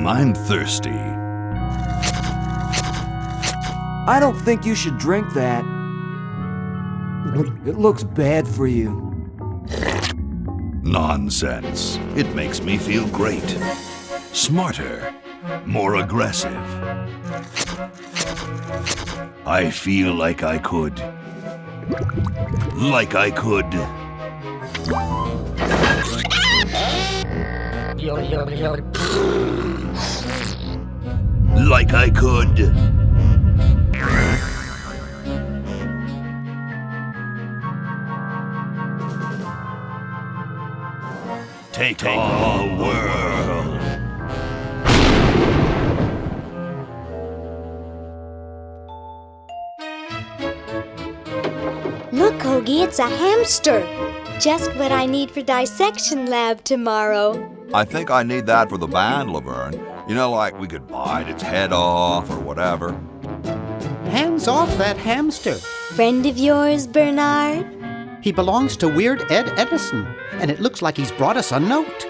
I'm thirsty. I don't think you should drink that. It looks bad for you. Nonsense. It makes me feel great. Smarter. More aggressive. I feel like I could. Like I could. Like I could. Take on the world. Look, Hoagie, it's a hamster. Just what I need for dissection lab tomorrow. I think I need that for the band, Laverne. You know, like we could bite its head off or whatever. Hands off that hamster. Friend of yours, Bernard? He belongs to Weird Ed Edison, and it looks like he's brought us a note.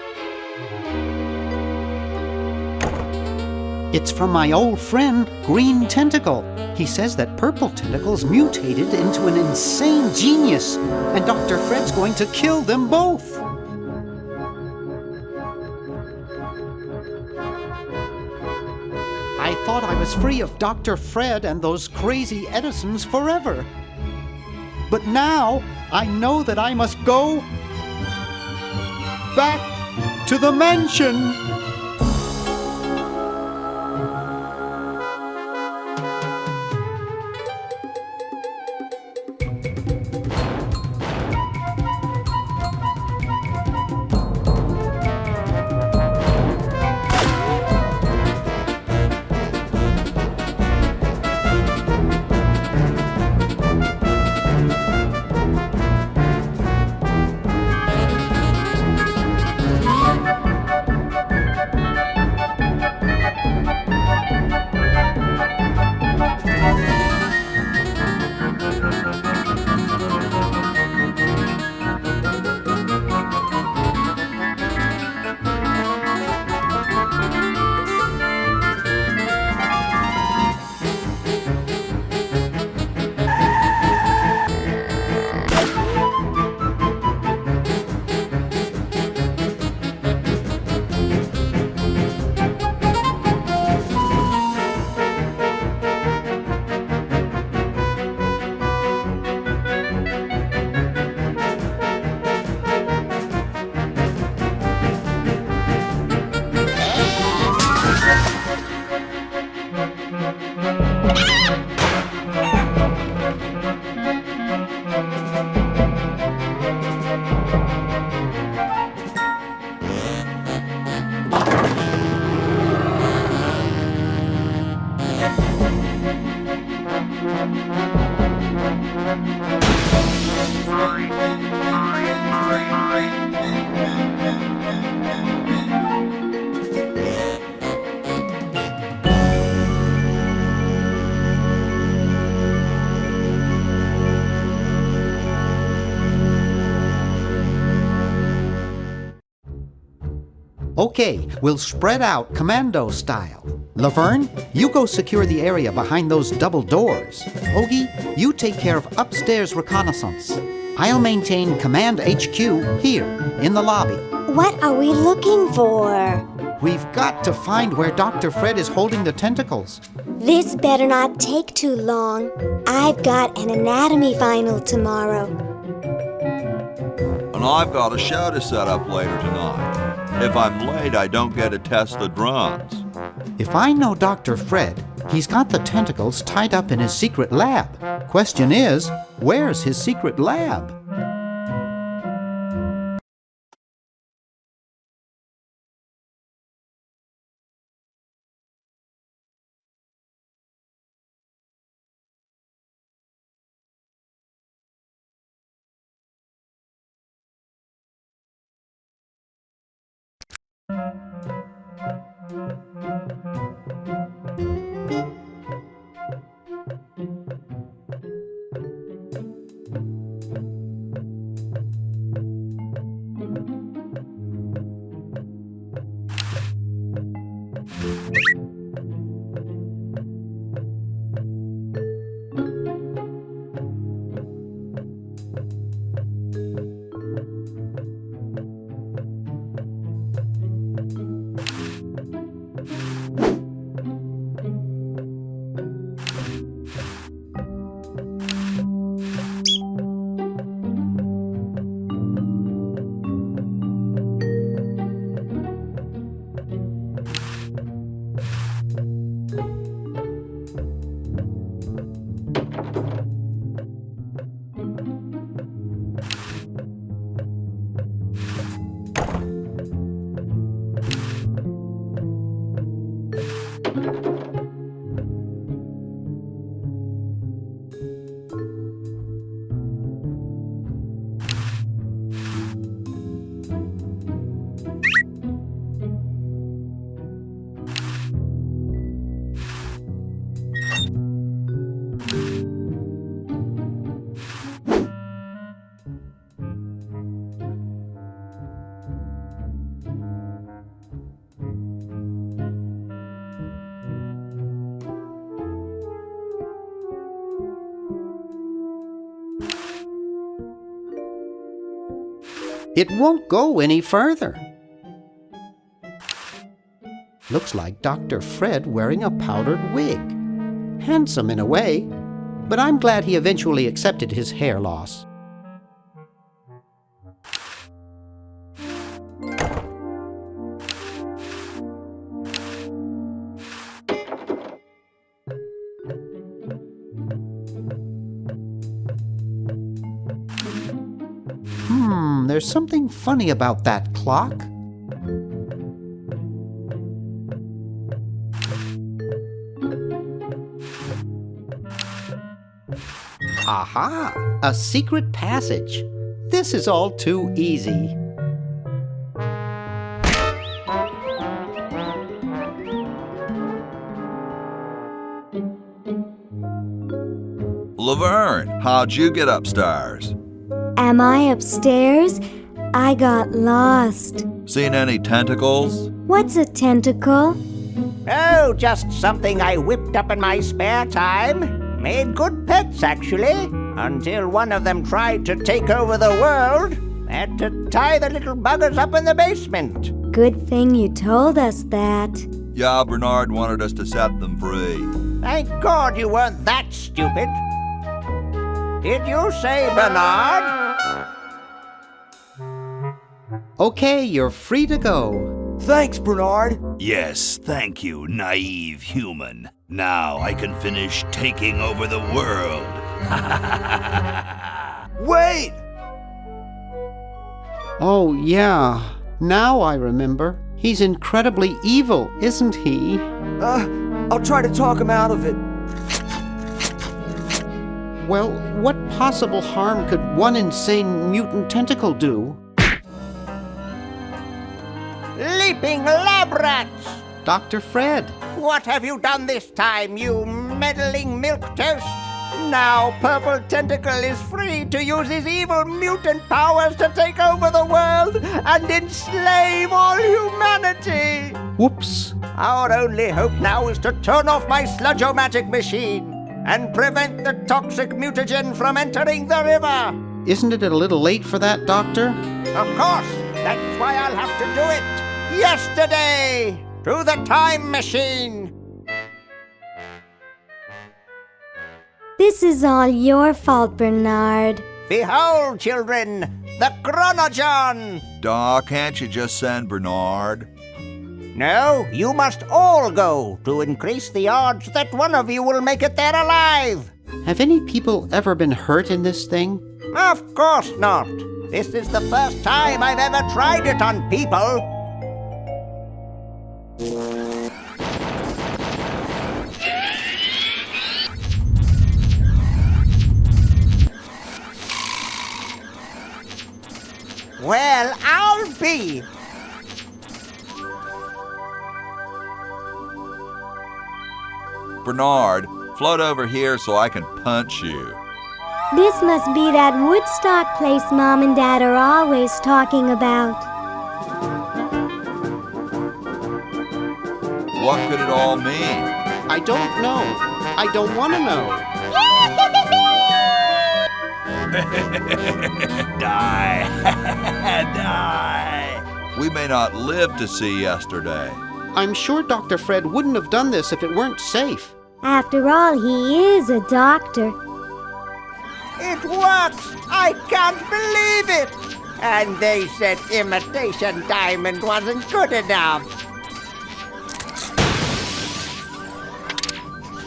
It's from my old friend, Green Tentacle. He says that Purple Tentacle's mutated into an insane genius, and Dr. Fred's going to kill them both. I thought I was free of Dr. Fred and those crazy Edisons forever. But now I know that I must go back to the mansion. Okay, we'll spread out commando style. Laverne, you go secure the area behind those double doors. Hoagie, you take care of upstairs reconnaissance. I'll maintain Command HQ here, in the lobby. What are we looking for? We've got to find where Dr. Fred is holding the tentacles. This better not take too long. I've got an anatomy final tomorrow. And I've got a show to set up later tonight. If I'm late, I don't get to test the drums. If I know Dr. Fred, he's got the tentacles tied up in his secret lab. Question is, where's his secret lab? It won't go any further. Looks like Dr. Fred wearing a powdered wig. Handsome in a way, but I'm glad he eventually accepted his hair loss. There's something funny about that clock. Aha! A secret passage. This is all too easy. Laverne, how'd you get upstairs? Am I upstairs? I got lost. Seen any tentacles? What's a tentacle? Oh, just something I whipped up in my spare time. Made good pets, actually, until one of them tried to take over the world. Had to tie the little buggers up in the basement. Good thing you told us that. Yeah, Bernard wanted us to set them free. Thank God you weren't that stupid. Did you say Bernard? Okay, you're free to go. Thanks, Bernard. Yes, thank you, naive human. Now I can finish taking over the world. Wait! Oh, yeah. Now I remember. He's incredibly evil, isn't he? I'll try to talk him out of it. Well, what possible harm could one insane mutant tentacle do? Leaping lab rats! Dr. Fred. What have you done this time, you meddling milquetoast? Now Purple Tentacle is free to use his evil mutant powers to take over the world and enslave all humanity! Whoops. Our only hope now is to turn off my sludge-o-magic machine and prevent the toxic mutagen from entering the river! Isn't it a little late for that, Doctor? Of course! That's why I'll have to do it! yesterday to the time machine. This is all your fault, Bernard. Behold, children, the Chronogon. Doc, can't you just send Bernard? No, you must all go to increase the odds that one of you will make it there alive. Have any people ever been hurt in this thing? Of course not. This is the first time I've ever tried it on people. Well, I'll be. Bernard, float over here so I can punch you. This must be that Woodstock place Mom and Dad are always talking about. What could it all mean? I don't know. I don't want to know. Die. Die. We may not live to see yesterday. I'm sure Dr. Fred wouldn't have done this if it weren't safe. After all, he is a doctor. It works! I can't believe it! And they said imitation diamond wasn't good enough.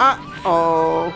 Uh-oh.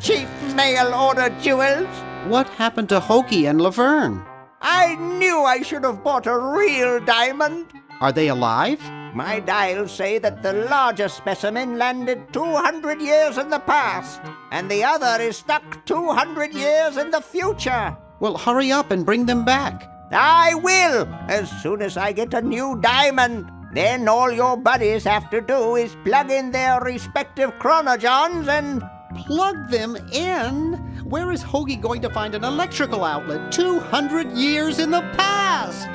Cheap mail-order jewels? What happened to Hoagie and Laverne? I knew I should have bought a real diamond. Are they alive? My dials say that the larger specimen landed 200 years in the past, and the other is stuck 200 years in the future. Well, hurry up and bring them back. I will, as soon as I get a new diamond. Then all your buddies have to do is plug in their respective chronogons and... Plug them in? Where is Hoagie going to find an electrical outlet 200 years in the past?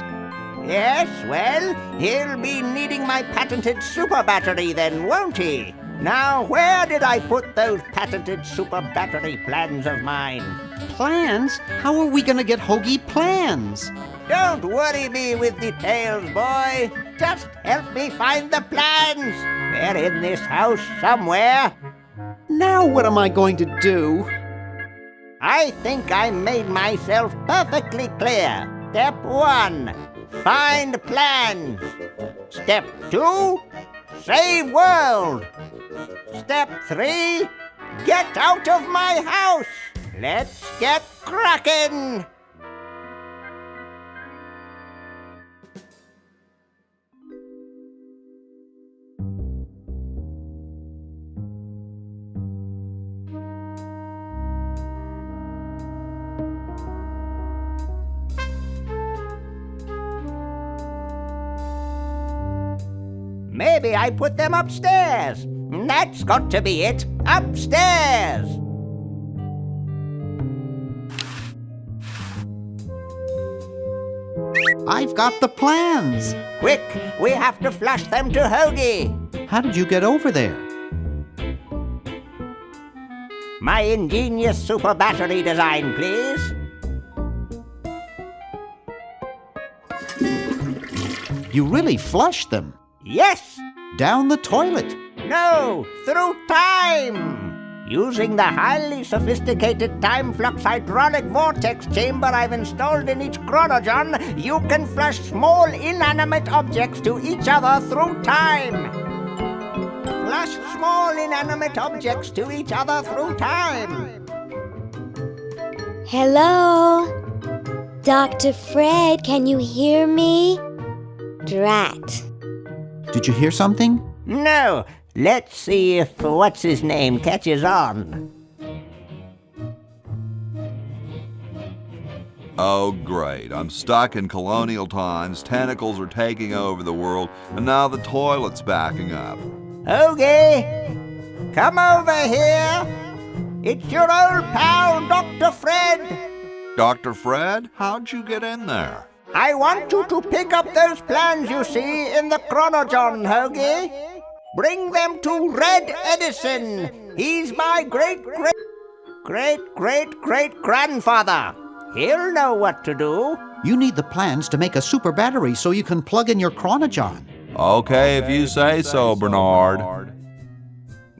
Yes, well, he'll be needing my patented super battery then, won't he? Now, where did I put those patented super battery plans of mine? Plans? How are we going to get Hoagie plans? Don't worry me with details, boy. Just help me find the plans. They're in this house somewhere. Now what am I going to do? I think I made myself perfectly clear. Step 1, find plans. Step 2, save world. Step 3, get out of my house. Let's get cracking. Maybe I put them upstairs. That's got to be it. Upstairs. I've got the plans. Quick, we have to flush them to Hoagie. How did you get over there? My ingenious super battery design, please. You really flushed them. Yes. Down the toilet. No, through time. Using the highly sophisticated time flux hydraulic vortex chamber I've installed in each chronogon, you can flush small inanimate objects to each other through time. Flush small inanimate objects to each other through time. Hello? Dr. Fred, can you hear me? Drat. Did you hear something? No, Let's see if what's-his-name catches on. Oh, great. I'm stuck in colonial times, tentacles are taking over the world, and now the toilet's backing up. Hoagie, come over here. It's your old pal, Dr. Fred. Dr. Fred, how'd you get in there? I want you to pick up those plans you see in the Chronogon, Hoagie. Bring them to Red Edison. He's my great-great-great-great-grandfather. He'll know what to do. You need the plans to make a super battery so you can plug in your Chronogon. Okay, if you say so, Bernard.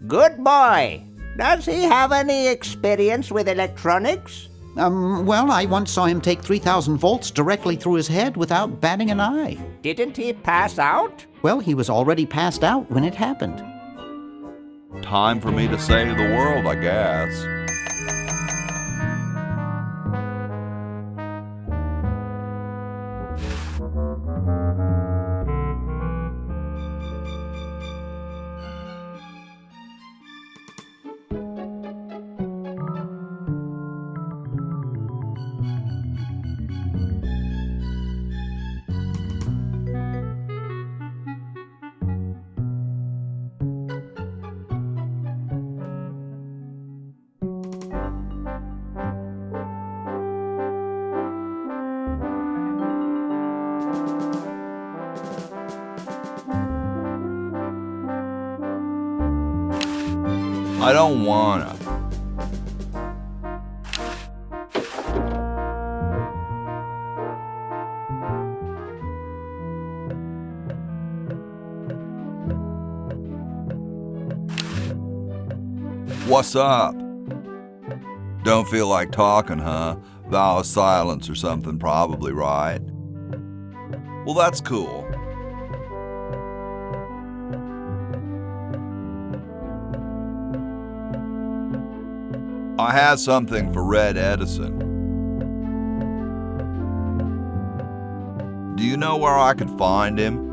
Good boy. Does he have any experience with electronics? Well, I once saw him take 3,000 volts directly through his head without batting an eye. Didn't he pass out? Well, he was already passed out when it happened. Time for me to save the world, I guess. I don't wanna. What's up? Don't feel like talking, huh? Vow of silence or something, probably, right? Well, that's cool. I have something for Red Edison. Do you know where I could find him?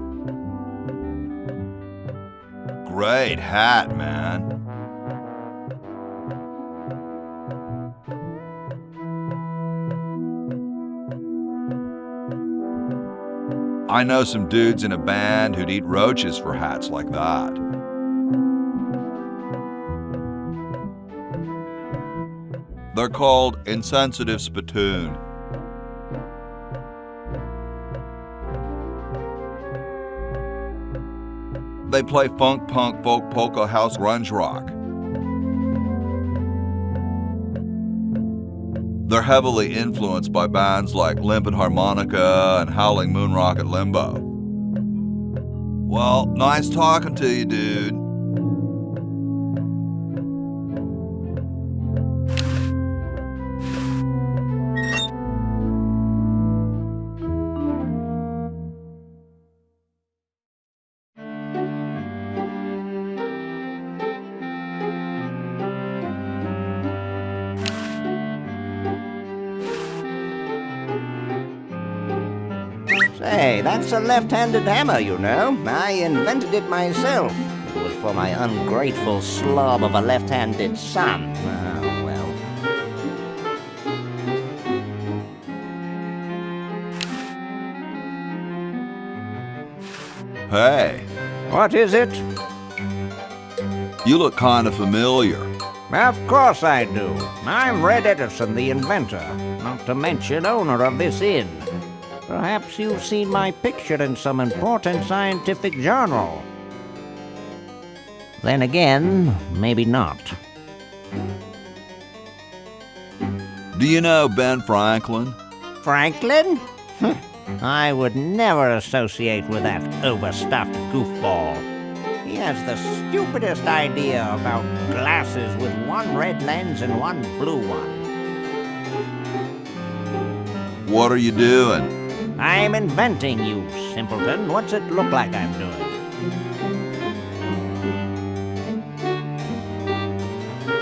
Great hat, man. I know some dudes in a band who'd eat roaches for hats like that. They're called Insensitive Spittoon. They play funk, punk, folk, polka, house, grunge rock. They're heavily influenced by bands like Limpid Harmonica and Howling Moon Rock at Limbo. Well, nice talking to you, dude. Say, that's a left-handed hammer, you know. I invented it myself. It was for my ungrateful slob of a left-handed son. Oh, well. Hey, What is it? you look kind of familiar. Of course I do. I'm Red Edison, the inventor, not to mention owner of this inn. Perhaps you've seen my picture in some important scientific journal. Then again, maybe not. Do you know Ben Franklin? Franklin? I would never associate with that overstuffed goofball. He has the stupidest idea about glasses with one red lens and one blue one. What are you doing? I'm inventing, you simpleton. What's it look like I'm doing?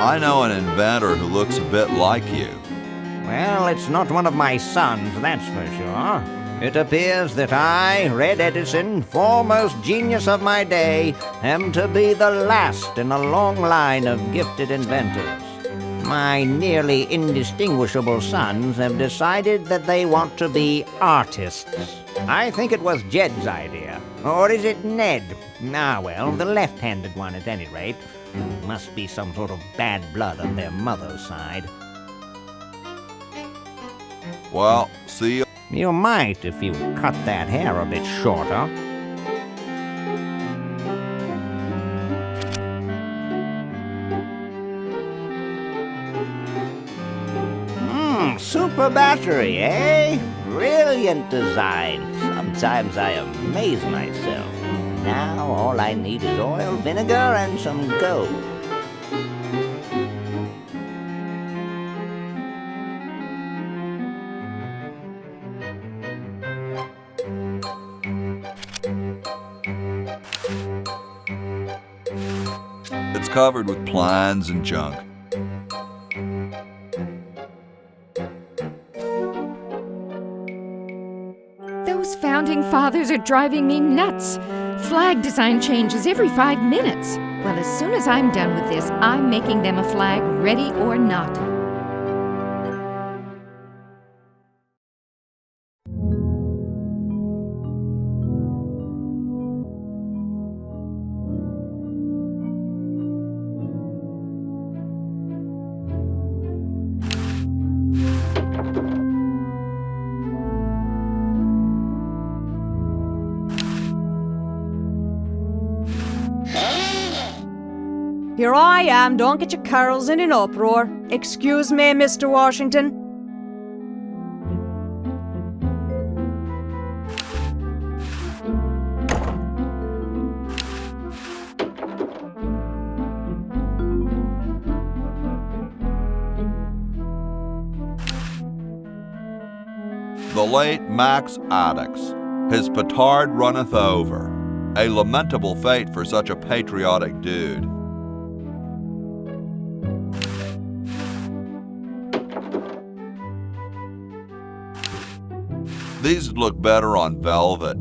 I know an inventor who looks a bit like you. Well, it's not one of my sons, that's for sure. It appears that I, Red Edison, foremost genius of my day, am to be the last in a long line of gifted inventors. My nearly indistinguishable sons have decided that they want to be artists. I think it was Jed's idea. Or is it Ned? Ah, well, the left-handed one at any rate. Must be some sort of bad blood on their mother's side. Well, see you. You might if you cut that hair a bit shorter. Super battery, eh? Brilliant design. Sometimes I amaze myself. Now all I need is oil, vinegar, and some gold. It's covered with plans and junk. Those founding fathers are driving me nuts. Flag design changes every 5 minutes. Well, as soon as I'm done with this, I'm making them a flag, ready or not. Here I am, don't get your curls in an uproar. Excuse me, Mr. Washington. The late Max Addix, his petard runneth over. A lamentable fate for such a patriotic dude. These would look better on velvet.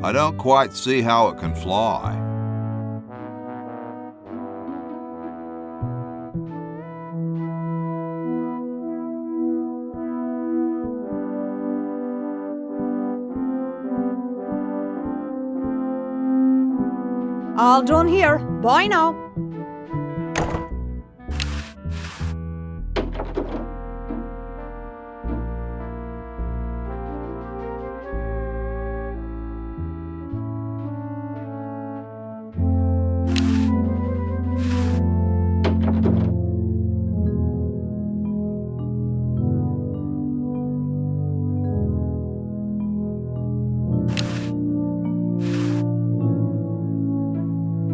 I don't quite see how it can fly. All done here. Bye now.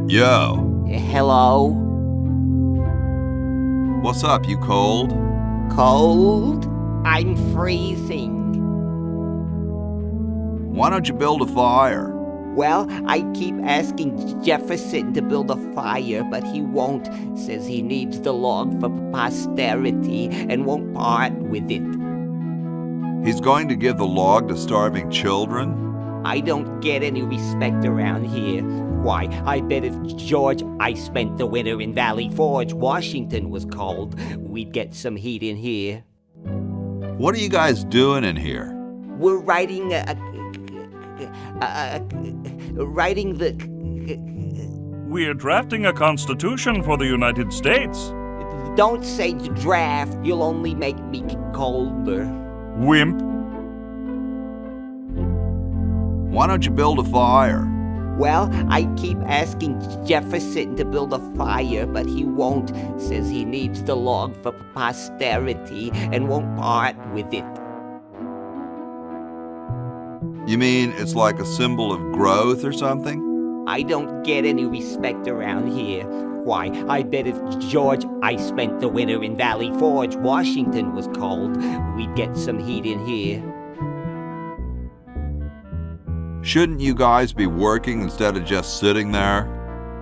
Yo. Hello? What's up, you cold? Cold? I'm freezing. Why don't you build a fire? Well, I keep asking Jefferson to build a fire, but he won't. Says he needs the log for posterity and won't part with it. He's going to give the log to starving children? I don't get any respect around here. Why, I bet if George I spent the winter in Valley Forge, Washington was cold, we'd get some heat in here. What are you guys doing in here? We're writing We're drafting a constitution for the United States. Don't say draft, you'll only make me colder. Wimp. Why don't you build a fire? Well, I keep asking Jefferson to build a fire, but he won't. Says he needs the log for posterity and won't part with it. You mean it's like a symbol of growth or something? I don't get any respect around here. Why, I bet if George I spent the winter in Valley Forge, Washington was cold, we'd get some heat in here. Shouldn't you guys be working instead of just sitting there?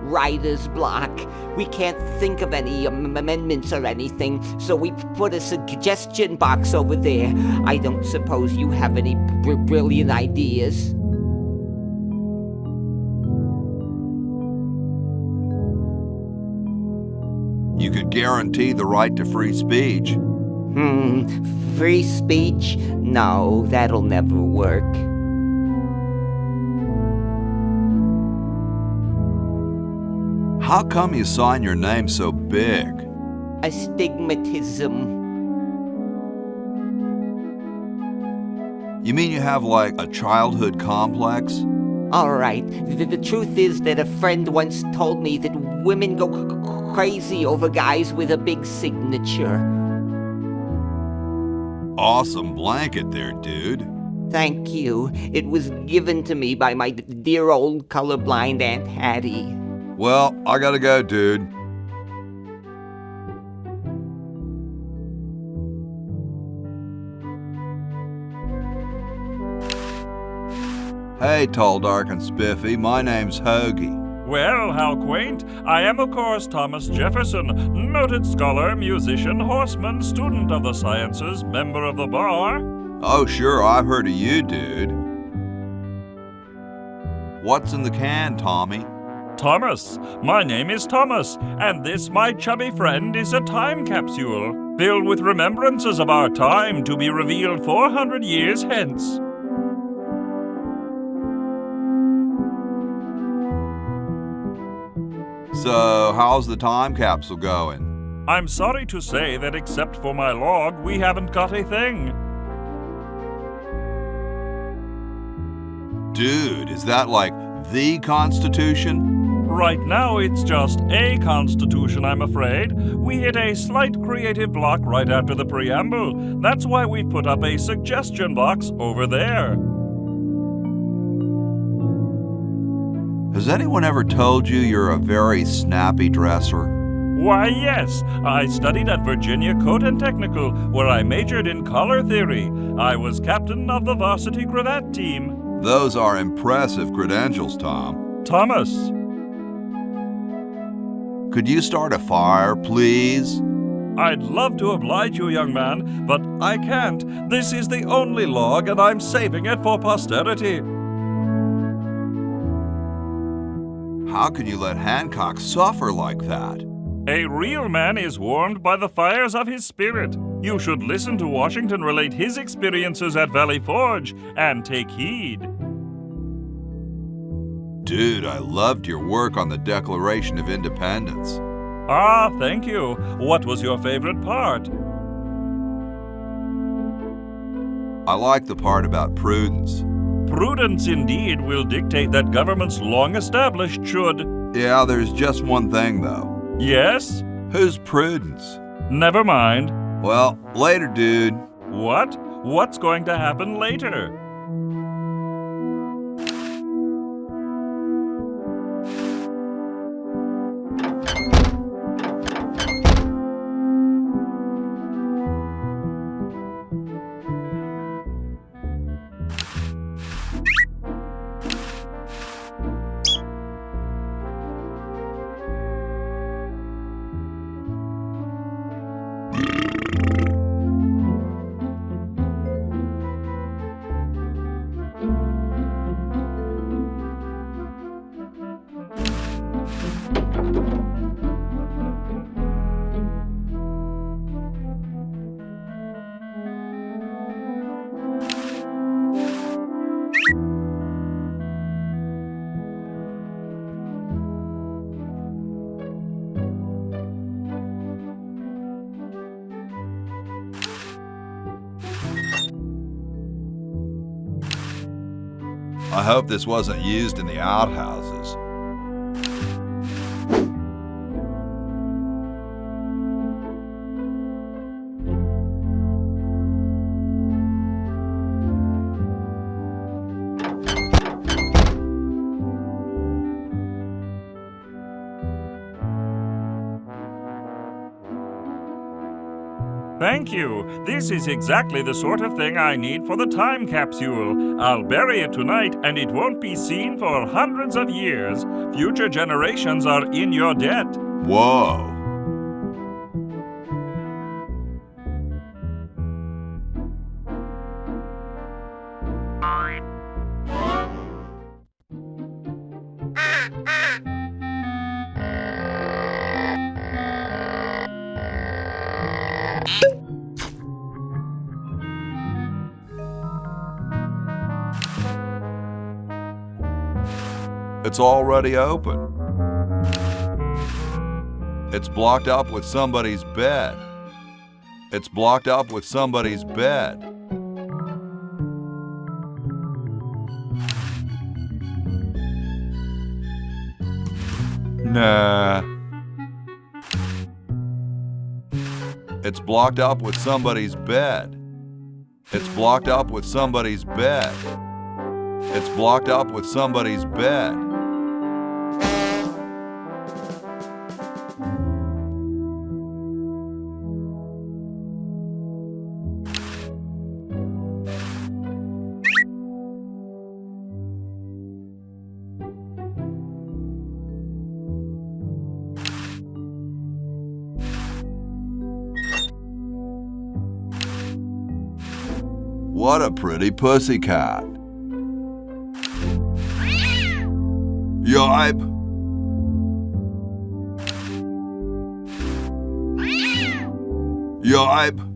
Writer's block. We can't think of any amendments or anything, so we put a suggestion box over there. I don't suppose you have any brilliant ideas? You could guarantee the right to free speech. Free speech? No, that'll never work. How come you sign your name so big? Astigmatism. You mean you have like a childhood complex? All right. The truth is that a friend once told me that women go crazy over guys with a big signature. Awesome blanket there, dude. Thank you. It was given to me by my dear old colorblind Aunt Hattie. Well, I gotta go, dude. Hey, tall, dark, and spiffy, my name's Hoagie. Well, how quaint. I am, of course, Thomas Jefferson, noted scholar, musician, horseman, student of the sciences, member of the bar. Oh, sure, I've heard of you, dude. What's in the can, Tommy? Thomas. My name is Thomas, and this, my chubby friend, is a time capsule, filled with remembrances of our time to be revealed 400 years hence. So, how's the time capsule going? I'm sorry to say that except for my log, we haven't got a thing. Dude, is that like the Constitution? Right now, it's just a constitution, I'm afraid. We hit a slight creative block right after the preamble. That's why we put up a suggestion box over there. Has anyone ever told you you're a very snappy dresser? Why, yes. I studied at Virginia Coat and Technical, where I majored in color theory. I was captain of the varsity cravat team. Those are impressive credentials, Tom. Thomas. Could you start a fire, please? I'd love to oblige you, young man, but I can't. This is the only log, and I'm saving it for posterity. How can you let Hancock suffer like that? A real man is warmed by the fires of his spirit. You should listen to Washington relate his experiences at Valley Forge and take heed. Dude, I loved your work on the Declaration of Independence. Ah, thank you. What was your favorite part? I like the part about prudence. Prudence indeed will dictate that governments long established should... Yeah, there's just one thing, though. Yes? Who's Prudence? Never mind. Well, later, dude. What? What's going to happen later? I hope this wasn't used in the outhouses. Thank you. This is exactly the sort of thing I need for the time capsule. I'll bury it tonight, and it won't be seen for hundreds of years. Future generations are in your debt. Whoa. It's already open. It's blocked up with somebody's bed. It's blocked up with somebody's bed. Nah. It's blocked up with somebody's bed. It's blocked up with somebody's bed. It's blocked up with somebody's bed. What a pretty pussycat. Yipe. Yipe.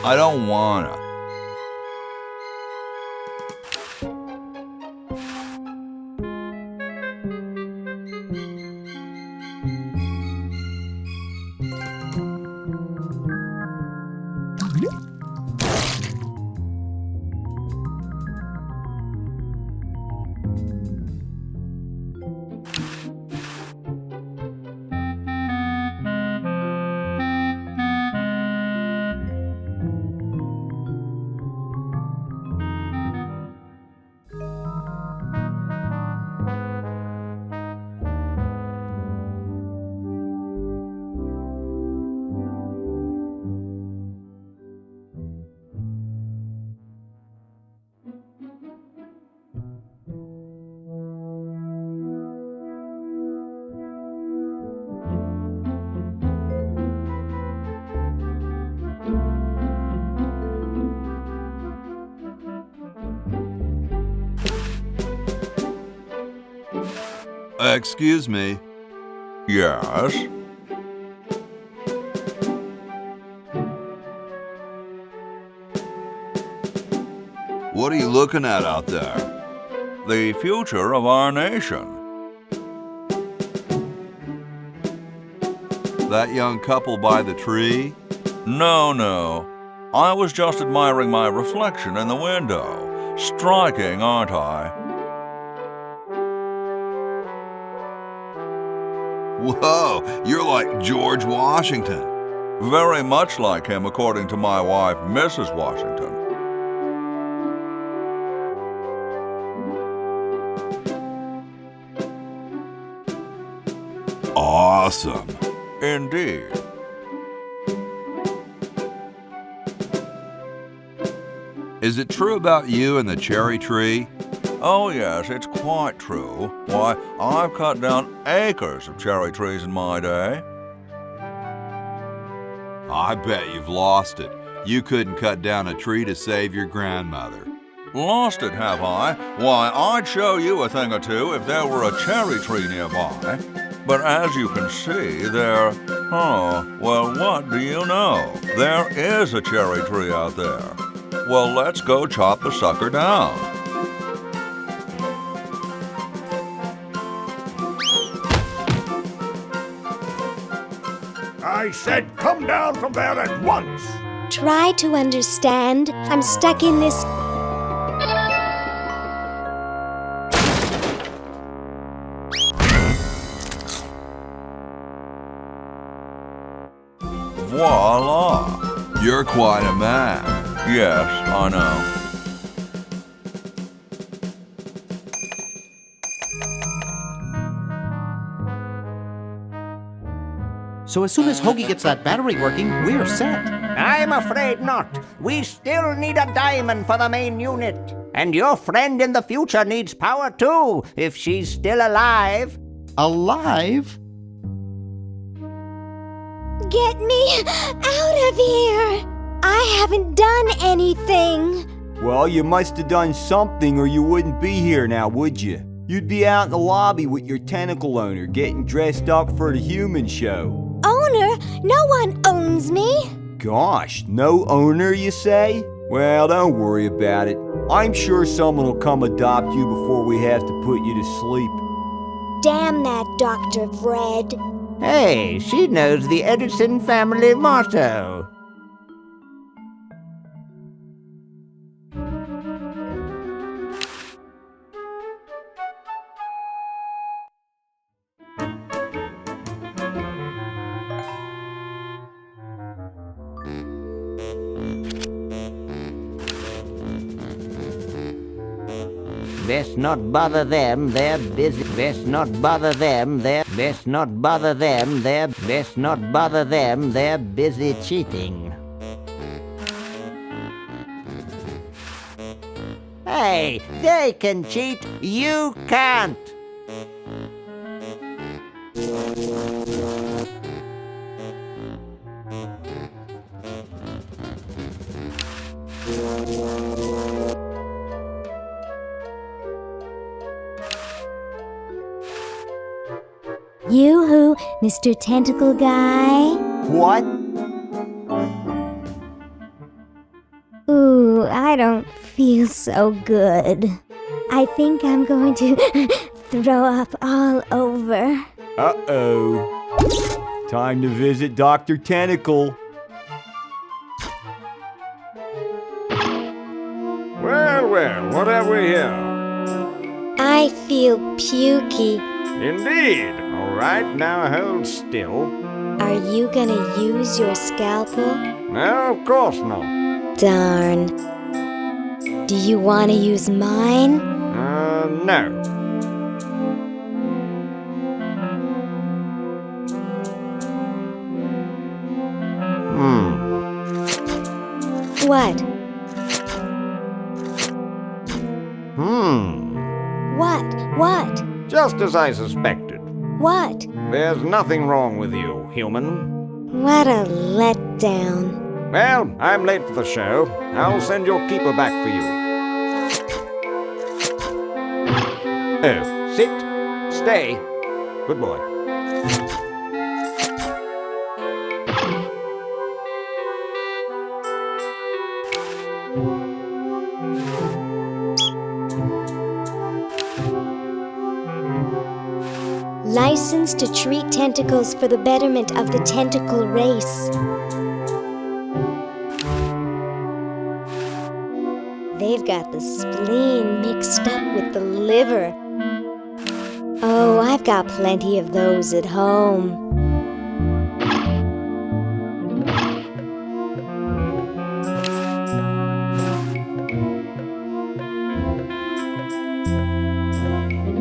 I don't wanna. Excuse me. Yes? What are you looking at out there? The future of our nation. That young couple by the tree? No. I was just admiring my reflection in the window. Striking, aren't I? Whoa, you're like George Washington. Very much like him, according to my wife, Mrs. Washington. Awesome. Indeed. Is it true about you and the cherry tree? Oh, yes, it's quite true. Why, I've cut down acres of cherry trees in my day. I bet you've lost it. You couldn't cut down a tree to save your grandmother. Lost it, have I? Why, I'd show you a thing or two if there were a cherry tree nearby. But as you can see, well, what do you know? There is a cherry tree out there. Well, let's go chop the sucker down. I said come down from there at once! Try to understand. I'm stuck in this. Voila! You're quite a man. Yes, I know. So as soon as Hoagie gets that battery working, we're set. I'm afraid not. We still need a diamond for the main unit. And your friend in the future needs power too, if she's still alive. Alive? Get me out of here! I haven't done anything. Well, you must have done something or you wouldn't be here now, would you? You'd be out in the lobby with your tentacle owner getting dressed up for the human show. Owner? No one owns me. Gosh, no owner, you say? Well, don't worry about it. I'm sure someone will come adopt you before we have to put you to sleep. Damn that Dr. Fred. Hey, she knows the Edison family motto. Best not bother them, they're busy. Best not bother them, best not bother them, best not bother them, they're busy cheating. Hey, they can cheat, you can't. Yoo-hoo, Mr. Tentacle Guy. What? Ooh, I don't feel so good. I think I'm going to throw up all over. Uh-oh. Time to visit Dr. Tentacle. Well, well, what have we here? I feel pukey. Indeed. All right, now hold still. Are you gonna use your scalpel? No, of course not. Darn. Do you want to use mine? No. What? What? Just as I suspected. What? There's nothing wrong with you, human. What a letdown. Well, I'm late for the show. I'll send your keeper back for you. Oh, sit. Stay. Good boy. Licensed to treat tentacles for the betterment of the tentacle race. They've got the spleen mixed up with the liver. Oh, I've got plenty of those at home.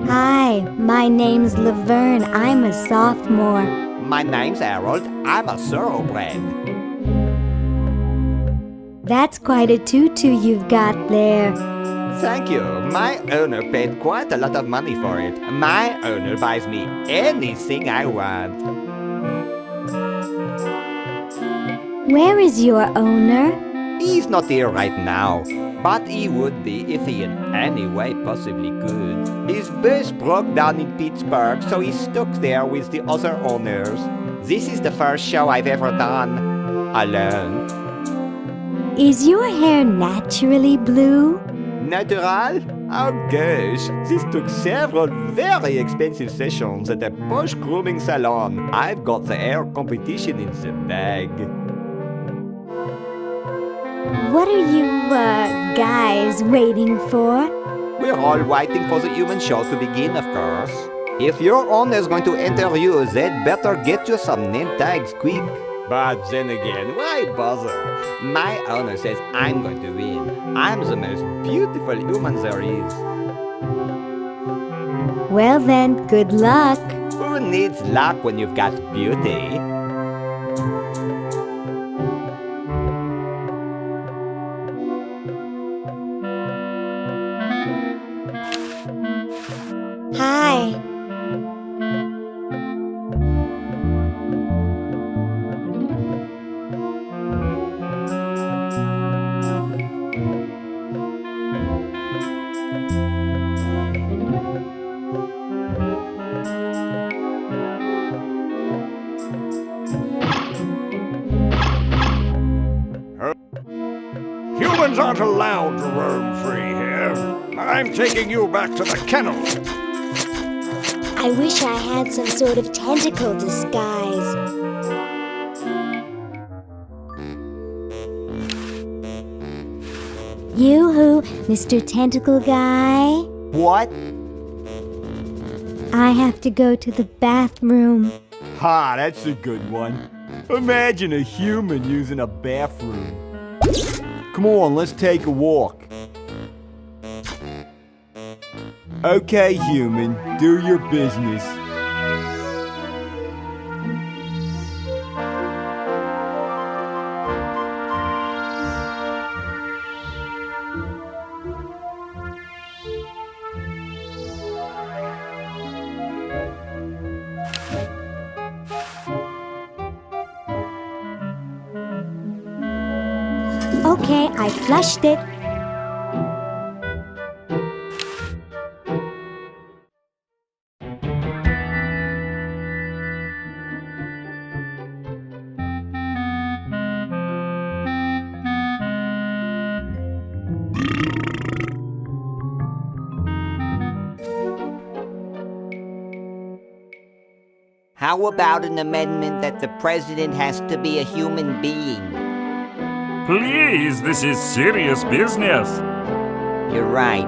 Hi, my name's Laverne. I'm a sophomore. My name's Harold. I'm a thoroughbred. That's quite a tutu you've got there. Thank you. My owner paid quite a lot of money for it. My owner buys me anything I want. Where is your owner? He's not here right now, but he would be if he in any way possibly could. His bus broke down in Pittsburgh, so he's stuck there with the other owners. This is the first show I've ever done alone. Is your hair naturally blue? Natural? Oh gosh, this took several very expensive sessions at a posh grooming salon. I've got the hair competition in the bag. What are you, guys waiting for? We're all waiting for the human show to begin, of course. If your owner's going to enter you, they'd better get you some name tags quick. But then again, why bother? My owner says I'm going to win. I'm the most beautiful human there is. Well then, good luck. Who needs luck when you've got beauty? Hi. Humans aren't allowed to roam free here. I'm taking you back to the kennel. I wish I had some sort of tentacle disguise. Yoo-hoo, Mr. Tentacle Guy. What? I have to go to the bathroom. Ha, that's a good one. Imagine a human using a bathroom. Come on, let's take a walk. Okay, human, do your business. Okay, I flushed it. How about an amendment that the president has to be a human being? Please, this is serious business. You're right.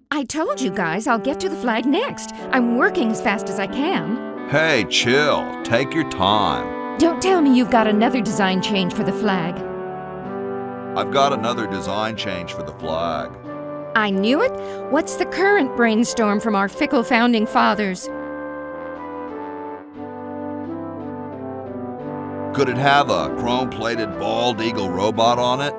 I told you guys I'll get to the flag next. I'm working as fast as I can. Hey, chill. Take your time. Don't tell me you've got another design change for the flag. I've got another design change for the flag. I knew it. What's the current brainstorm from our fickle founding fathers? Could it have a chrome-plated bald eagle robot on it?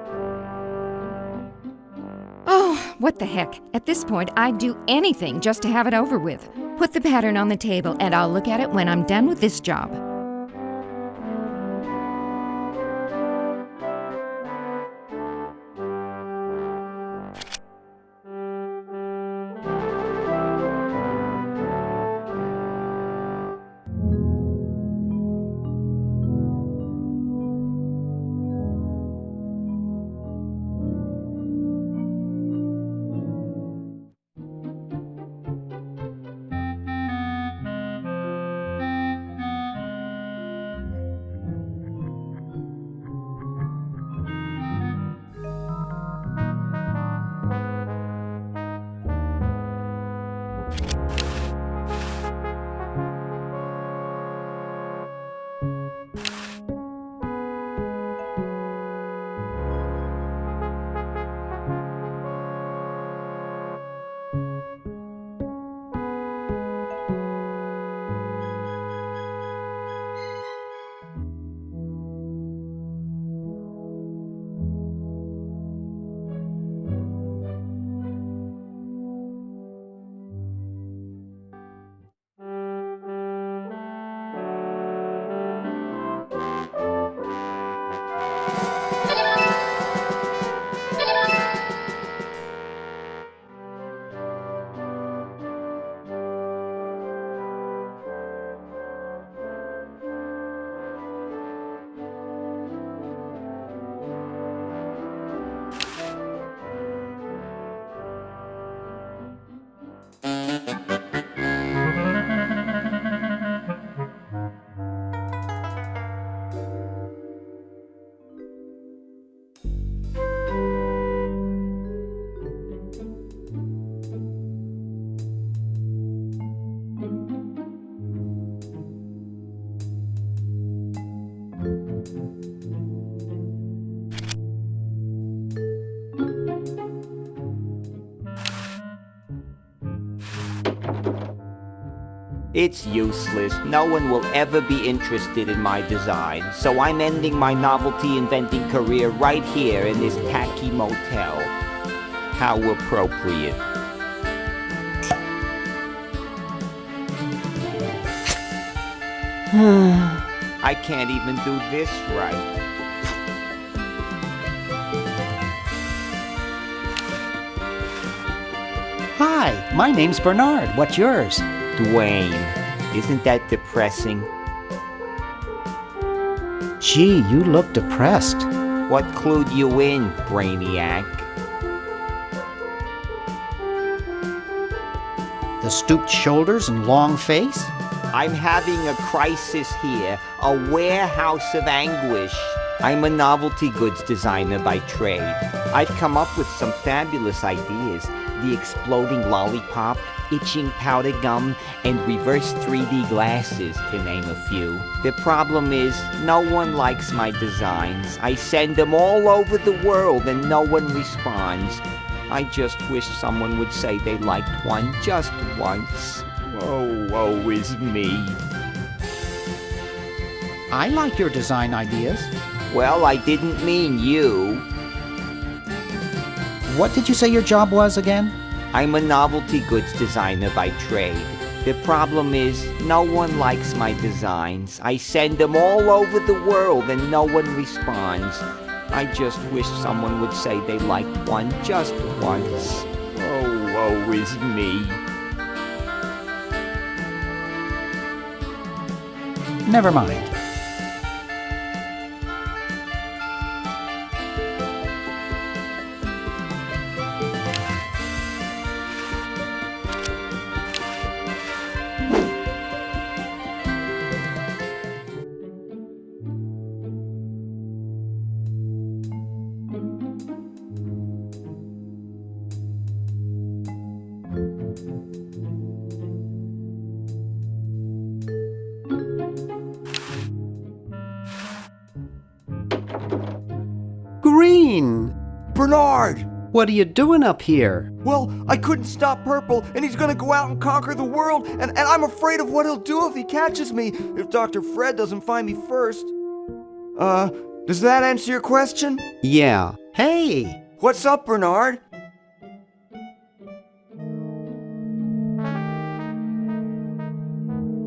Oh, what the heck. At this point, I'd do anything just to have it over with. Put the pattern on the table, and I'll look at it when I'm done with this job. It's useless. No one will ever be interested in my design, so I'm ending my novelty inventing career right here in this tacky motel. How appropriate. I can't even do this right. Hi, my name's Bernard. What's yours? Dwayne, isn't that depressing? Gee, you look depressed. What clued you in, Brainiac? The stooped shoulders and long face? I'm having a crisis here, a warehouse of anguish. I'm a novelty goods designer by trade. I've come up with some fabulous ideas. The exploding lollipop, itching powder gum, and reverse 3D glasses, to name a few. The problem is, no one likes my designs. I send them all over the world and no one responds. I just wish someone would say they liked one just once. Oh, woe is me. I like your design ideas. Well, I didn't mean you. What did you say your job was again? I'm a novelty goods designer by trade. The problem is, no one likes my designs. I send them all over the world and no one responds. I just wish someone would say they liked one just once. Oh, woe is me. Never mind. Green! Bernard! What are you doing up here? Well, I couldn't stop Purple, and he's gonna go out and conquer the world, and I'm afraid of what he'll do if he catches me, if Dr. Fred doesn't find me first. Does that answer your question? Yeah. Hey! What's up, Bernard?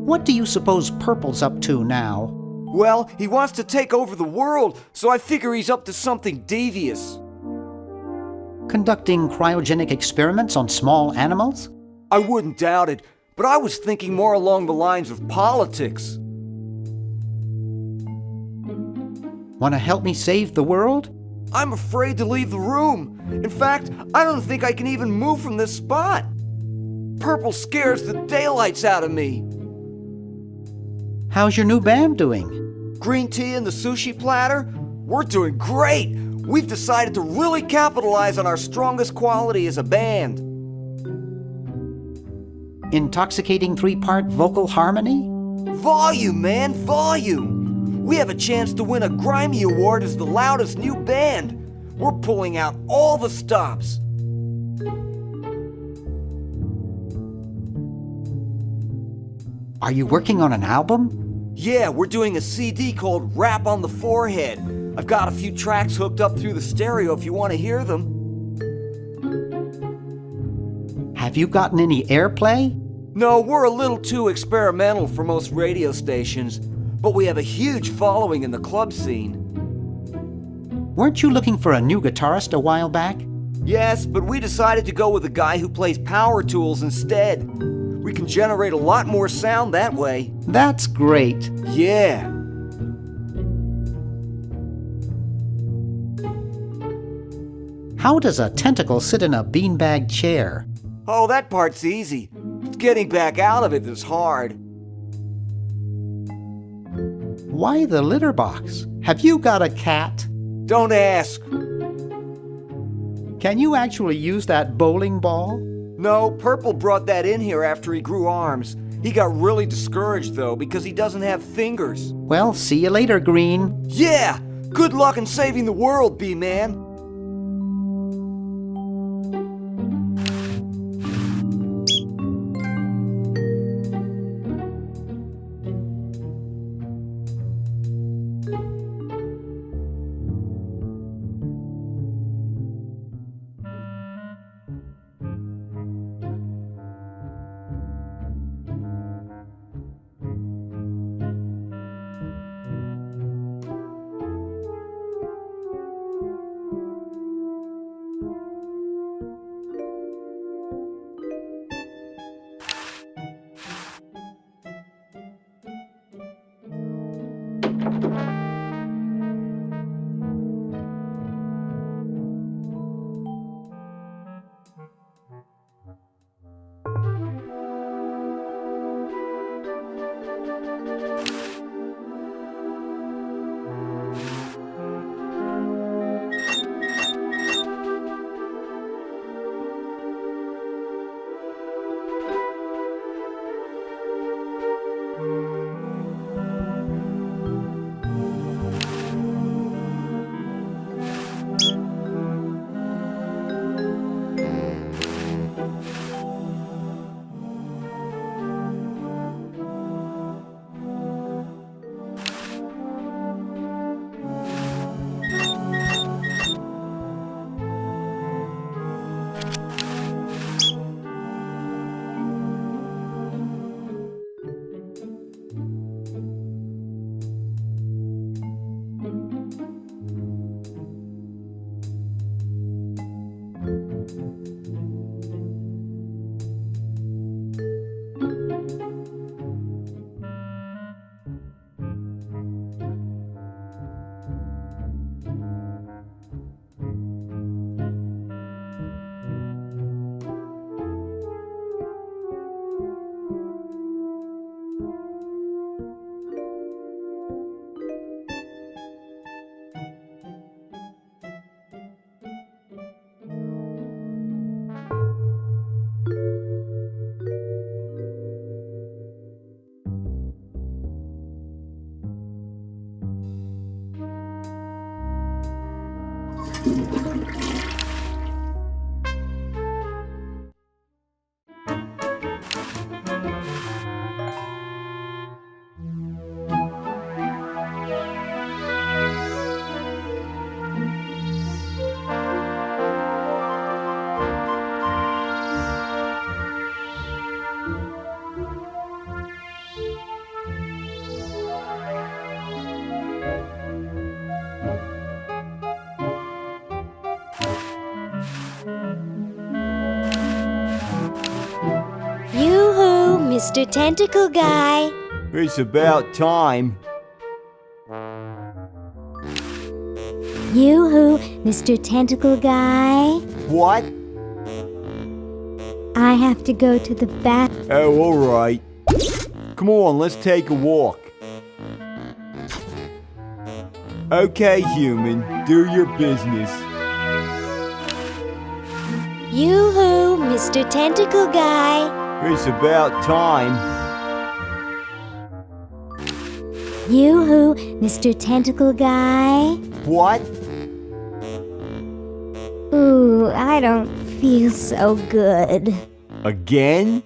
What do you suppose Purple's up to now? Well, he wants to take over the world, so I figure he's up to something devious. Conducting cryogenic experiments on small animals? I wouldn't doubt it, but I was thinking more along the lines of politics. Want to help me save the world? I'm afraid to leave the room. In fact, I don't think I can even move from this spot. Purple scares the daylights out of me. How's your new band doing? Green tea and the sushi platter? We're doing great! We've decided to really capitalize on our strongest quality as a band. Intoxicating 3-part vocal harmony? Volume, man, volume! We have a chance to win a Grimy Award as the loudest new band. We're pulling out all the stops. Are you working on an album? Yeah, we're doing a CD called Rap on the Forehead. I've got a few tracks hooked up through the stereo if you want to hear them. Have you gotten any airplay? No, we're a little too experimental for most radio stations, but we have a huge following in the club scene. Weren't you looking for a new guitarist a while back? Yes, but we decided to go with a guy who plays power tools instead. We can generate a lot more sound that way. That's great. Yeah. How does a tentacle sit in a beanbag chair? Oh, that part's easy. It's getting back out of it that's hard. Why the litter box? Have you got a cat? Don't ask. Can you actually use that bowling ball? No, Purple brought that in here after he grew arms. He got really discouraged, though, because he doesn't have fingers. Well, see you later, Green. Yeah! Good luck in saving the world, B-Man. Mr. Tentacle Guy. It's about time. Yoo-hoo, Mr. Tentacle Guy. What? I have to go to the bath. Oh, alright. Come on, let's take a walk. Okay, human, do your business. Yoo-hoo, Mr. Tentacle Guy. It's about time. Yoo-hoo, Mr. Tentacle Guy. What? Ooh, I don't feel so good. Again?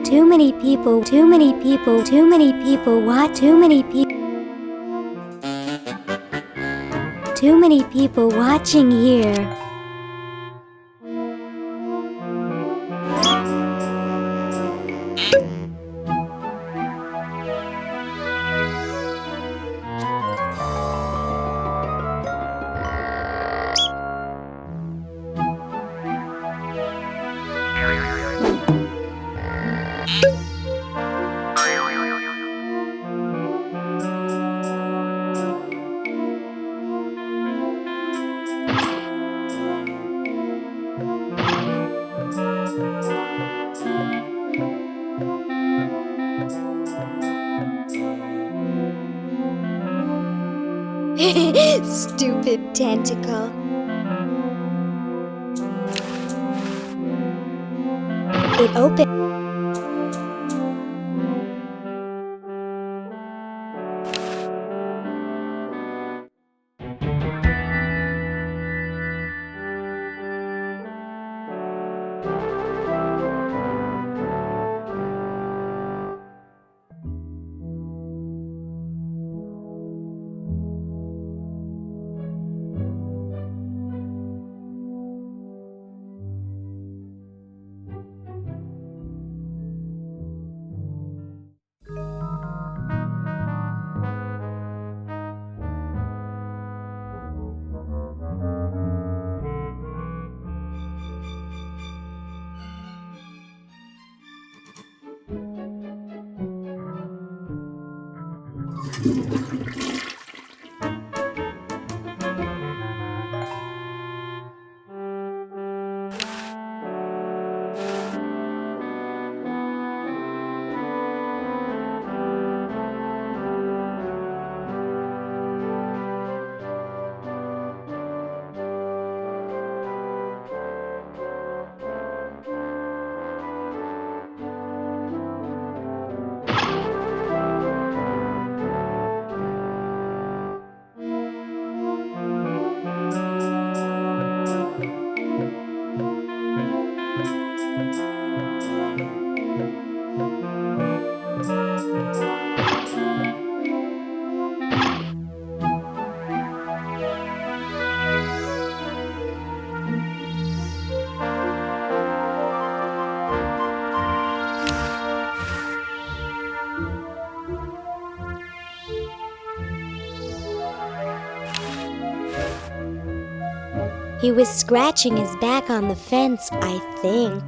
Too many people, too many people, too many people, what? Too many people. Too many people watching here. Stupid tentacle. It opened. He was scratching his back on the fence, I think.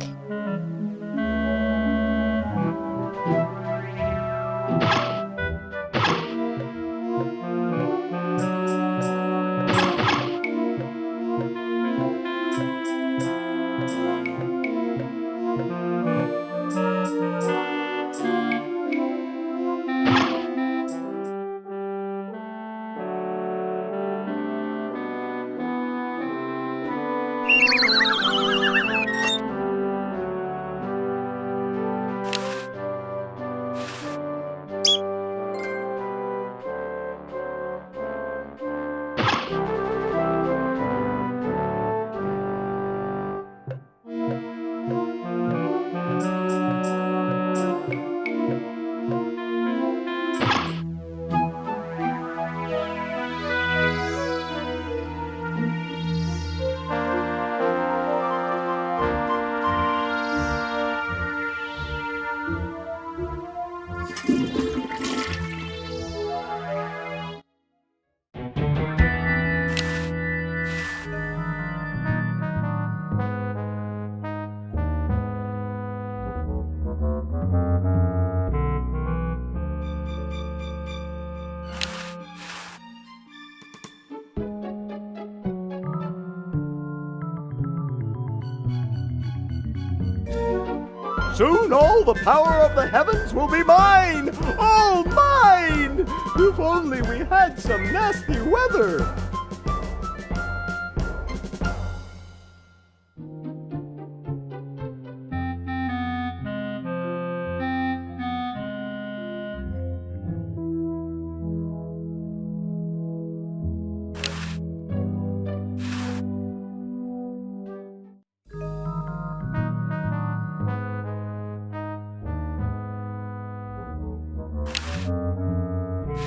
Soon all the power of the heavens will be mine! All mine! If only we had some nasty weather!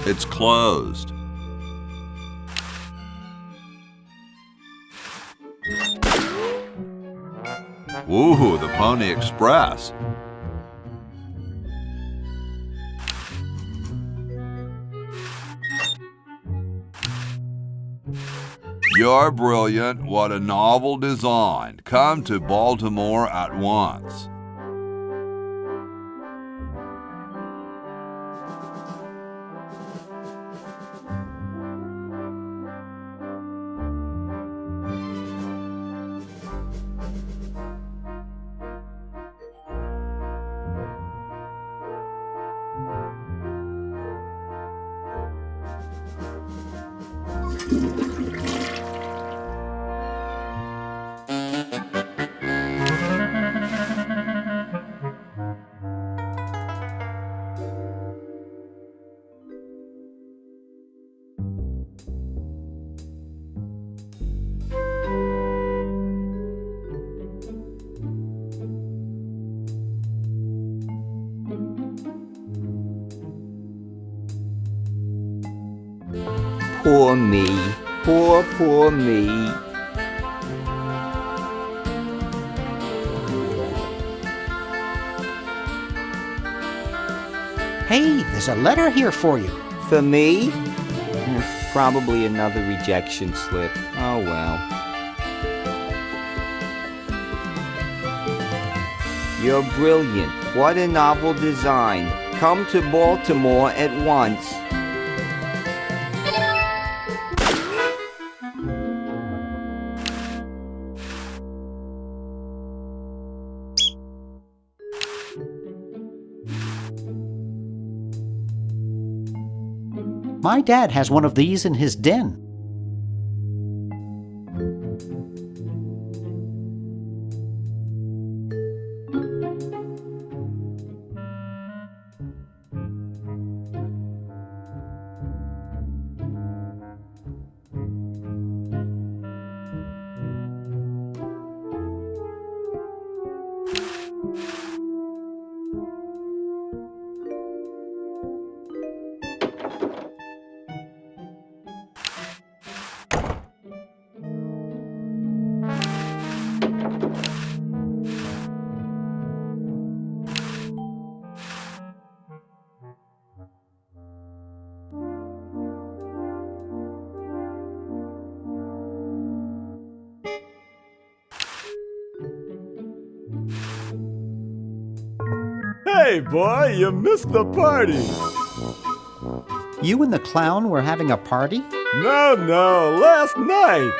It's closed. Ooh, the Pony Express. You're brilliant. What a novel design. Come to Baltimore at once. Poor me. Poor me. Hey, there's a letter here for you. For me? Probably another rejection slip. Oh well. You're brilliant. What a novel design. Come to Baltimore at once. My dad has one of these in his den. Hey, boy, you missed the party. You and the clown were having a party? No, last night.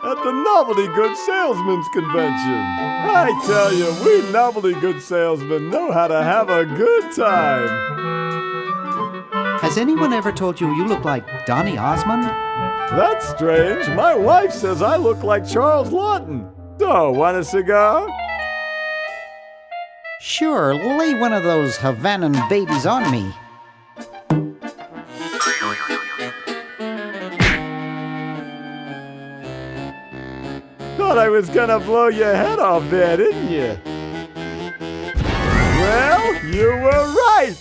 At the Novelty Goods Salesmen's Convention. I tell you, we novelty goods salesmen know how to have a good time. Has anyone ever told you look like Donny Osmond? That's strange. My wife says I look like Charles Lawton. So, want a cigar? Sure, lay one of those Havanan babies on me. Thought I was gonna blow your head off there, didn't you? Well, you were right!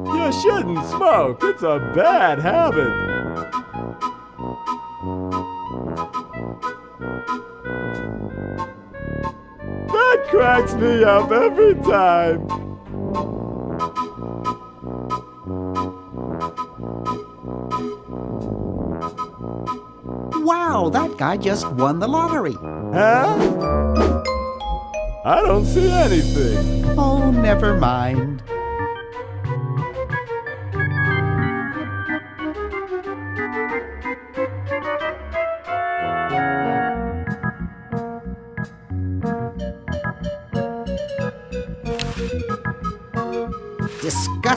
You shouldn't smoke. It's a bad habit. That cracks me up every time. Wow, that guy just won the lottery. Huh? I don't see anything. Oh, never mind.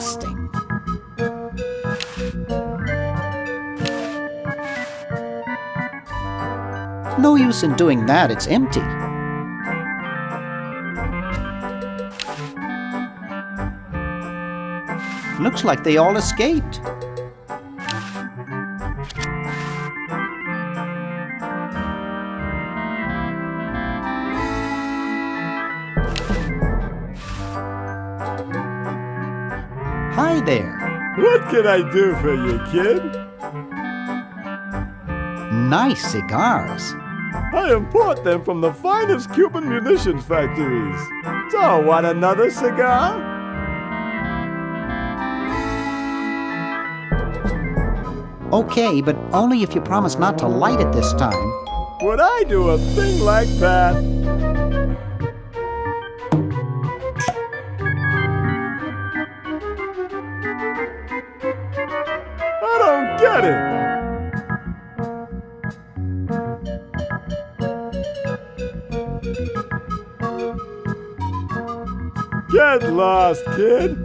disgusting. No use in doing that, it's empty. Looks like they all escaped. Hi there. What can I do for you, kid? Nice cigars. I import them from the finest Cuban munitions factories. So, want another cigar? Okay, but only if you promise not to light it this time. Would I do a thing like that? I don't get it. Get lost, kid.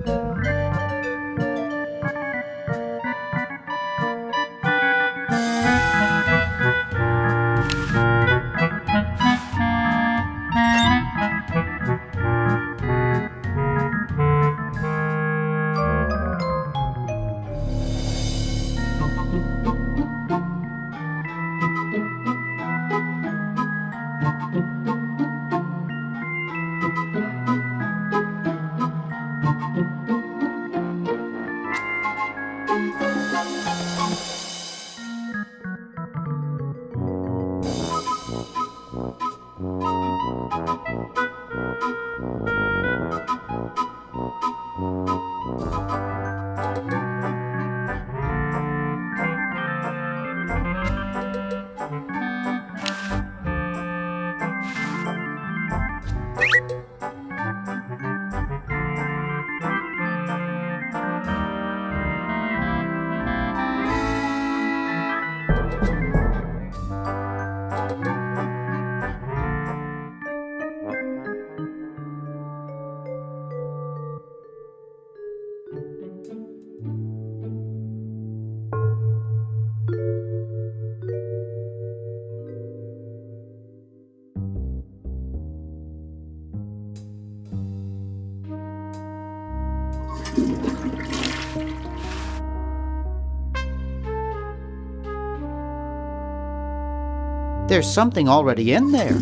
There's something already in there.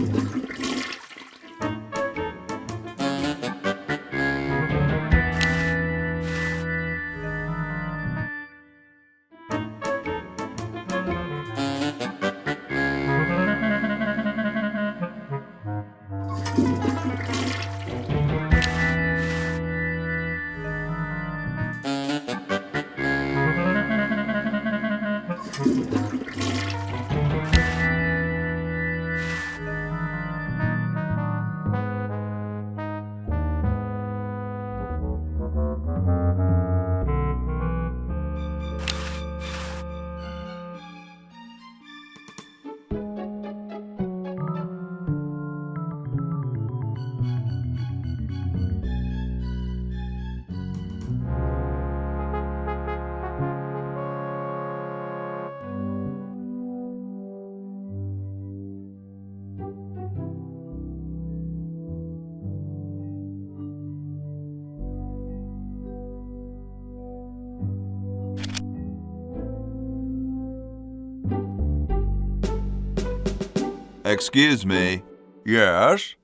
Excuse me. Yes?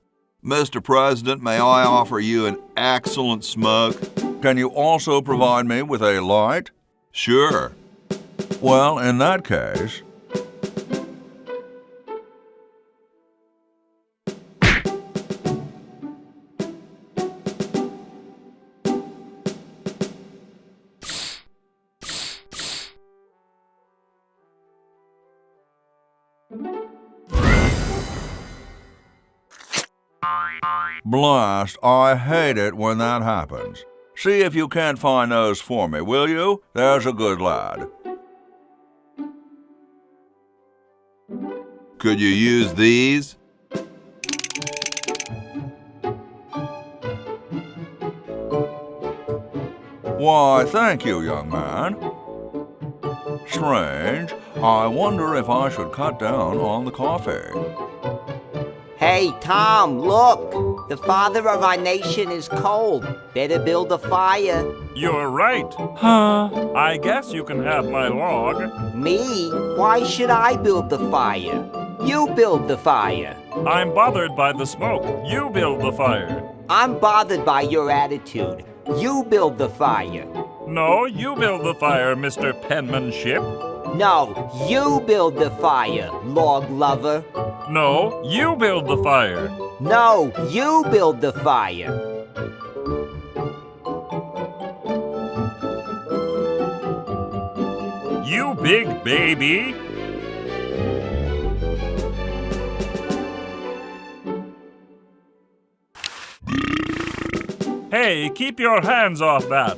Mr. President, may I offer you an excellent smoke? Can you also provide me with a light? Sure. Well, in that case... Blast, I hate it when that happens. See if you can't find those for me, will you? There's a good lad. Could you use these? Why, thank you, young man. Strange. I wonder if I should cut down on the coffee. Hey, Tom, look! The father of our nation is cold. Better build a fire. You're right. Huh? I guess you can have my log. Me? Why should I build the fire? You build the fire. I'm bothered by the smoke. You build the fire. I'm bothered by your attitude. You build the fire. No, you build the fire, Mr. Penmanship. No, you build the fire, log lover. No, you build the fire. No, you build the fire. You big baby. Hey, keep your hands off that.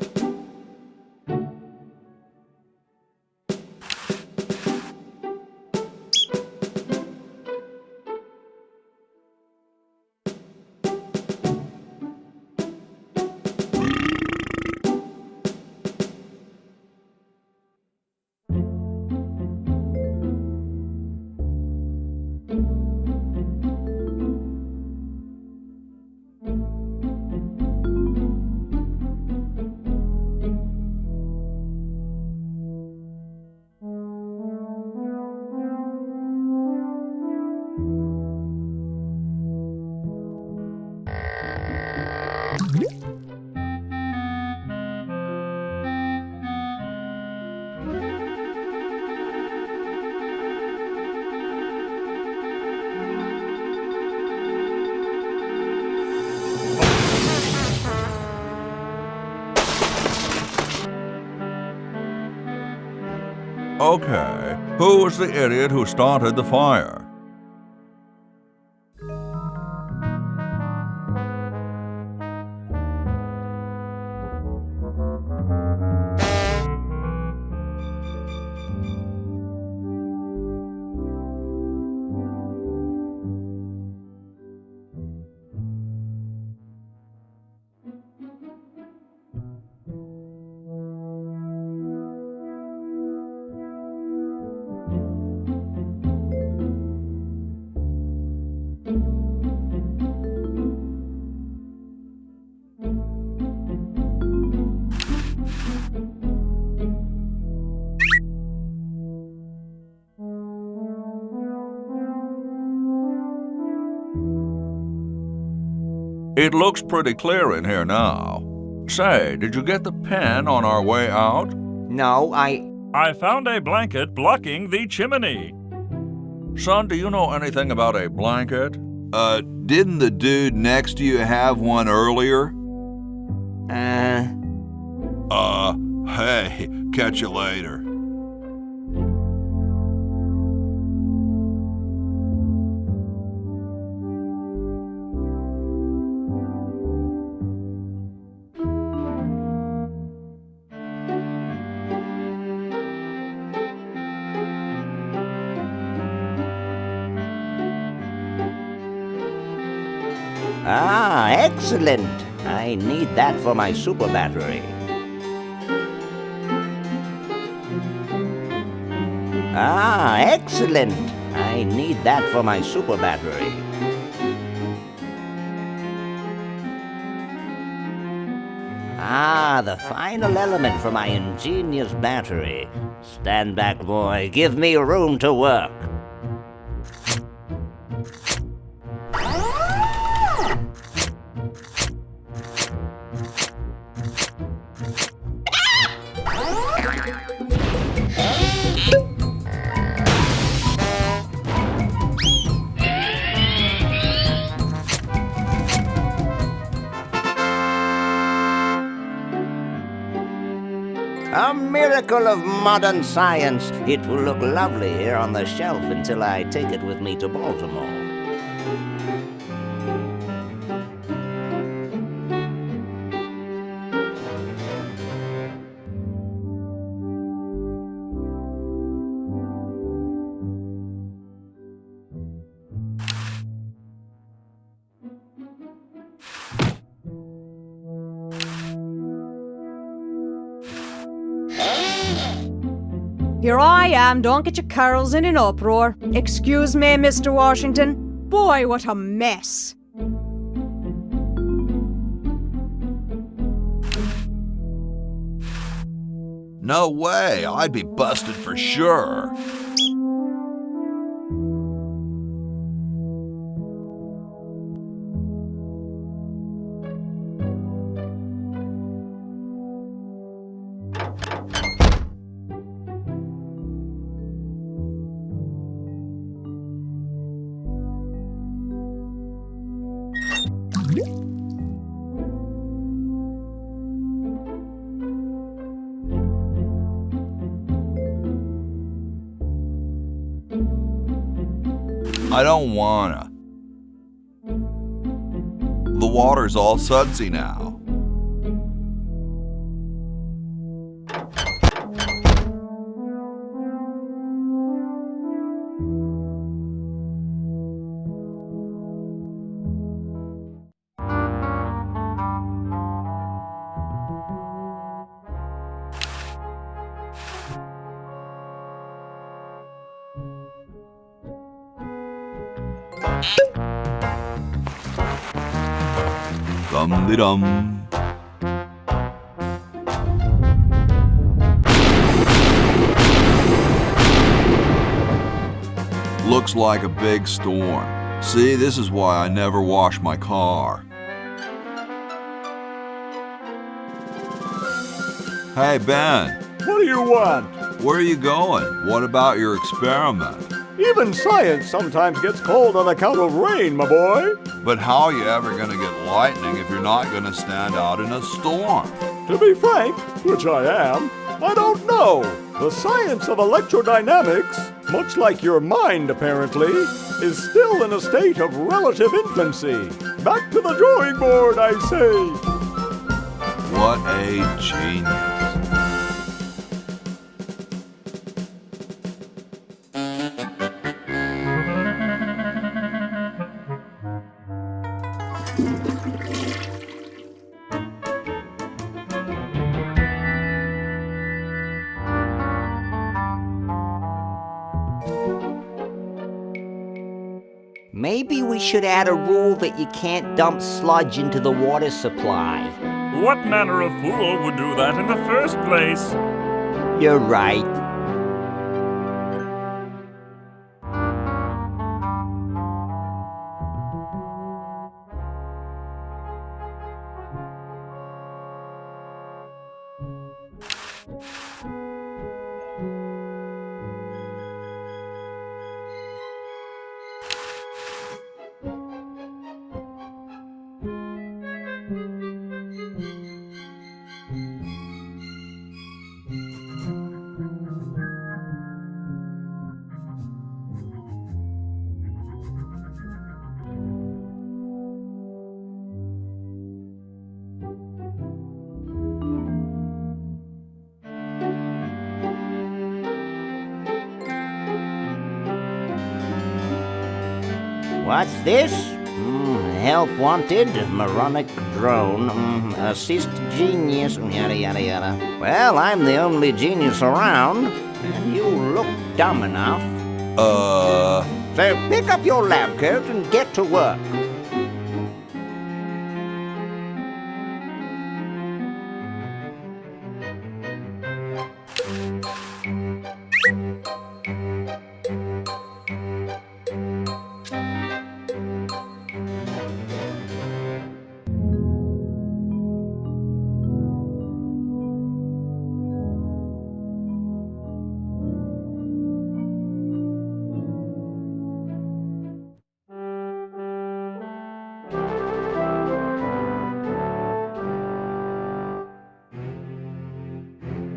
Okay, who was the idiot who started the fire? It looks pretty clear in here now. Say, did you get the pen on our way out? No, I found a blanket blocking the chimney. Son, do you know anything about a blanket? Didn't the dude next to you have one earlier? Hey, catch you later. Ah, excellent. I need that for my super battery. Ah, excellent. I need that for my super battery. Ah, the final element for my ingenious battery. Stand back, boy. Give me room to work. A miracle of modern science. It will look lovely here on the shelf until I take it with me to Baltimore. Here I am, don't get your curls in an uproar. Excuse me, Mr. Washington. Boy, what a mess. No way, I'd be busted for sure. I don't wanna. The water's all sudsy now. Dum-de-dum. Looks like a big storm. See, this is why I never wash my car. Hey, Ben. What do you want? Where are you going? What about your experiment? Even science sometimes gets cold on account of rain, my boy. But how are you ever gonna get lightning if you're not gonna stand out in a storm? To be frank, which I am, I don't know. The science of electrodynamics, much like your mind apparently, is still in a state of relative infancy. Back to the drawing board, I say. What a genius. Maybe we should add a rule that you can't dump sludge into the water supply. What manner of fool would do that in the first place? You're right. What's this? Help wanted, moronic drone, assist genius, yada yada yada. Well, I'm the only genius around, and you look dumb enough. So pick up your lab coat and get to work.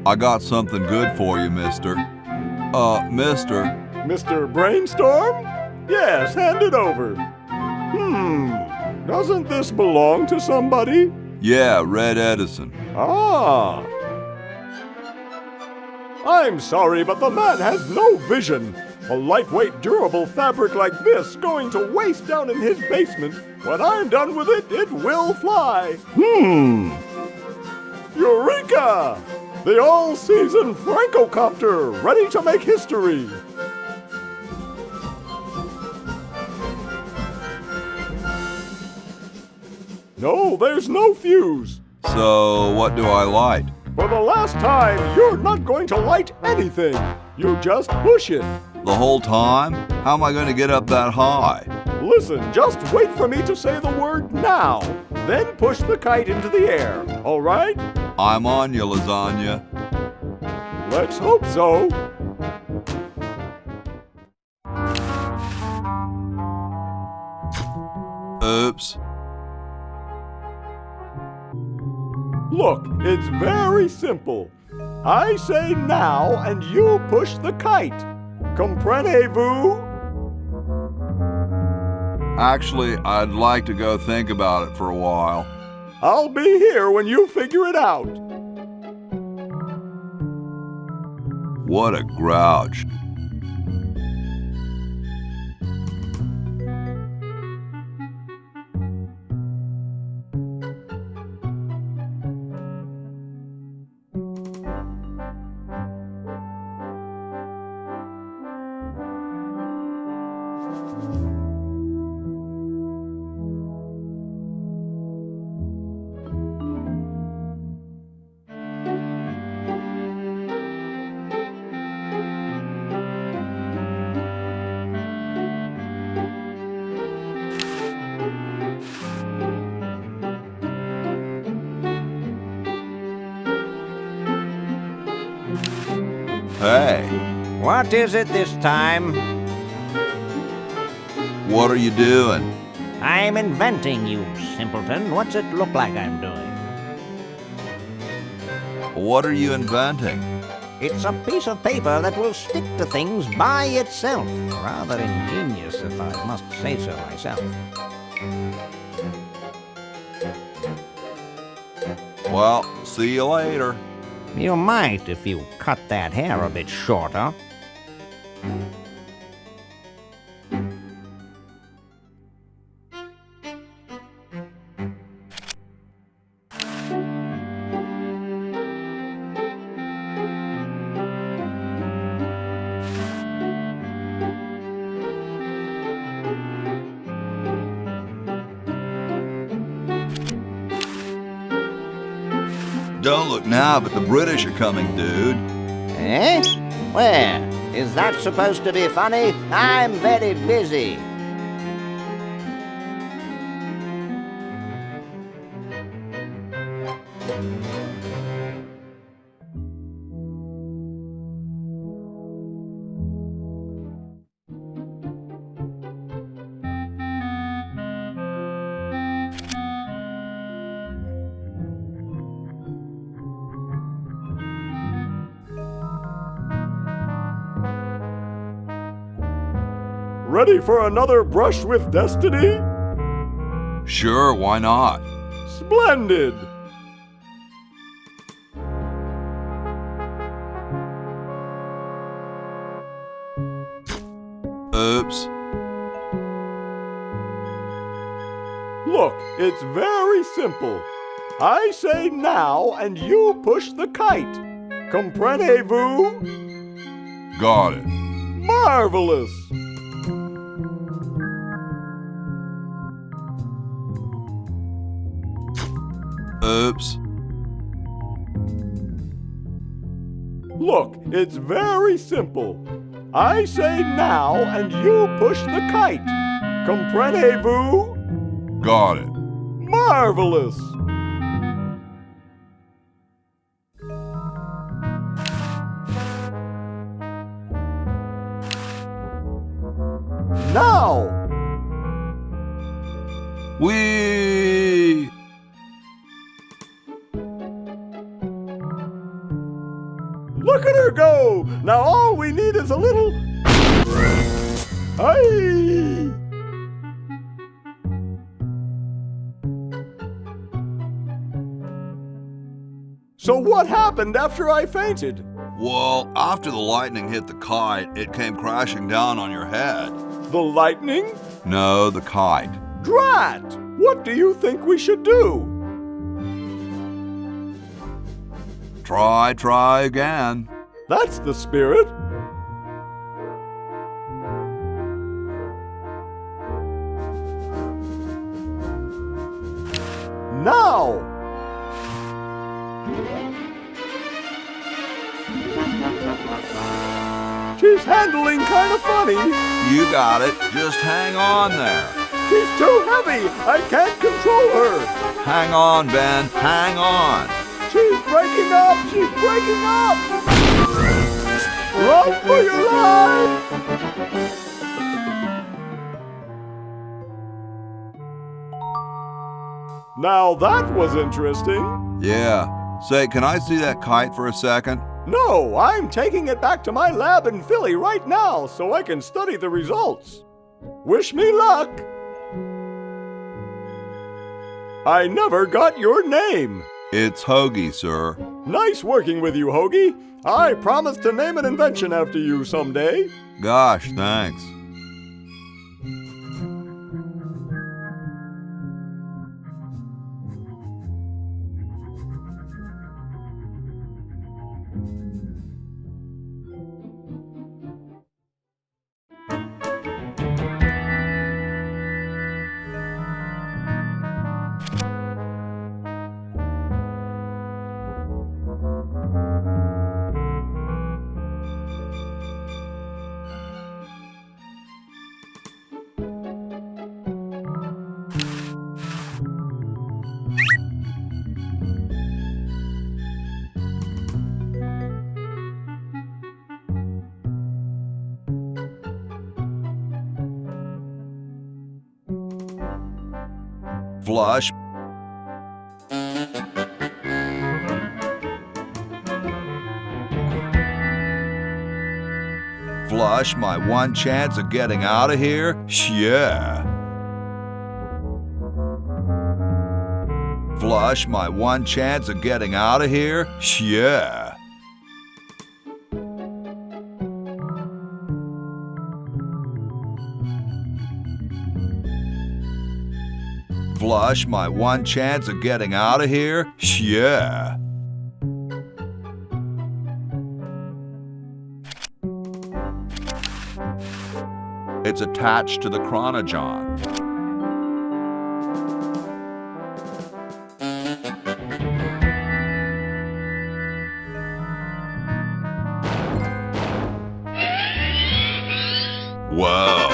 I got something good for you, mister. Mister. Mr. Brainstorm? Yes, hand it over. Doesn't this belong to somebody? Yeah, Red Edison. Ah. I'm sorry, but the man has no vision. A lightweight, durable fabric like this going to waste down in his basement. When I'm done with it, it will fly. Eureka! The all-season Francocopter, ready to make history. No, there's no fuse. So, what do I light? For the last time, you're not going to light anything. You just push it. The whole time? How am I going to get up that high? Listen, just wait for me to say the word now. Then push the kite into the air, all right? I'm on you, lasagna. Let's hope so. Oops. Look, it's very simple. I say now, and you push the kite. Comprenez-vous? Actually, I'd like to go think about it for a while. I'll be here when you figure it out. What a grouch. Hey. What is it this time? What are you doing? I'm inventing, you simpleton. What's it look like I'm doing? What are you inventing? It's a piece of paper that will stick to things by itself. Rather ingenious, if I must say so myself. Well, see you later. You might if you cut that hair a bit shorter. Don't look now, but the British are coming, dude. Eh? Where? Is that supposed to be funny? I'm very busy. Ready for another brush with destiny? Sure, why not? Splendid! Oops. Look, it's very simple. I say now, and you push the kite. Comprenez-vous? Got it. Marvelous! Oops. Look, it's very simple. I say now, and you push the kite. Comprenez-vous? Got it. Marvelous! Now! Whee! Look at her go! Now all we need is a little... Aye! So what happened after I fainted? Well, after the lightning hit the kite, it came crashing down on your head. The lightning? No, the kite. Drat! What do you think we should do? Try again. That's the spirit. Now! She's handling kind of funny. You got it. Just hang on there. She's too heavy. I can't control her. Hang on, Ben. Hang on. She's breaking up. She's breaking up. Run for your life. Now that was interesting. Yeah. Say, can I see that kite for a second? No, I'm taking it back to my lab in Philly right now so I can study the results. Wish me luck. I never got your name. It's Hoagie, sir. Nice working with you, Hoagie. I promise to name an invention after you someday. Gosh, thanks. Flush. Flush, my one chance of getting out of here? Yeah. Flush, my one chance of getting out of here? Yeah. Flush, my one chance of getting out of here? Yeah. It's attached to the chronogon. Whoa.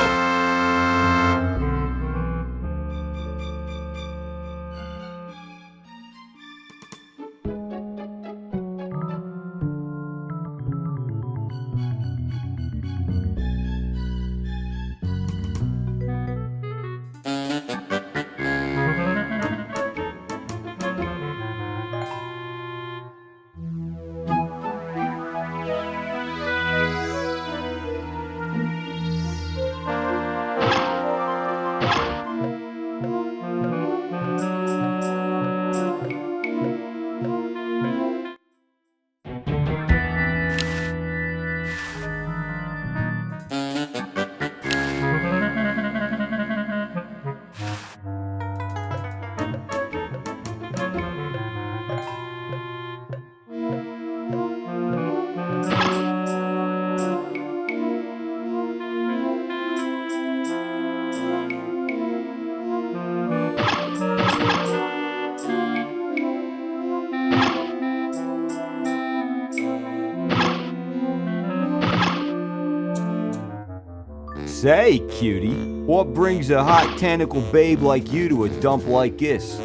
Say, cutie, what brings a hot tentacle babe like you to a dump like this?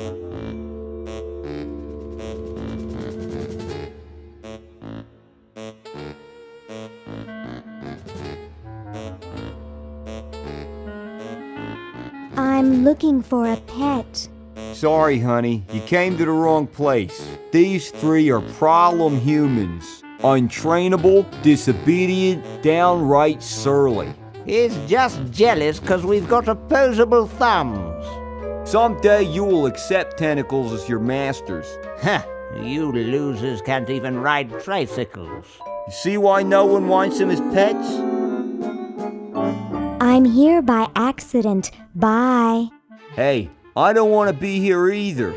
I'm looking for a pet. Sorry, honey, you came to the wrong place. These three are problem humans. Untrainable, disobedient, downright surly. He's just jealous because we've got opposable thumbs. Someday you will accept tentacles as your masters. Huh, you losers can't even ride tricycles. You see why no one wants them as pets? I'm here by accident. Bye. Hey, I don't want to be here either.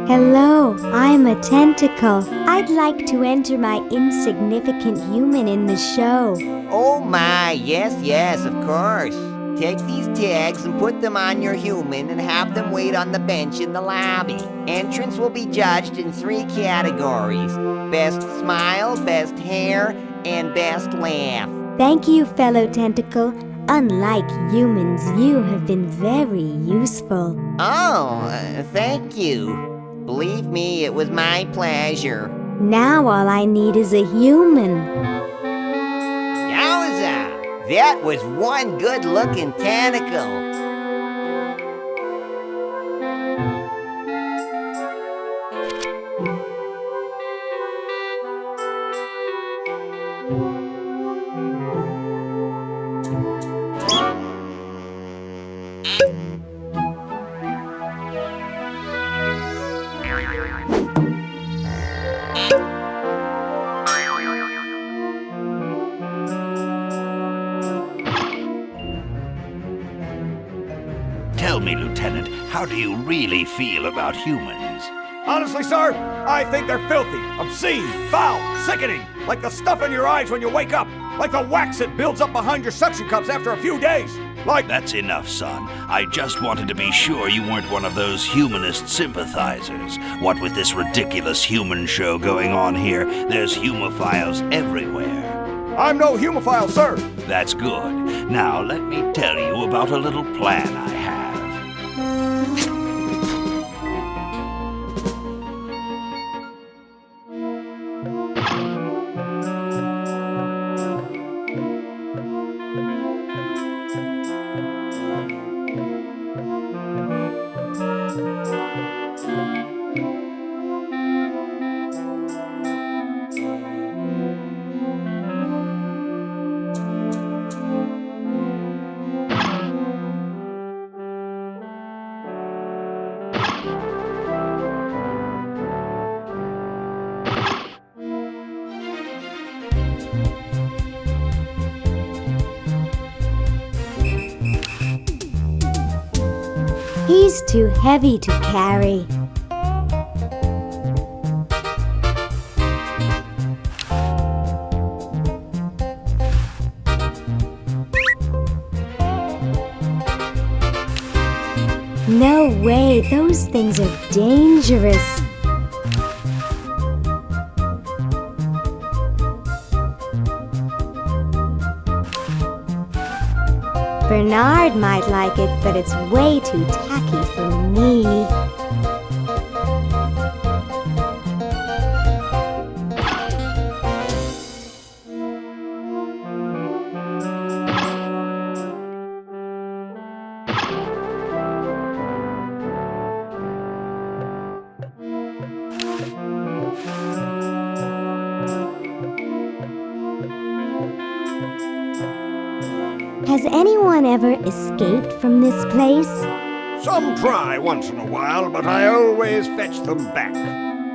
Hello, I'm a tentacle. I'd like to enter my insignificant human in the show. Oh my, yes, of course. Take these tags and put them on your human and have them wait on the bench in the lobby. Entrance will be judged in 3 categories: best smile, best hair, and best laugh. Thank you, fellow tentacle. Unlike humans, you have been very useful. Oh, thank you. Believe me, it was my pleasure. Now all I need is a human. Yowza! That was one good-looking tentacle. Tell me, Lieutenant, how do you really feel about humans? Honestly, sir, I think they're filthy, obscene, foul, sickening. Like the stuff in your eyes when you wake up. Like the wax that builds up behind your suction cups after a few days. Like... That's enough, son. I just wanted to be sure you weren't one of those humanist sympathizers. What with this ridiculous human show going on here, there's humophiles everywhere. I'm no humophile, sir. That's good. Now, let me tell you about a little plan I have. He's too heavy to carry. No way, those things are dangerous. Bernard might like it, but it's way too tacky for me. Has anyone ever escaped from this place? Some try once in a while, but I always fetch them back.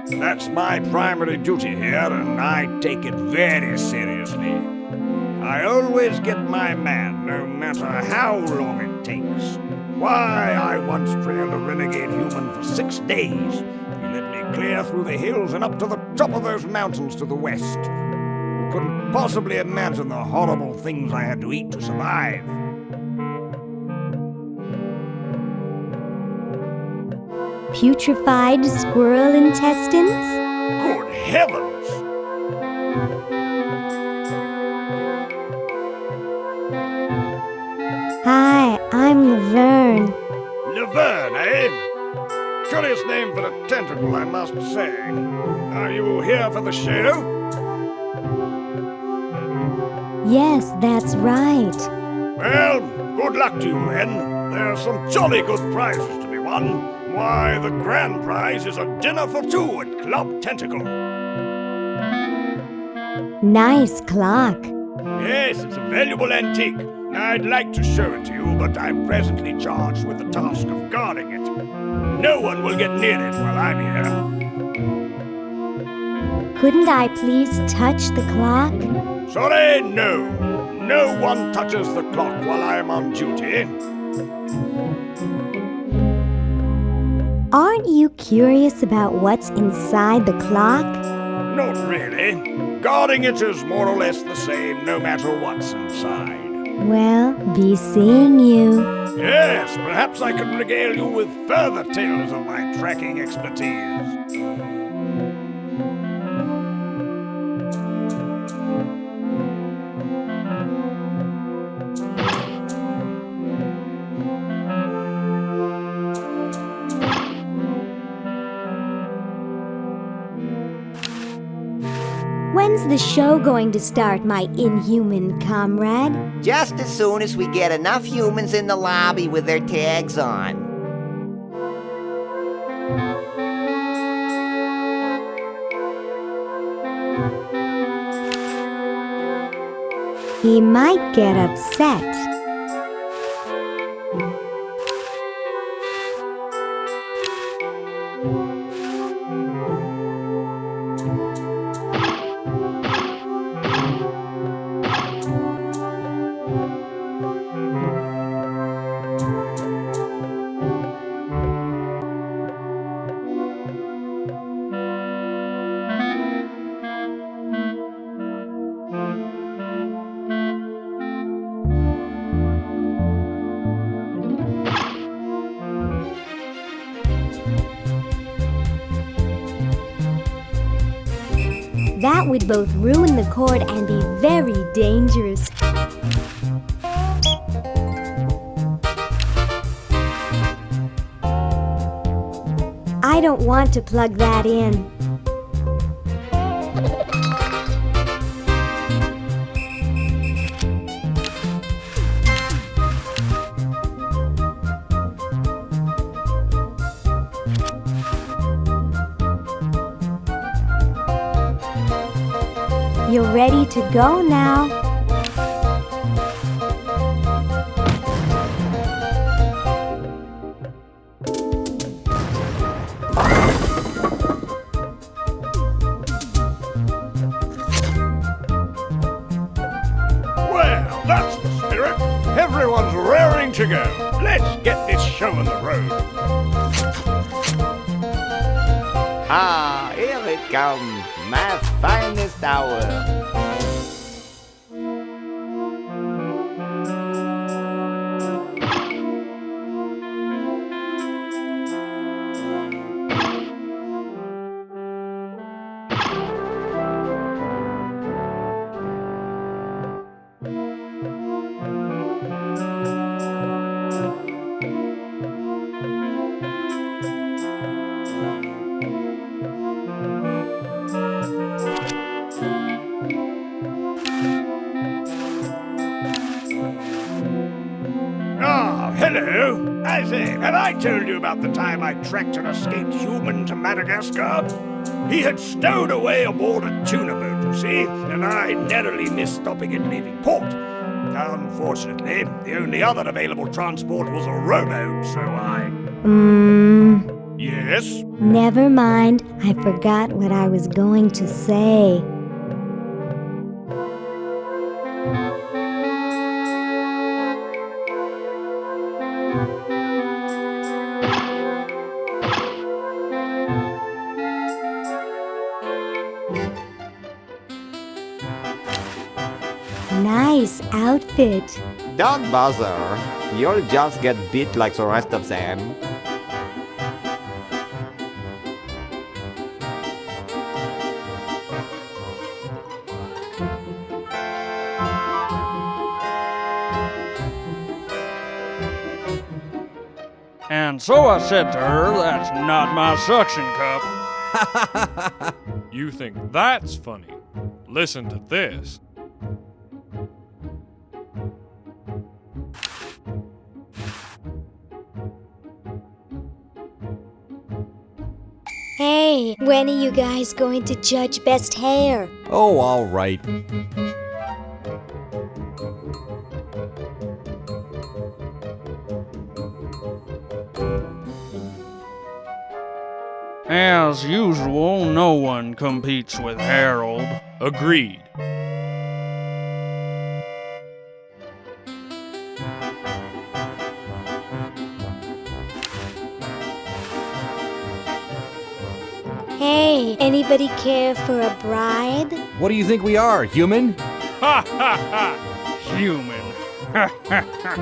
That's my primary duty here, and I take it very seriously. I always get my man, no matter how long it takes. Why, I once trailed a renegade human for 6 days. He led me clear through the hills and up to the top of those mountains to the west. You couldn't possibly imagine the horrible things I had to eat to survive. Putrefied squirrel intestines? Good heavens! Hi, I'm Laverne. Laverne, eh? Curious name for a tentacle, I must say. Are you here for the show? Yes, that's right. Well, good luck to you then. There are some jolly good prizes to be won. Why, the grand prize is a dinner for 2 at Club Tentacle. Nice clock. Yes, it's a valuable antique. I'd like to show it to you, but I'm presently charged with the task of guarding it. No one will get near it while I'm here. Couldn't I please touch the clock? Sorry, no. No one touches the clock while I am on duty. Aren't you curious about what's inside the clock? Not really. Guarding it is more or less the same no matter what's inside. Well, be seeing you. Yes, perhaps I can regale you with further tales of my tracking expertise. When's the show going to start, my inhuman comrade? Just as soon as we get enough humans in the lobby with their tags on. He might get upset. That would both ruin the cord and be very dangerous. I don't want to plug that in. You're ready to go now. Well, that's the spirit. Everyone's raring to go. Let's get this show on the road. Ah, here it comes, my finest hour. Hello. I say, have I told you about the time I tracked an escaped human to Madagascar? He had stowed away aboard a tuna boat, you see, and I narrowly missed stopping it leaving port. Unfortunately, the only other available transport was a rowboat, so I... Yes? Never mind. I forgot what I was going to say. Nice outfit. Don't bother. You'll just get beat like the rest of them. And so I said to her, that's not my suction cup. You think that's funny? Listen to this. Hey, when are you guys going to judge best hair? Oh, all right. As usual, no one competes with Harold. Agreed. Hey, anybody care for a bribe? What do you think we are, human? Ha ha ha! Human. Ha ha ha!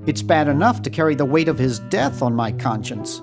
It's bad enough to carry the weight of his death on my conscience.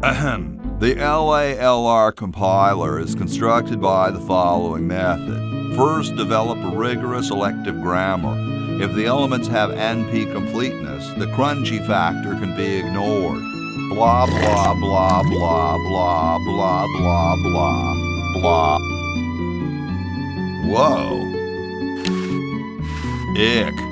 Ahem. The LALR compiler is constructed by the following method. First, develop a rigorous elective grammar. If the elements have NP completeness, the crunchy factor can be ignored. Blah, blah, blah, blah, blah, blah, blah, blah, blah. Whoa. Ick.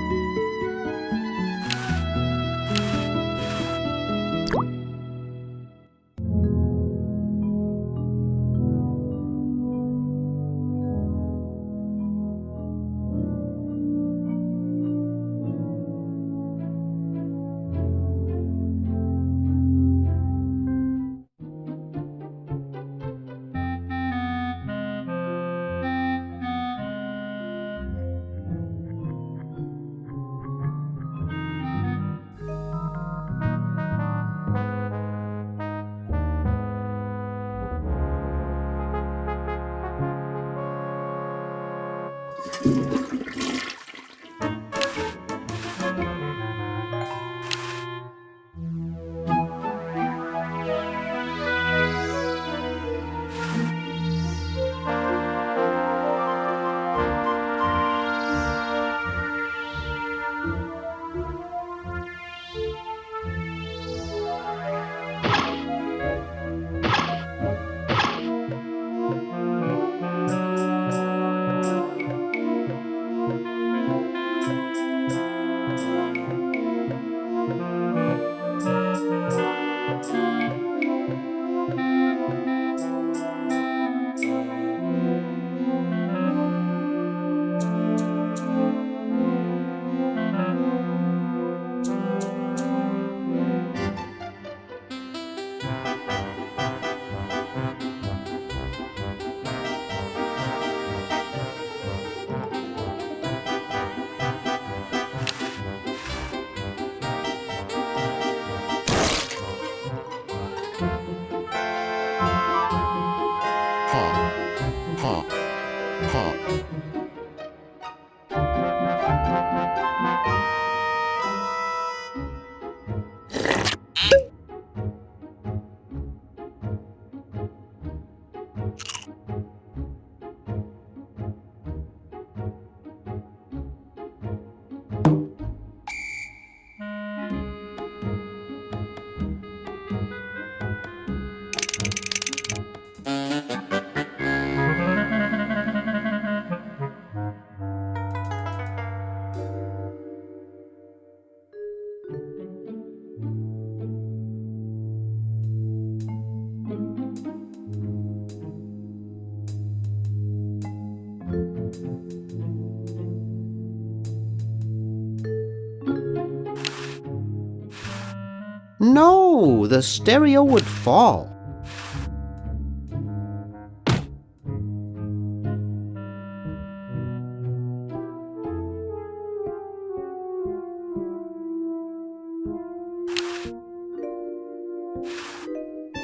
No, the stereo would fall.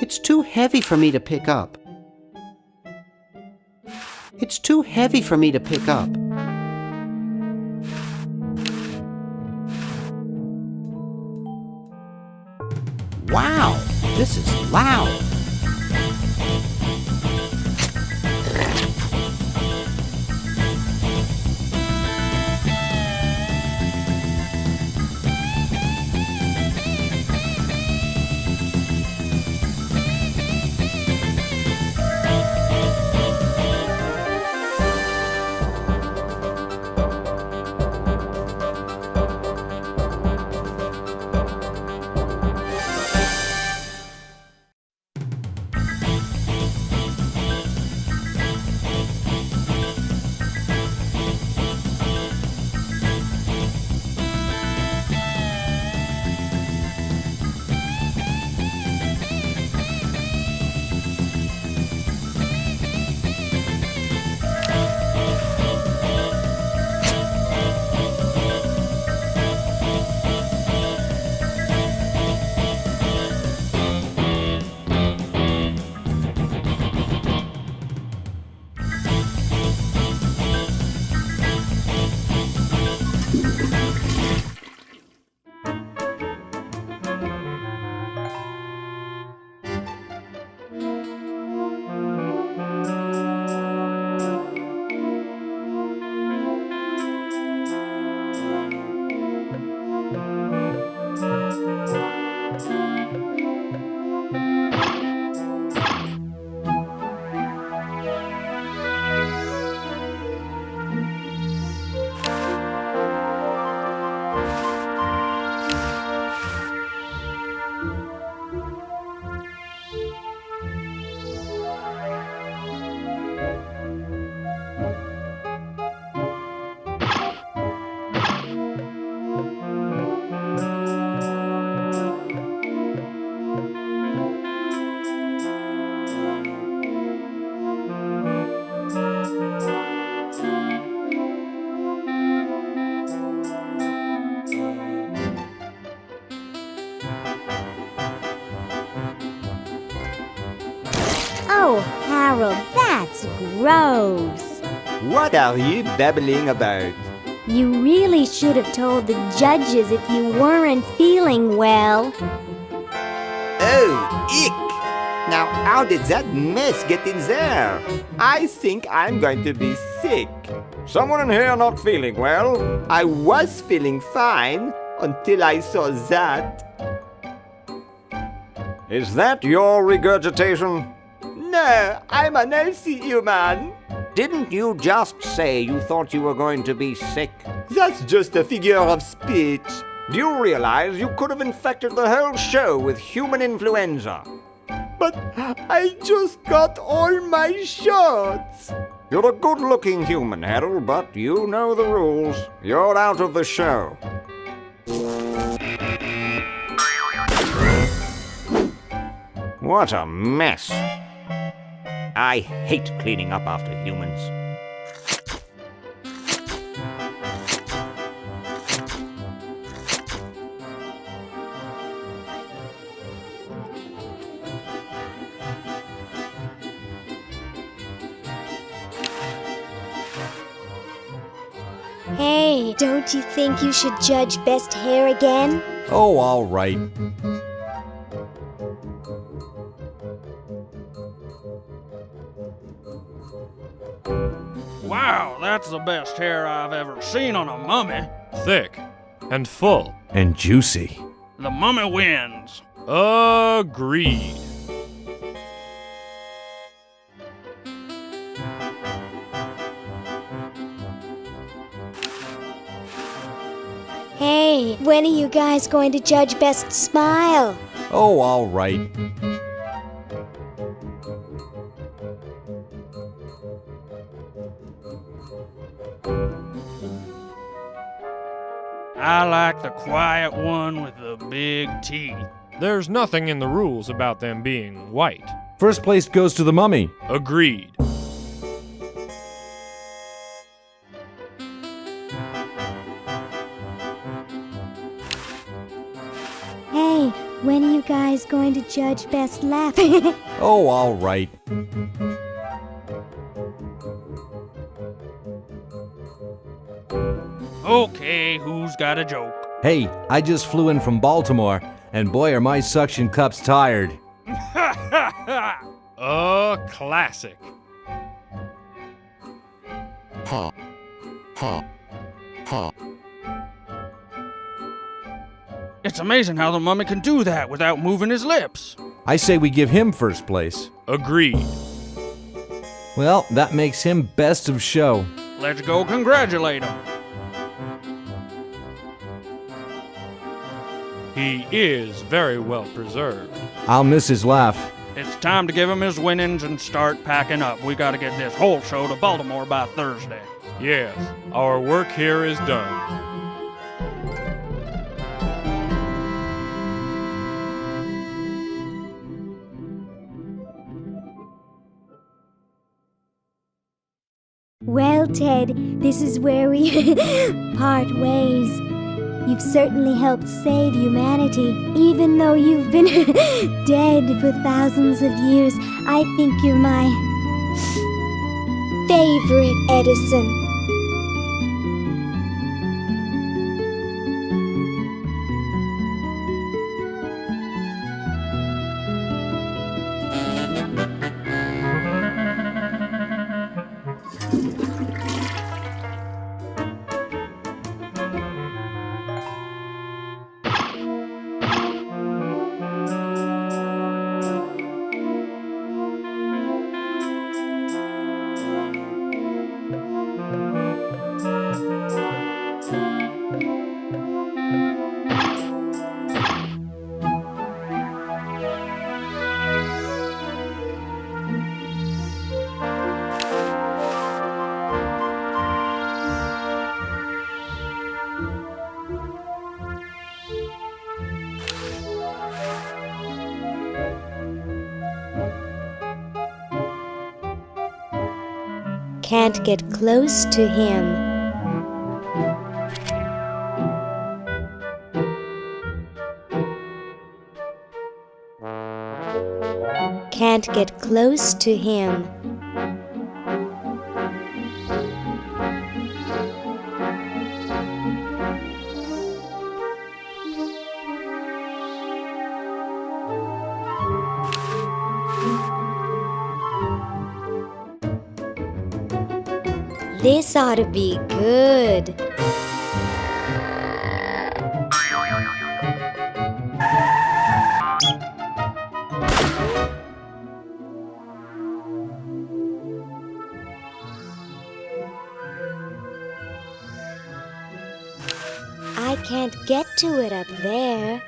It's too heavy for me to pick up. It's too heavy for me to pick up. Wow, this is loud. Oh, Harold, that's gross. What are you babbling about? You really should have told the judges if you weren't feeling well. Oh, ick! Now, how did that mess get in there? I think I'm going to be sick. Someone in here not feeling well? I was feeling fine until I saw that. Is that your regurgitation? No, I'm an healthy human. Didn't you just say you thought you were going to be sick? That's just a figure of speech. Do you realize you could have infected the whole show with human influenza? But I just got all my shots. You're a good-looking human, Harold, but you know the rules. You're out of the show. What a mess. I hate cleaning up after humans. Hey, don't you think you should judge best hair again? Oh, all right. Wow, that's the best hair I've ever seen on a mummy. Thick and full. And juicy. The mummy wins. Agreed. Hey, when are you guys going to judge best smile? Oh, all right. I like the quiet one with the big teeth. There's nothing in the rules about them being white. First place goes to the mummy. Agreed. Hey, when are you guys going to judge best laugh? Oh, all right. Okay, who's got a joke? Hey, I just flew in from Baltimore, and boy are my suction cups tired. A classic. It's amazing how the mummy can do that without moving his lips. I say we give him first place. Agreed. Well, that makes him best of show. Let's go congratulate him. He is very well preserved. I'll miss his laugh. It's time to give him his winnings and start packing up. We gotta get this whole show to Baltimore by Thursday. Yes, our work here is done. Well, Ted, this is where we part ways. You've certainly helped save humanity. Even though you've been dead for thousands of years, I think you're my favorite Edison. Can't get close to him. Can't get close to him. This ought to be good. I can't get to it up there.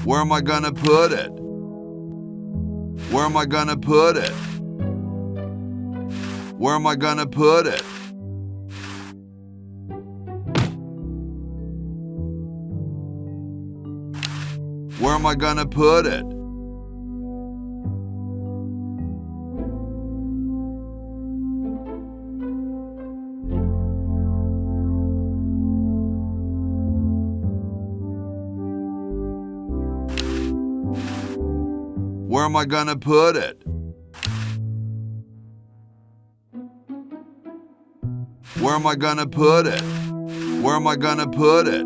Where am I gonna put it? Where am I gonna put it? Where am I gonna put it? Where am I gonna put it? Where am I gonna put it? Where am I gonna put it? Where am I gonna put it?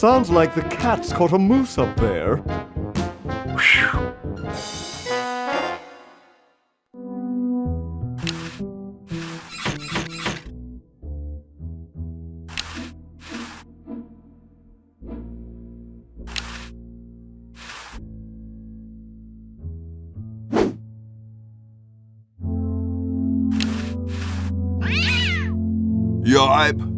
Sounds like the cat's caught a moose up there. Yipe.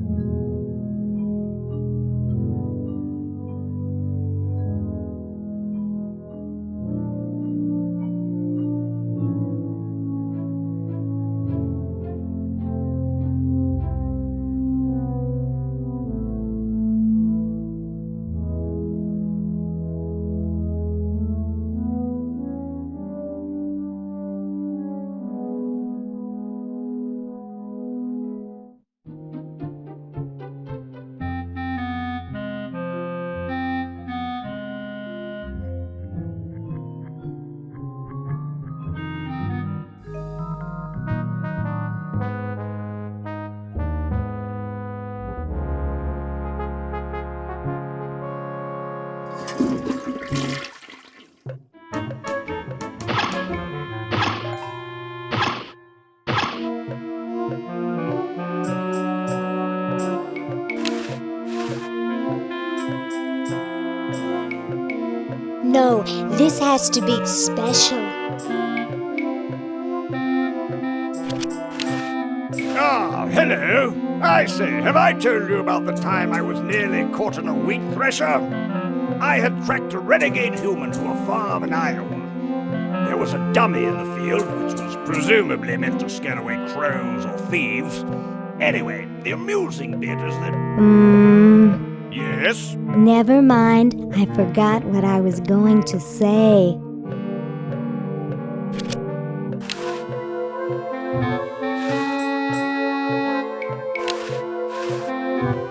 This has to be special. Ah, hello. I say, have I told you about the time I was nearly caught in a wheat thresher? I had tracked a renegade human to a farm in Iowa. There was a dummy in the field, which was presumably meant to scare away crows or thieves. Anyway, the amusing bit is that... Yes? Never mind. I forgot what I was going to say.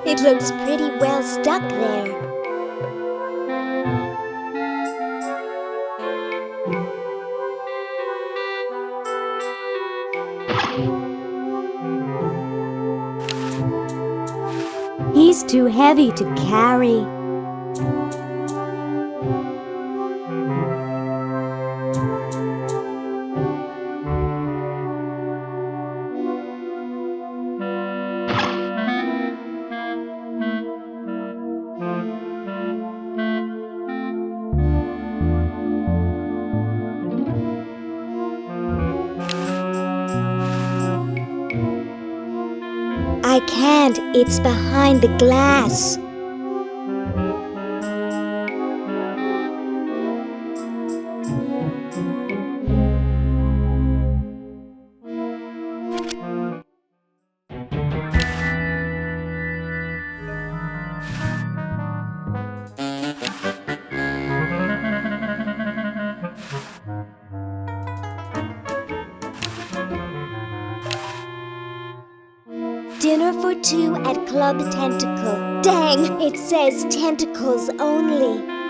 It looks pretty well stuck there. He's too heavy to carry. I can't. It's behind the glass. Dinner for two at Club Tentacle. Dang, it says tentacles only.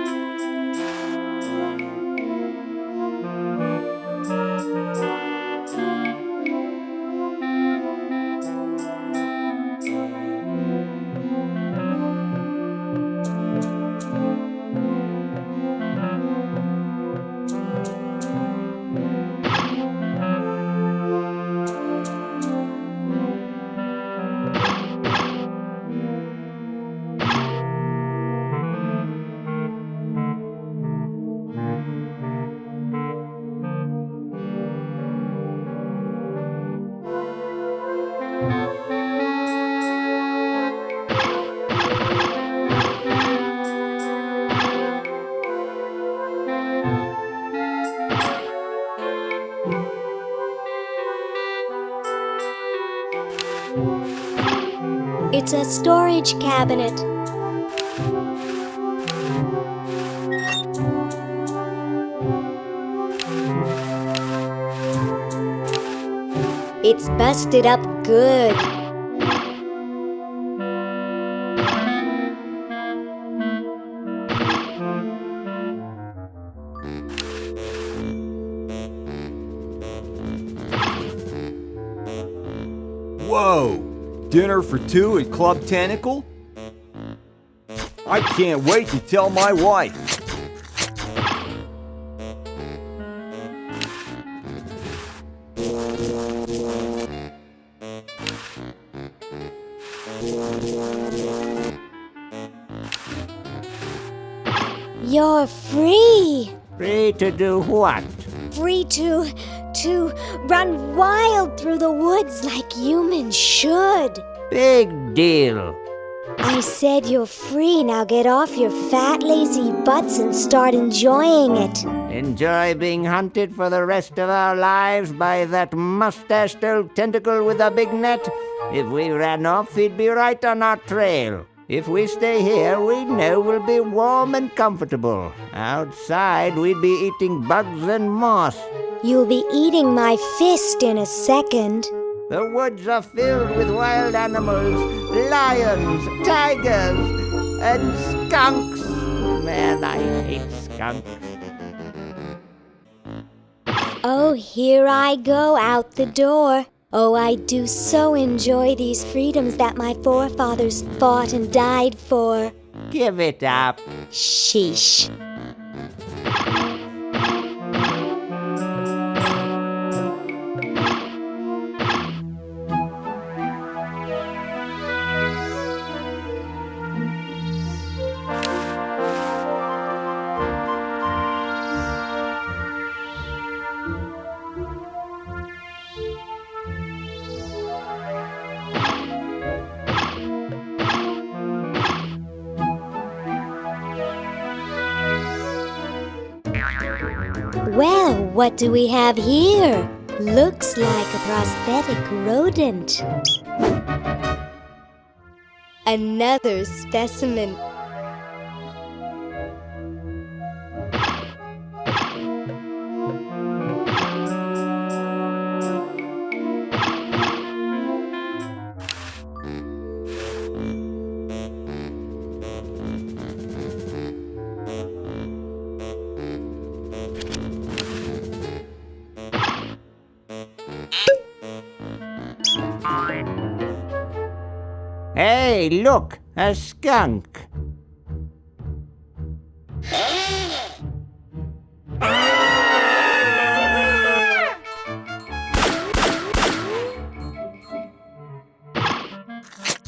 It's a storage cabinet. It's busted up good. Whoa! Dinner for two at Club Tentacle? I can't wait to tell my wife. You're free! Free to do what? Free to run wild through the woods like humans should. Big deal. I said you're free. Now get off your fat, lazy butts and start enjoying it. Enjoy being hunted for the rest of our lives by that mustached old tentacle with a big net? If we ran off, he'd be right on our trail. If we stay here, we know we'll be warm and comfortable. Outside, we'd be eating bugs and moss. You'll be eating my fist in a second. The woods are filled with wild animals, lions, tigers, and skunks. Man, I hate skunks. Oh, here I go out the door. Oh, I do so enjoy these freedoms that my forefathers fought and died for. Give it up. Sheesh. What do we have here? Looks like a prosthetic rodent. Another specimen. Hey, look, a skunk.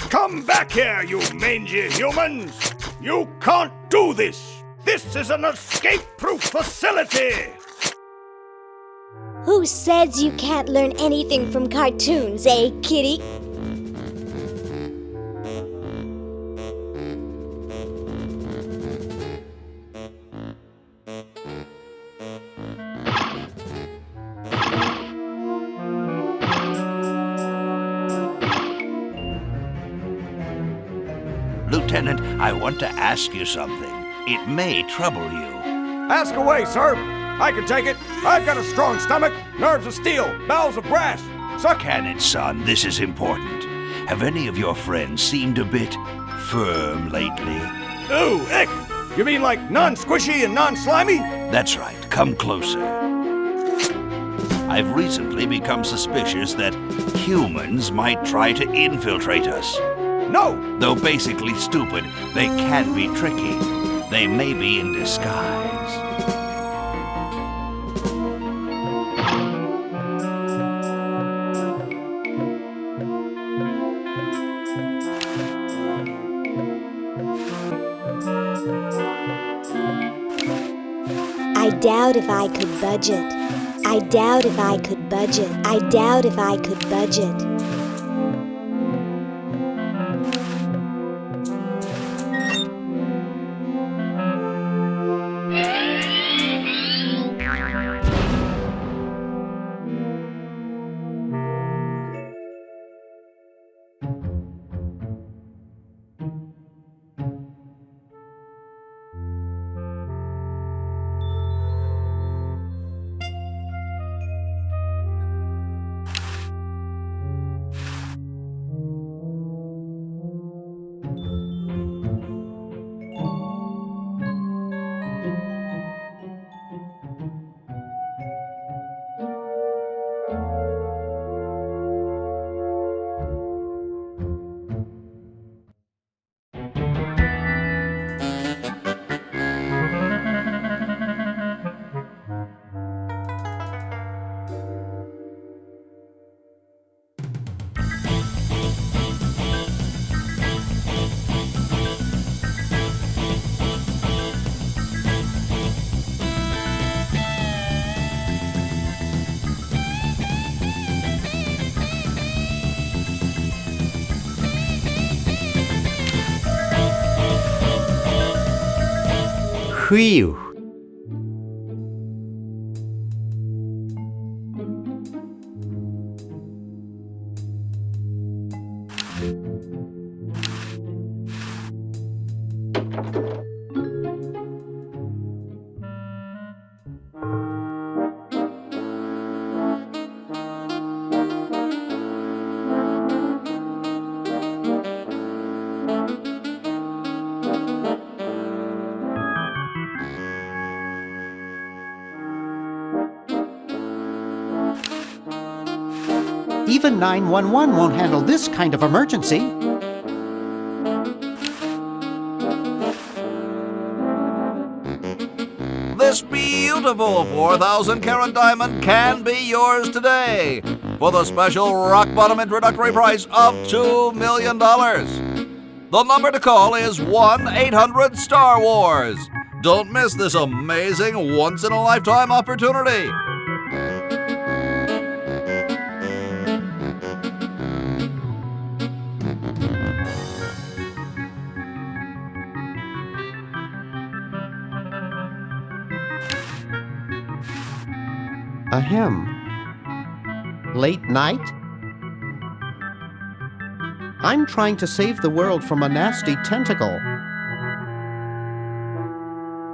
Come back here, you mangy humans! You can't do this! This is an escape-proof facility! Who says you can't learn anything from cartoons, eh, kitty? Lieutenant, I want to ask you something. It may trouble you. Ask away, sir! I can take it! I've got a strong stomach, nerves of steel, bowels of brass! Suck! Can it, son? This is important. Have any of your friends seemed a bit firm lately? Ooh, ick! You mean like non-squishy and non-slimy? That's right. Come closer. I've recently become suspicious that humans might try to infiltrate us. No! Though basically stupid, they can be tricky. They may be in disguise. I doubt if I could budget. I doubt if I could budget. I doubt if I could budget. Whew. Even 911 won't handle this kind of emergency. This beautiful 4,000-carat diamond can be yours today for the special rock-bottom introductory price of $2 million. The number to call is 1-800-STAR-WARS. Don't miss this amazing once-in-a-lifetime opportunity. Ahem. Late night? I'm trying to save the world from a nasty tentacle.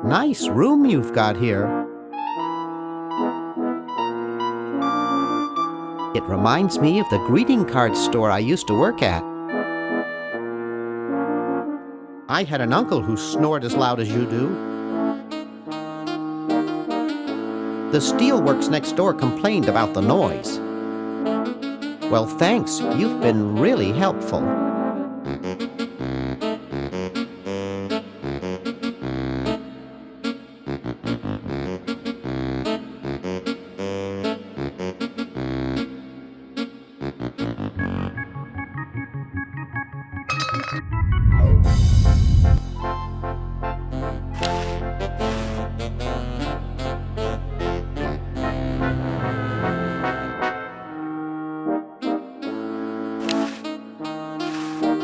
Nice room you've got here. It reminds me of the greeting card store I used to work at. I had an uncle who snored as loud as you do. The steelworks next door complained about the noise. Well, thanks. You've been really helpful.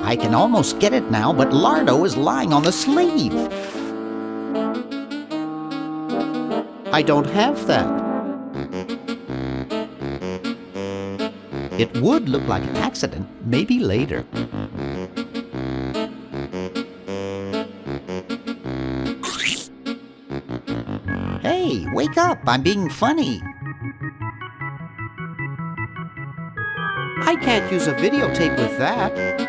I can almost get it now, but Lardo is lying on the sleeve. I don't have that. It would look like an accident, maybe later. Hey, wake up, I'm being funny. I can't use a videotape with that.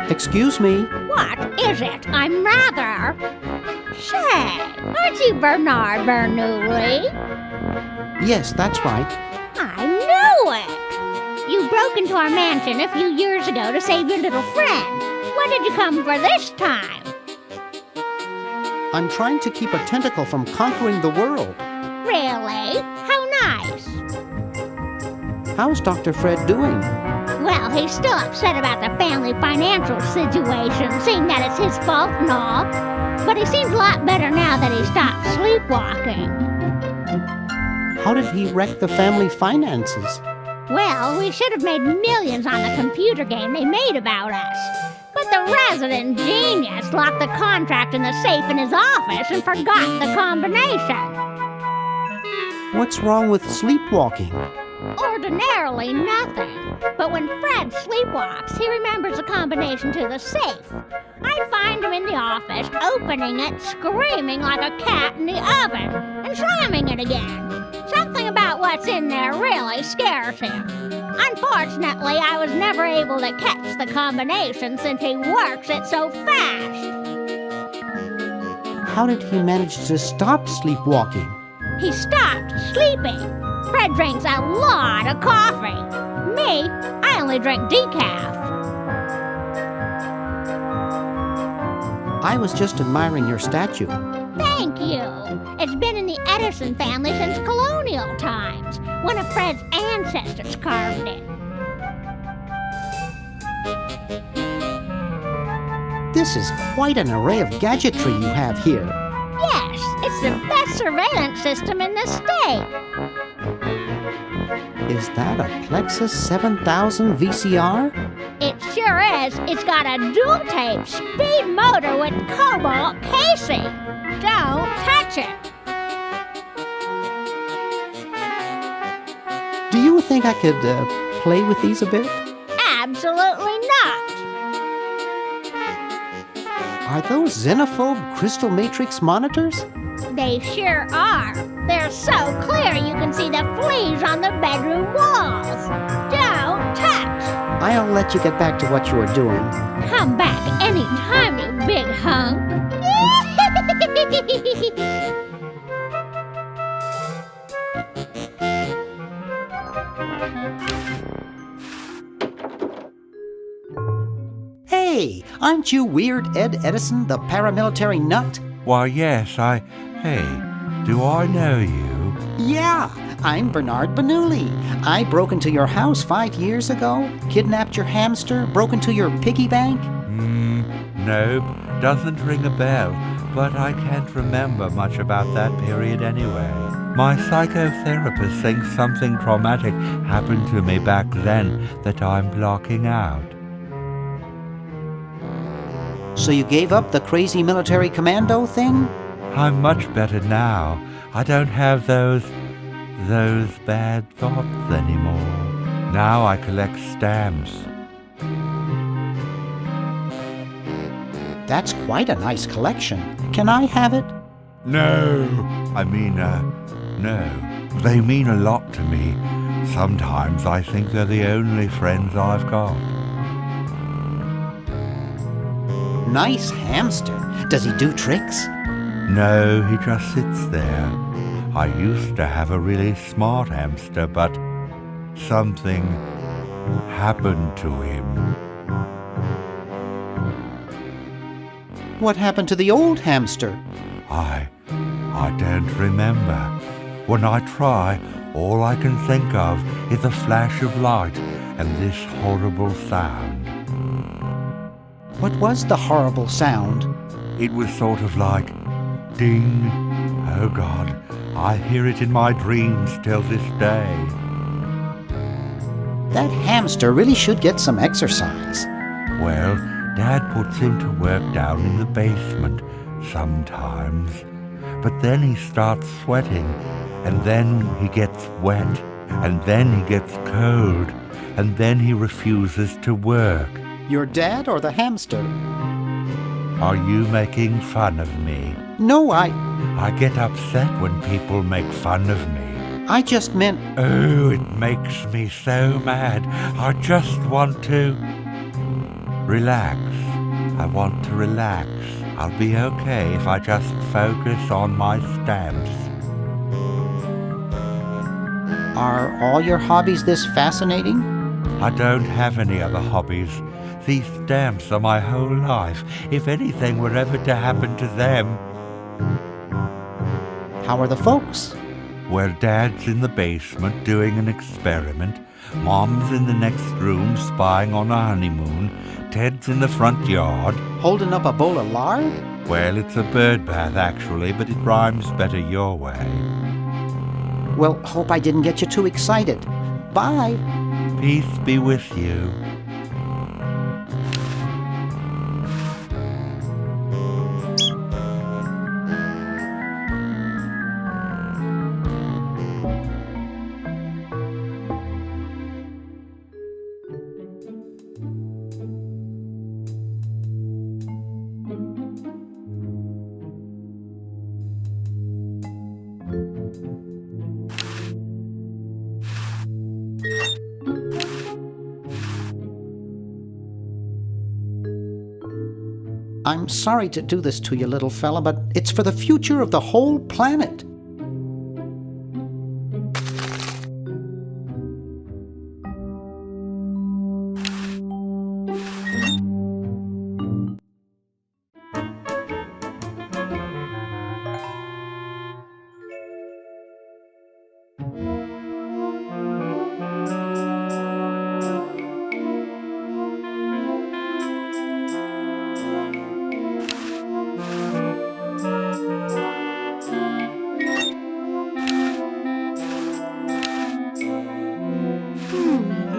Excuse me? What is it? I'm rather... Say, aren't you Bernard Bernoulli? Yes, that's right. I knew it! You broke into our mansion a few years ago to save your little friend. What did you come for this time? I'm trying to keep a tentacle from conquering the world. Really? How nice. How's Dr. Fred doing? Well, he's still upset about the family financial situation, seeing that it's his fault and all. But he seems a lot better now that he stopped sleepwalking. How did he wreck the family finances? Well, we should have made millions on the computer game they made about us. But the resident genius locked the contract in the safe in his office and forgot the combination. What's wrong with sleepwalking? Ordinarily nothing. But when Fred sleepwalks, he remembers the combination to the safe. I find him in the office, opening it, screaming like a cat in the oven, and slamming it again. Something about what's in there really scares him. Unfortunately, I was never able to catch the combination since he works it so fast. How did he manage to stop sleepwalking? He stopped sleeping. Fred drinks a lot of coffee. Me, I only drink decaf. I was just admiring your statue. Thank you. It's been in the Edison family since colonial times. One of Fred's ancestors carved it. This is quite an array of gadgetry you have here. Yes, it's the best surveillance system in the state. Is that a Plexus 7000 VCR? It sure is. It's got a dual-tape speed motor with cobalt casing. Don't touch it. Do you think I could play with these a bit? Absolutely not. Are those xenophobe crystal matrix monitors? They sure are. They're so clear you can see the fleas on the bedroom walls. Don't touch. I'll let you get back to what you were doing. Come back anytime, you big hunk. Hey, aren't you Weird Ed Edison, the paramilitary nut? Why, yes, Hey, do I know you? Yeah, I'm Bernard Bernoulli. I broke into your house 5 years ago, kidnapped your hamster, broke into your piggy bank. Nope, doesn't ring a bell, but I can't remember much about that period anyway. My psychotherapist thinks something traumatic happened to me back then that I'm blocking out. So you gave up the crazy military commando thing? I'm much better now. I don't have those bad thoughts anymore. Now I collect stamps. That's quite a nice collection. Can I have it? No. No. They mean a lot to me. Sometimes I think they're the only friends I've got. Nice hamster. Does he do tricks? No, he just sits there. I used to have a really smart hamster, but something happened to him. What happened to the old hamster? I don't remember. When I try, all I can think of is a flash of light and this horrible sound. What was the horrible sound? It was sort of like ding. Oh God, I hear it in my dreams till this day. That hamster really should get some exercise. Well, Dad puts him to work down in the basement sometimes. But then he starts sweating, and then he gets wet, and then he gets cold, and then he refuses to work. Your dad or the hamster? Are you making fun of me? No, I get upset when people make fun of me. I just meant... Oh, it makes me so mad. I just want to... relax. I want to relax. I'll be okay if I just focus on my stamps. Are all your hobbies this fascinating? I don't have any other hobbies. These stamps are my whole life. If anything were ever to happen to them... How are the folks? Well, Dad's in the basement doing an experiment. Mom's in the next room spying on a honeymoon. Ted's in the front yard. Holding up a bowl of lard? Well, it's a bird bath, actually, but it rhymes better your way. Well, hope I didn't get you too excited. Bye. Peace be with you. I'm sorry to do this to you, little fella, but it's for the future of the whole planet.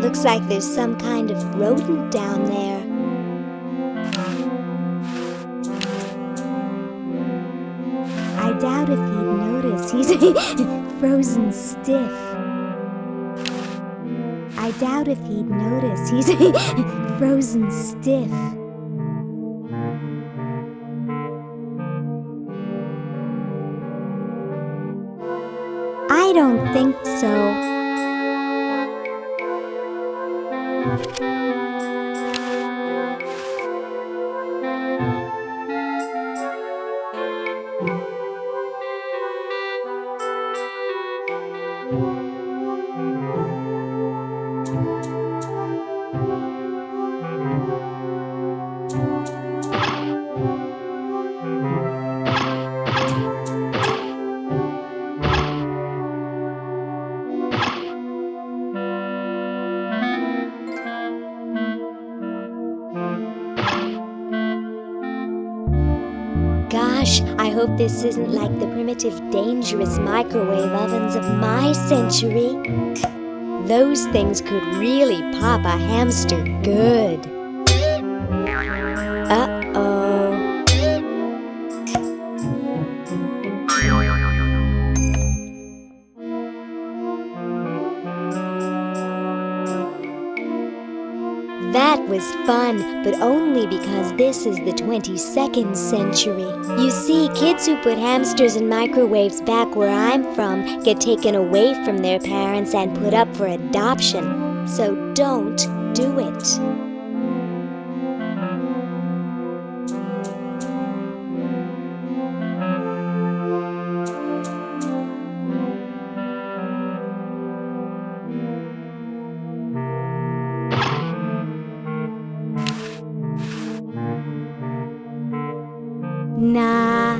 Looks like there's some kind of rodent down there. I doubt if he'd notice. He's frozen stiff. I doubt if he'd notice. He's frozen stiff. I don't think so. Gosh, I hope this isn't like the primitive, dangerous microwave ovens of my century. Those things could really pop a hamster good. Uh-oh. That was fun, but only because this is the 22nd century. You see, kids who put hamsters in microwaves back where I'm from get taken away from their parents and put up for adoption. So don't do it. Nah.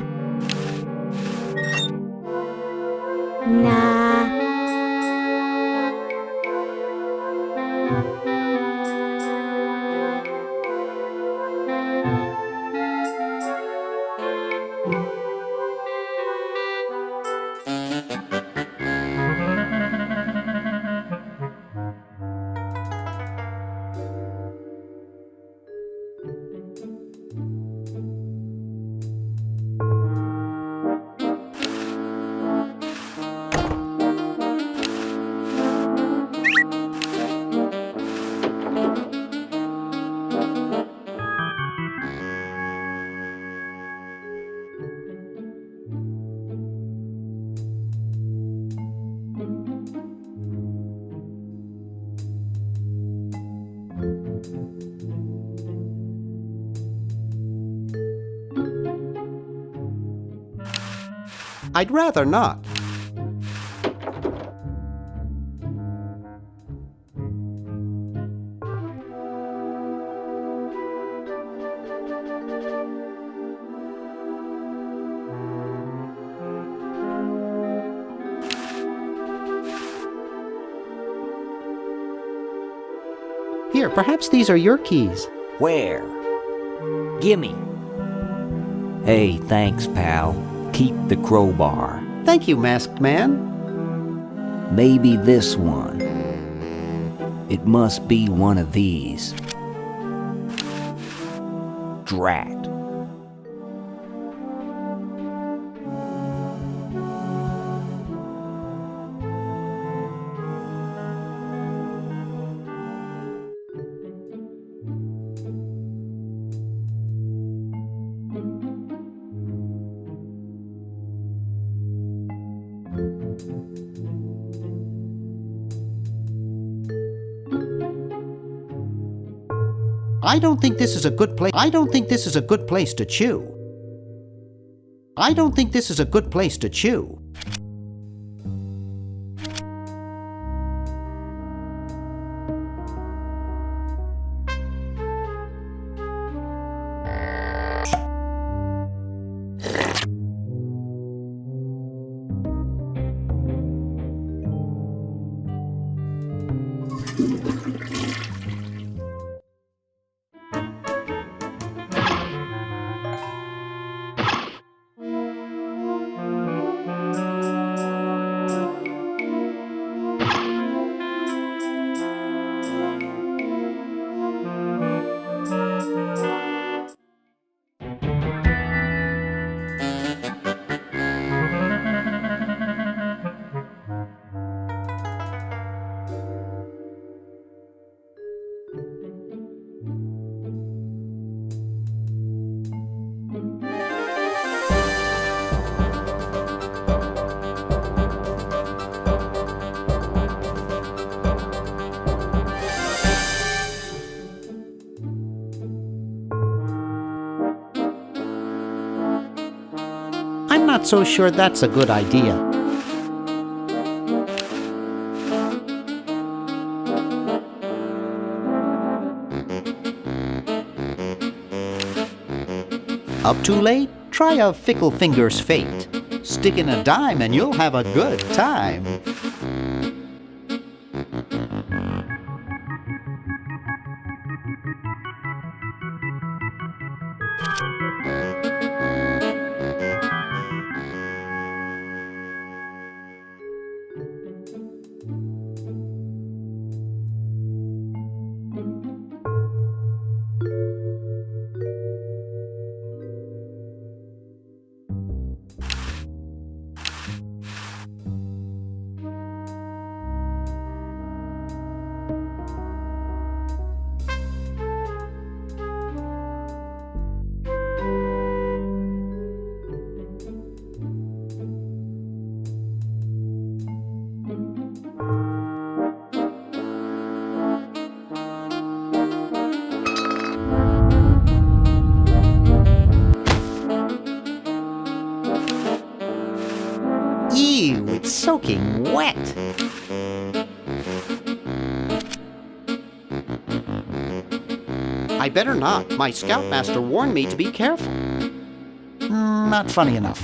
Nah. I'd rather not. Here, perhaps these are your keys. Where? Gimme. Hey, thanks, pal. Keep the crowbar. Thank you, Masked Man. Maybe this one. It must be one of these. Drat. I don't think this is a good place. I don't think this is a good place to chew. I don't think this is a good place to chew. I'm not so sure that's a good idea. Up too late? Try a fickle finger's fate. Stick in a dime and you'll have a good time. I better not. My scoutmaster warned me to be careful. Not funny enough.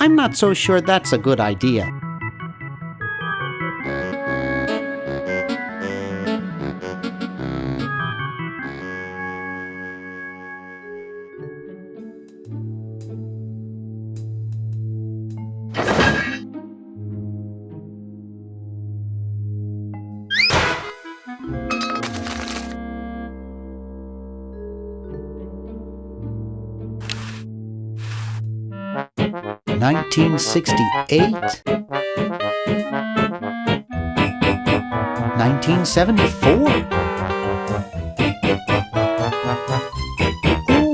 I'm not so sure that's a good idea. $1968, 1974. Oh,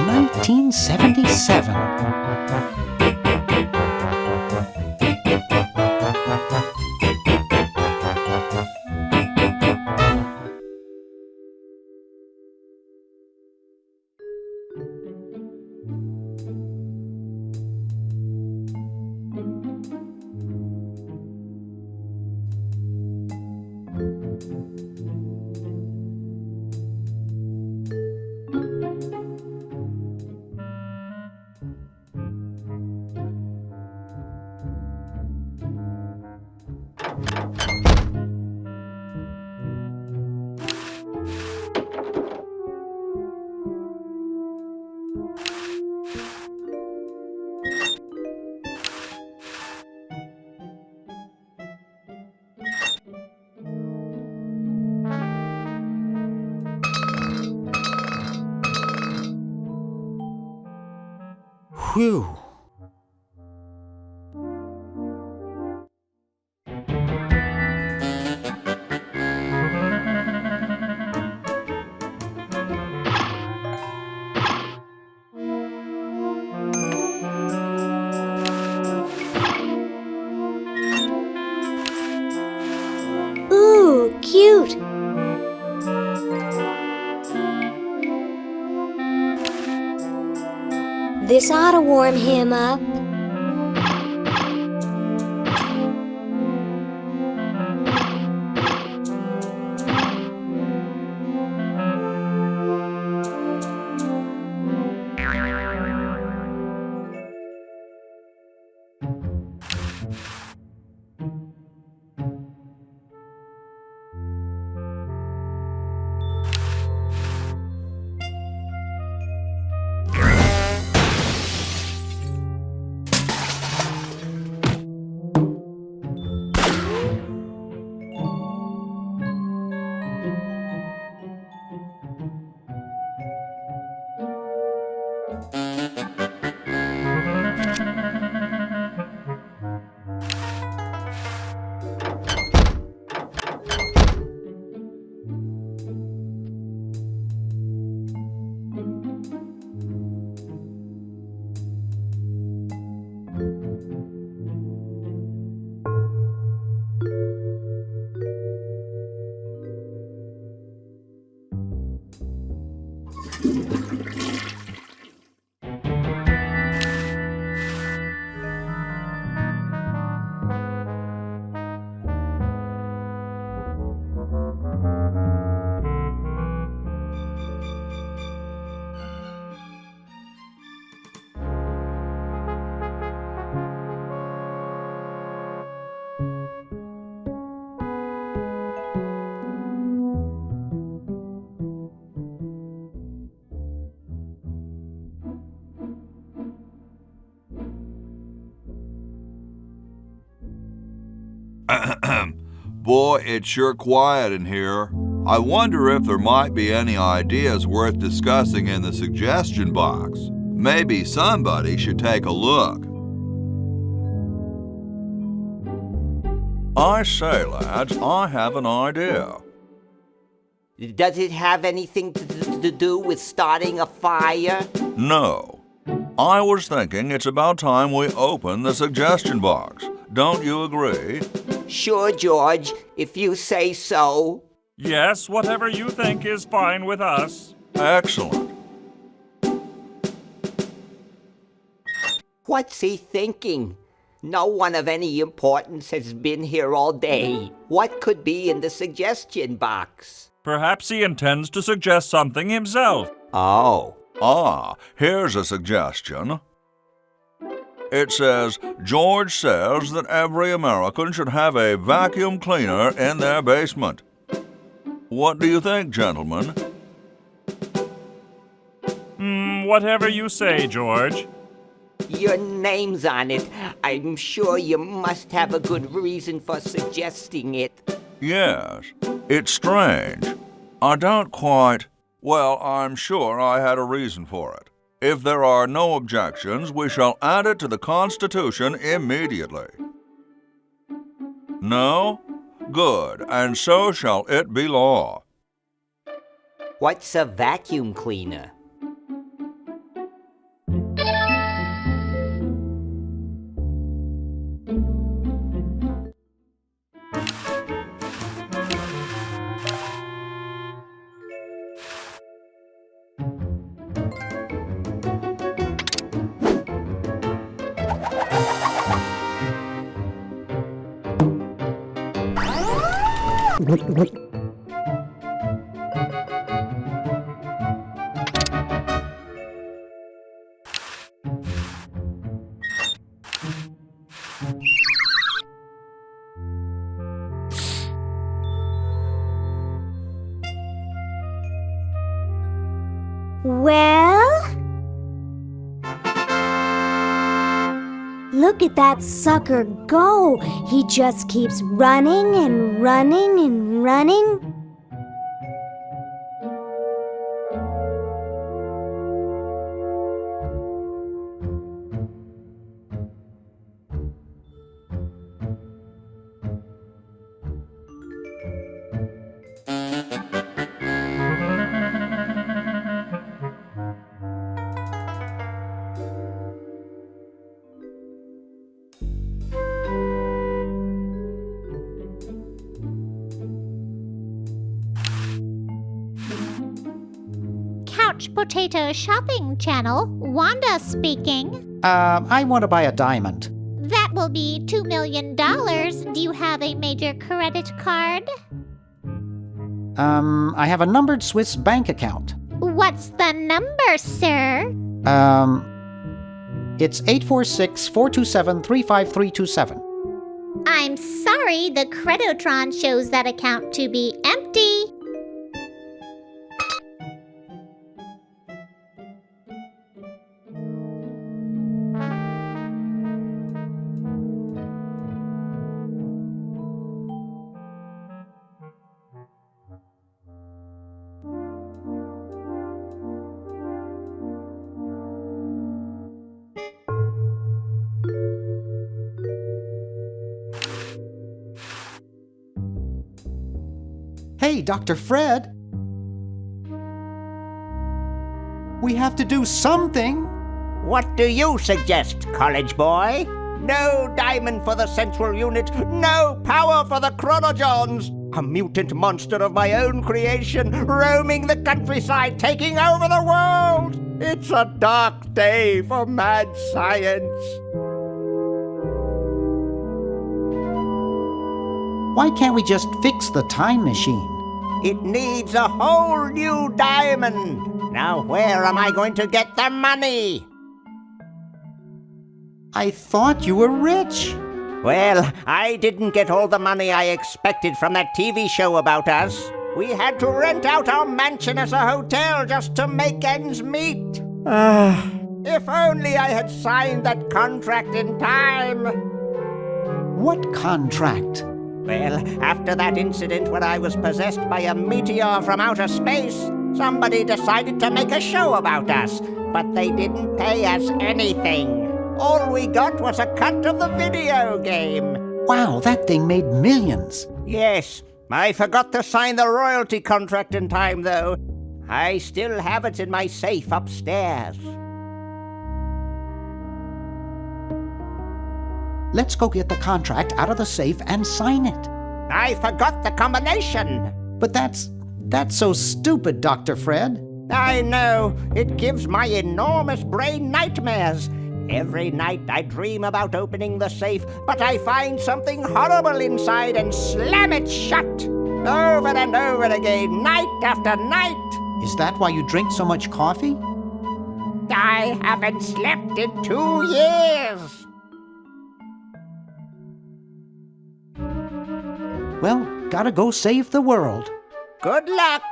1977. Whew. Ooh, cute. This ought to warm him up. Boy, it's sure quiet in here. I wonder if there might be any ideas worth discussing in the suggestion box. Maybe somebody should take a look. I say, lads, I have an idea. Does it have anything to do with starting a fire? No. I was thinking it's about time we open the suggestion box. Don't you agree? Sure, George, if you say so. Yes, whatever you think is fine with us. Excellent. What's he thinking? No one of any importance has been here all day. What could be in the suggestion box? Perhaps he intends to suggest something himself. Oh. Here's a suggestion. It says, George says that every American should have a vacuum cleaner in their basement. What do you think, gentlemen? Whatever you say, George. Your name's on it. I'm sure you must have a good reason for suggesting it. Yes, it's strange. I don't quite... Well, I'm sure I had a reason for it. If there are no objections, we shall add it to the Constitution immediately. No? Good, and so shall it be law. What's a vacuum cleaner? Well? Look at that sucker go! He just keeps running and running and running. Potato Shopping Channel, Wanda speaking. I want to buy a diamond. That will be $2 million. Do you have a major credit card? I have a numbered Swiss bank account. What's the number, sir? It's 846-427-35327. I'm sorry, the Credotron shows that account to be empty. Hey, Dr. Fred. We have to do something. What do you suggest, college boy? No diamond for the central unit, no power for the chronojons. A mutant monster of my own creation, roaming the countryside, taking over the world. It's a dark day for mad science. Why can't we just fix the time machine? It needs a whole new diamond. Now where am I going to get the money? I thought you were rich. Well, I didn't get all the money I expected from that TV show about us. We had to rent out our mansion as a hotel just to make ends meet. If only I had signed that contract in time. What contract? Well, after that incident when I was possessed by a meteor from outer space, somebody decided to make a show about us, but they didn't pay us anything. All we got was a cut of the video game. Wow, that thing made millions. Yes, I forgot to sign the royalty contract in time, though. I still have it in my safe upstairs. Let's go get the contract out of the safe and sign it. I forgot the combination. But that's so stupid, Dr. Fred. I know. It gives my enormous brain nightmares. Every night I dream about opening the safe, but I find something horrible inside and slam it shut. over and over again, night after night. Is that why you drink so much coffee? I haven't slept in 2 years. Well, gotta go save the world. Good luck.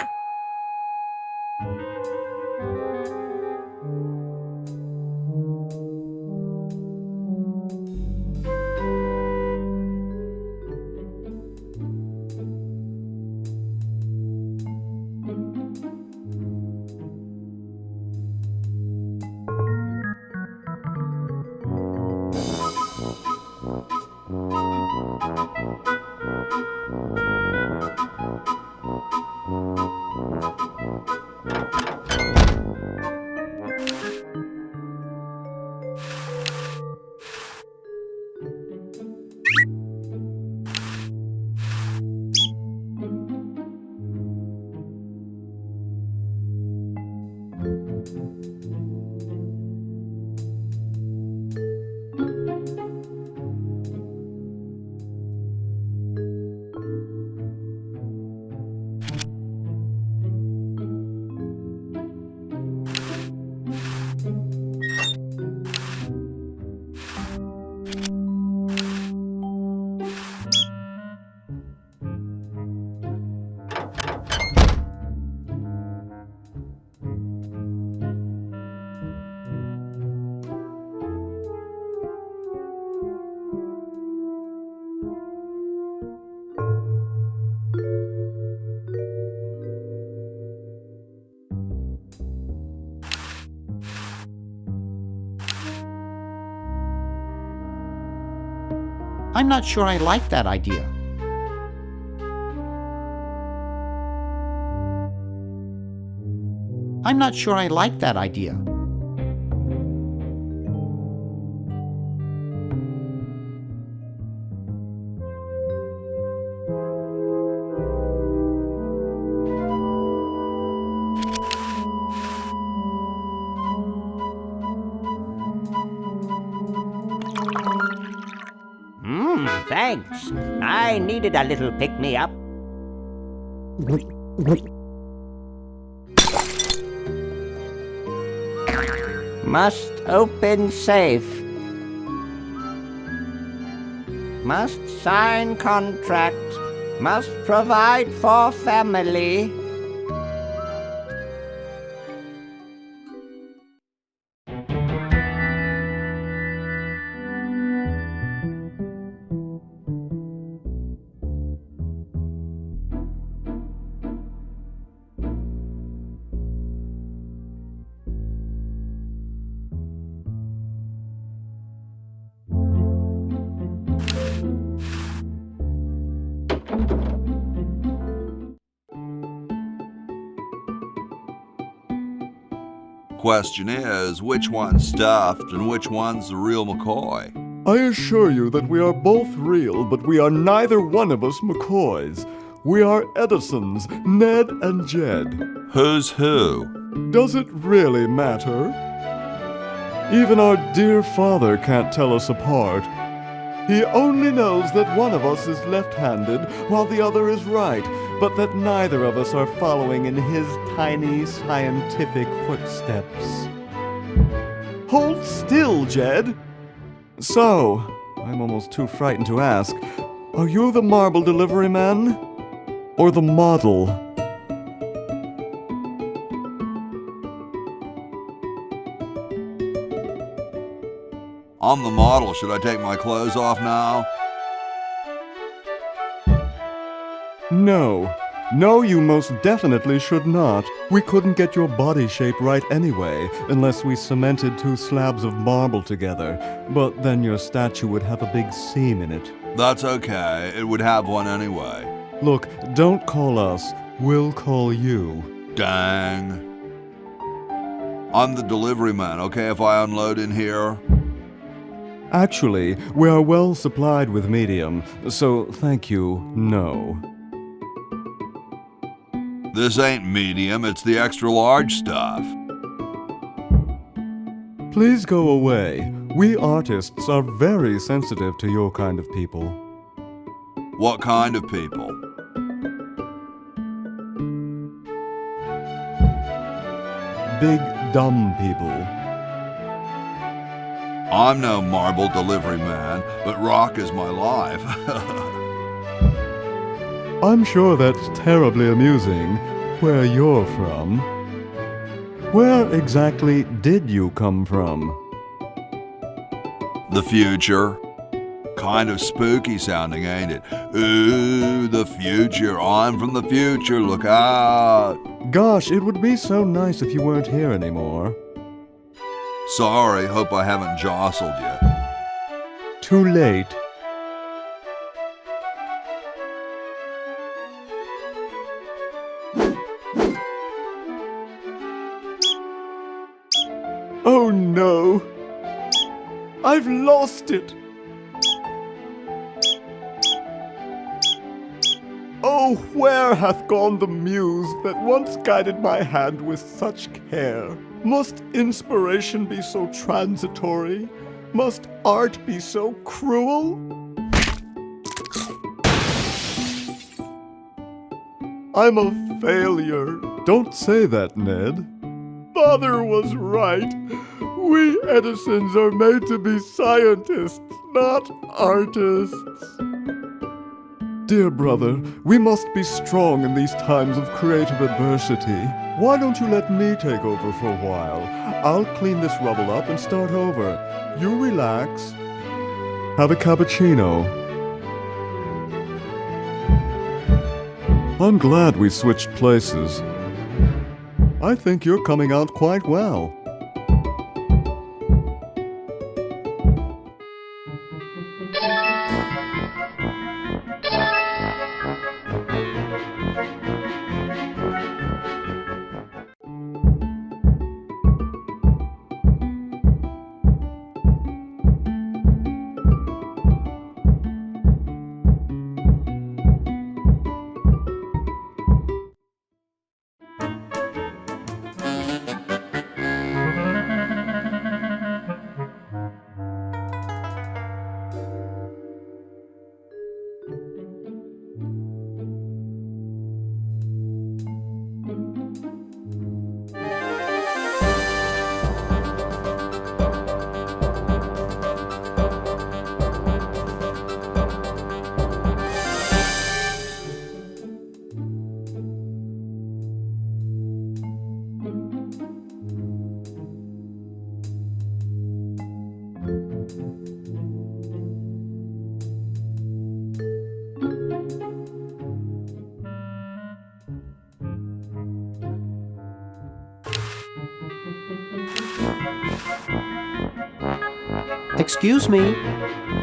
I'm not sure I like that idea. I'm not sure I like that idea. Thanks. I needed a little pick-me-up. Must open safe. Must sign contract. Must provide for family. Question is, which one's stuffed and which one's the real McCoy? I assure you that we are both real, but we are neither one of us McCoys. We are Edisons, Ned and Jed. Who's who? Does it really matter? Even our dear father can't tell us apart. He only knows that one of us is left-handed while the other is right, but that neither of us are following in his tiny scientific footsteps. Hold still, Jed! So, I'm almost too frightened to ask, are you the marble delivery man? Or the model? I'm the model. Should I take my clothes off now? No. No, you most definitely should not. We couldn't get your body shape right anyway, unless we cemented 2 slabs of marble together. But then your statue would have a big seam in it. That's okay. It would have one anyway. Look, don't call us. We'll call you. Dang. I'm the delivery man, okay if I unload in here? Actually, we are well supplied with medium, so thank you, no. This ain't medium, it's the extra large stuff. Please go away. We artists are very sensitive to your kind of people. What kind of people? big, dumb people. I'm no marble delivery man, but rock is my life. I'm sure that's terribly amusing, where you're from. Where exactly did you come from? The future. Kind of spooky sounding, ain't it? Ooh, the future. I'm from the future. Look out. Gosh, it would be so nice if you weren't here anymore. Sorry, hope I haven't jostled you. Too late. Oh no! I've lost it! Oh, where hath gone the muse that once guided my hand with such care? Must inspiration be so transitory? Must art be so cruel? I'm a failure. Don't say that, Ned. Father was right. We Edisons are made to be scientists, not artists. Dear brother, we must be strong in these times of creative adversity. Why don't you let me take over for a while? I'll clean this rubble up and start over. You relax. Have a cappuccino. I'm glad we switched places. I think you're coming out quite well. Excuse me.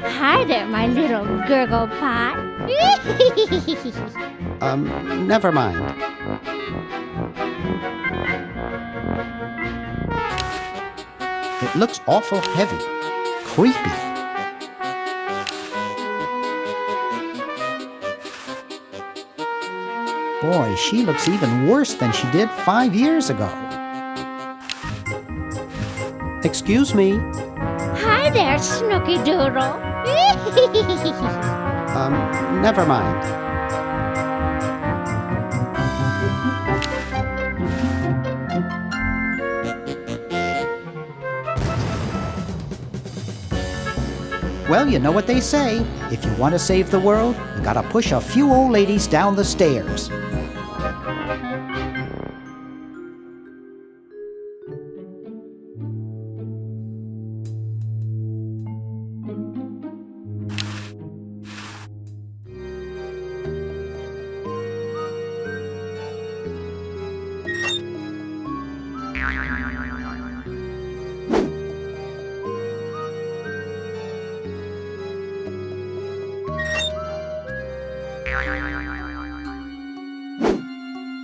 Hi there, my little gurgle pot. Never mind. It looks awful heavy. Creepy. Boy, she looks even worse than she did 5 years ago. Excuse me. Hi there, Snooky Doodle. Never mind. Well, you know what they say. If you want to save the world, you gotta push a few old ladies down the stairs.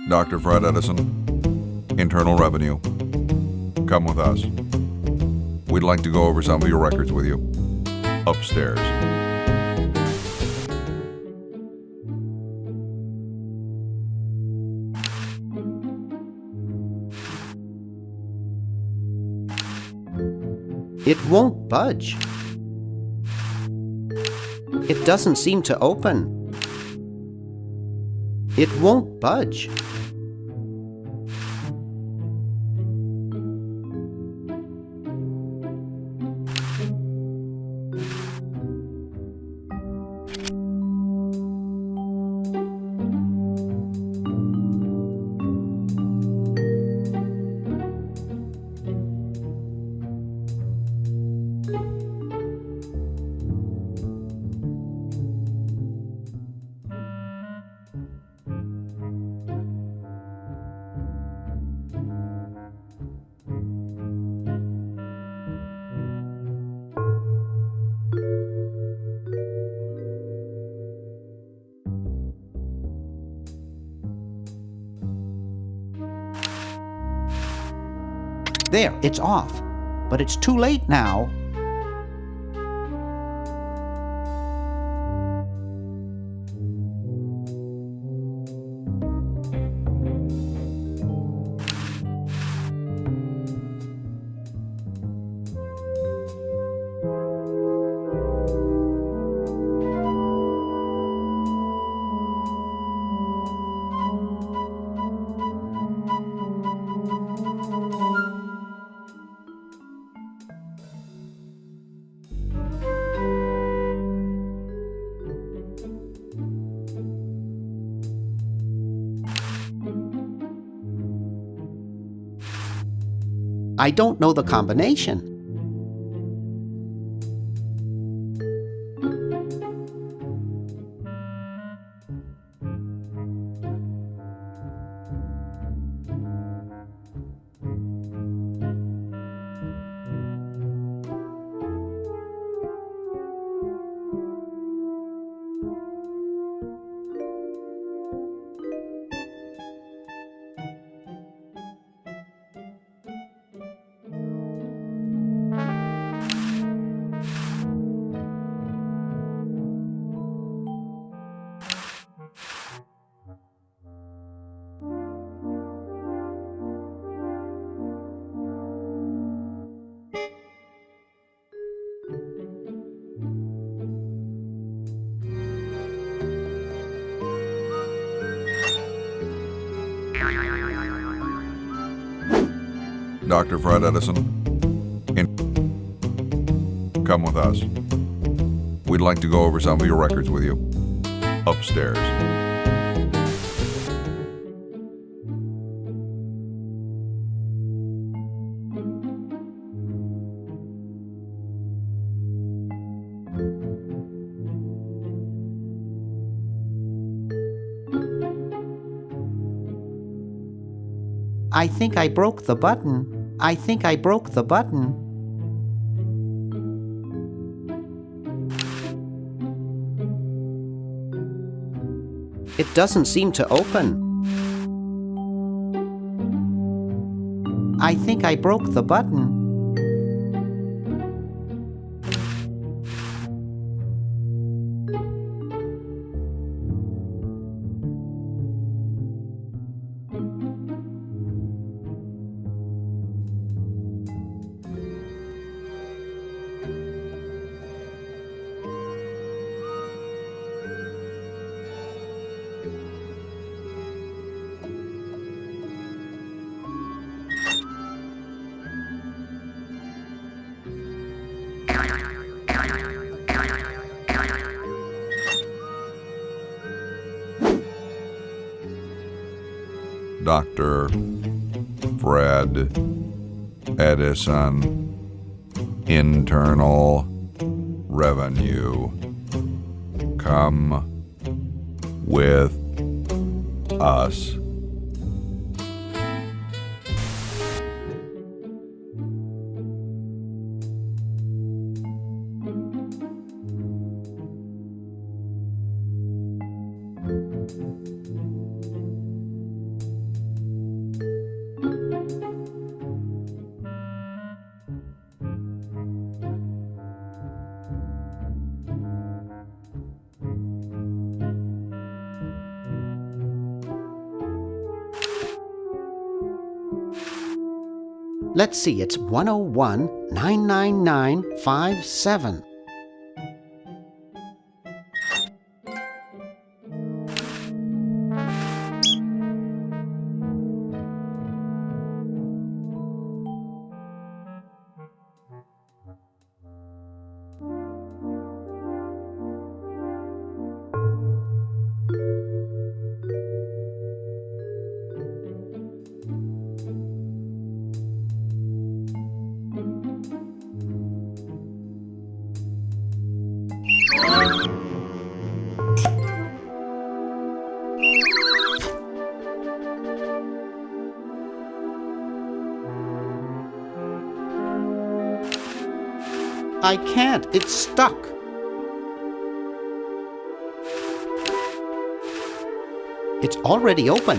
Dr. Fred Edison, Internal Revenue. Come with us. We'd like to go over some of your records with you. Upstairs. It won't budge. It doesn't seem to open. It won't budge. There, it's off. But it's too late now. I don't know the combination. Dr. Fred Edison, come with us. We'd like to go over some of your records with you. Upstairs. I think I broke the button. I think I broke the button. It doesn't seem to open. I think I broke the button. Dr. Fred Edison, Internal Revenue. Come with us. Let's see, it's 101-99957. I can't. It's stuck. It's already open.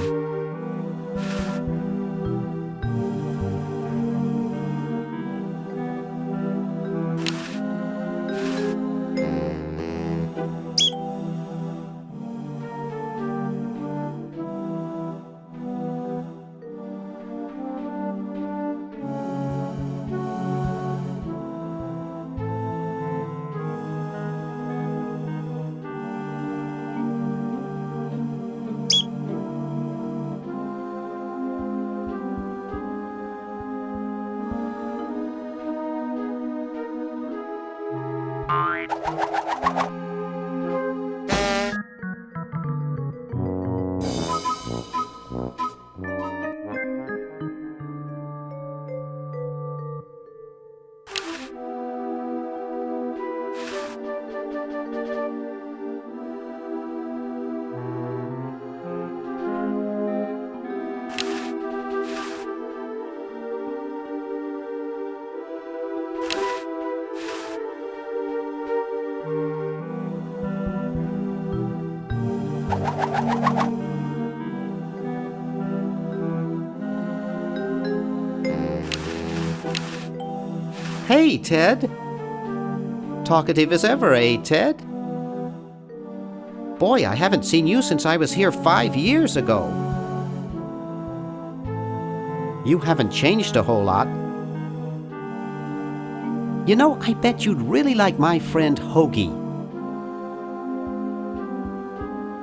Hey, Ted. Talkative as ever, eh, Ted? Boy, I haven't seen you since I was here 5 years ago. You haven't changed a whole lot. You know, I bet you'd really like my friend Hoagie.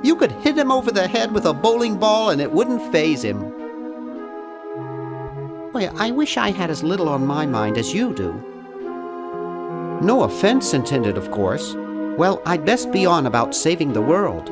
You could hit him over the head with a bowling ball and it wouldn't faze him. Boy, I wish I had as little on my mind as you do. No offense intended, of course. Well, I'd best be on about saving the world.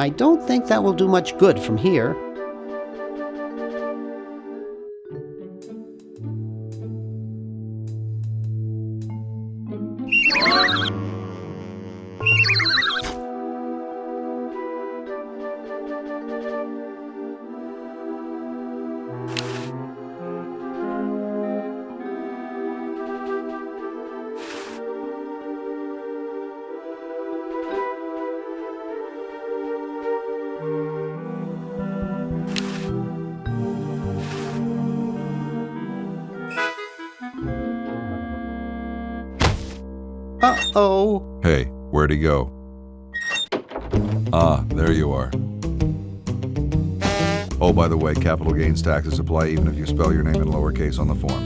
I don't think that will do much good from here. Uh-oh. Hey, where'd he go? Ah, there you are. Oh, by the way, capital gains taxes apply even if you spell your name in lowercase on the form.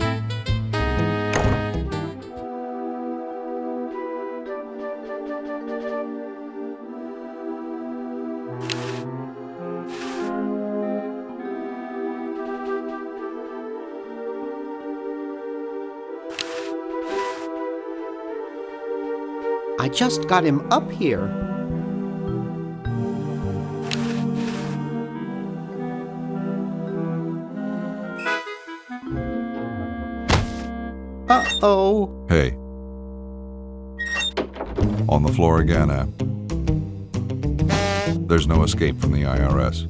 I just got him up here. Uh-oh. Hey. On the floor again, eh? There's no escape from the IRS.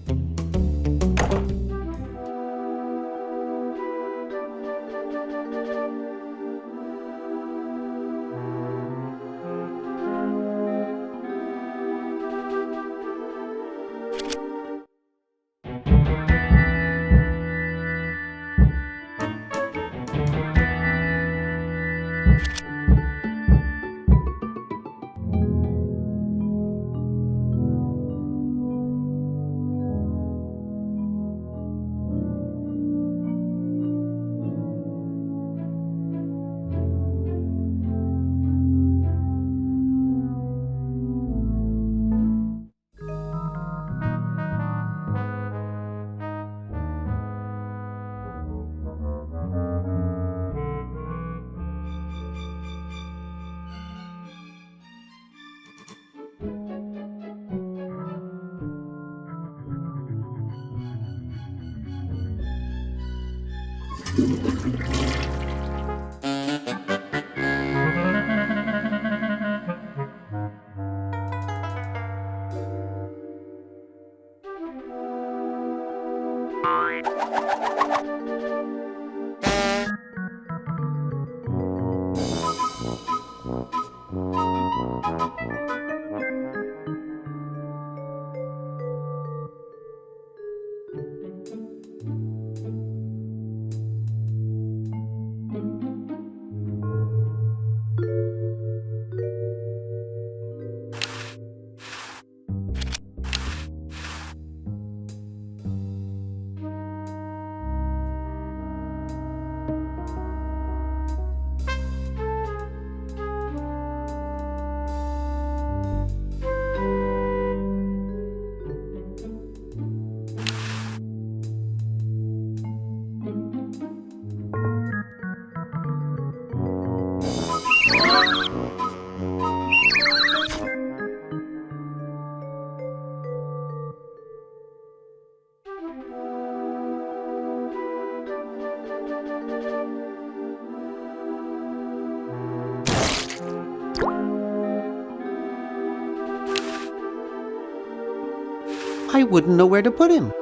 I wouldn't know where to put him.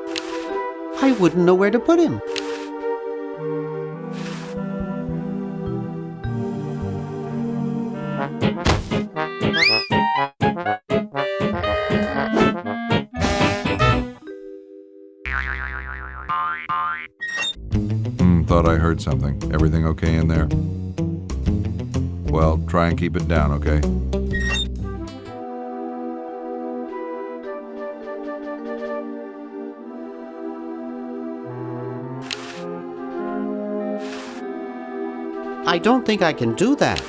I wouldn't know where to put him. Thought I heard something. Everything okay in there? Well, try and keep it down, okay? I don't think I can do that.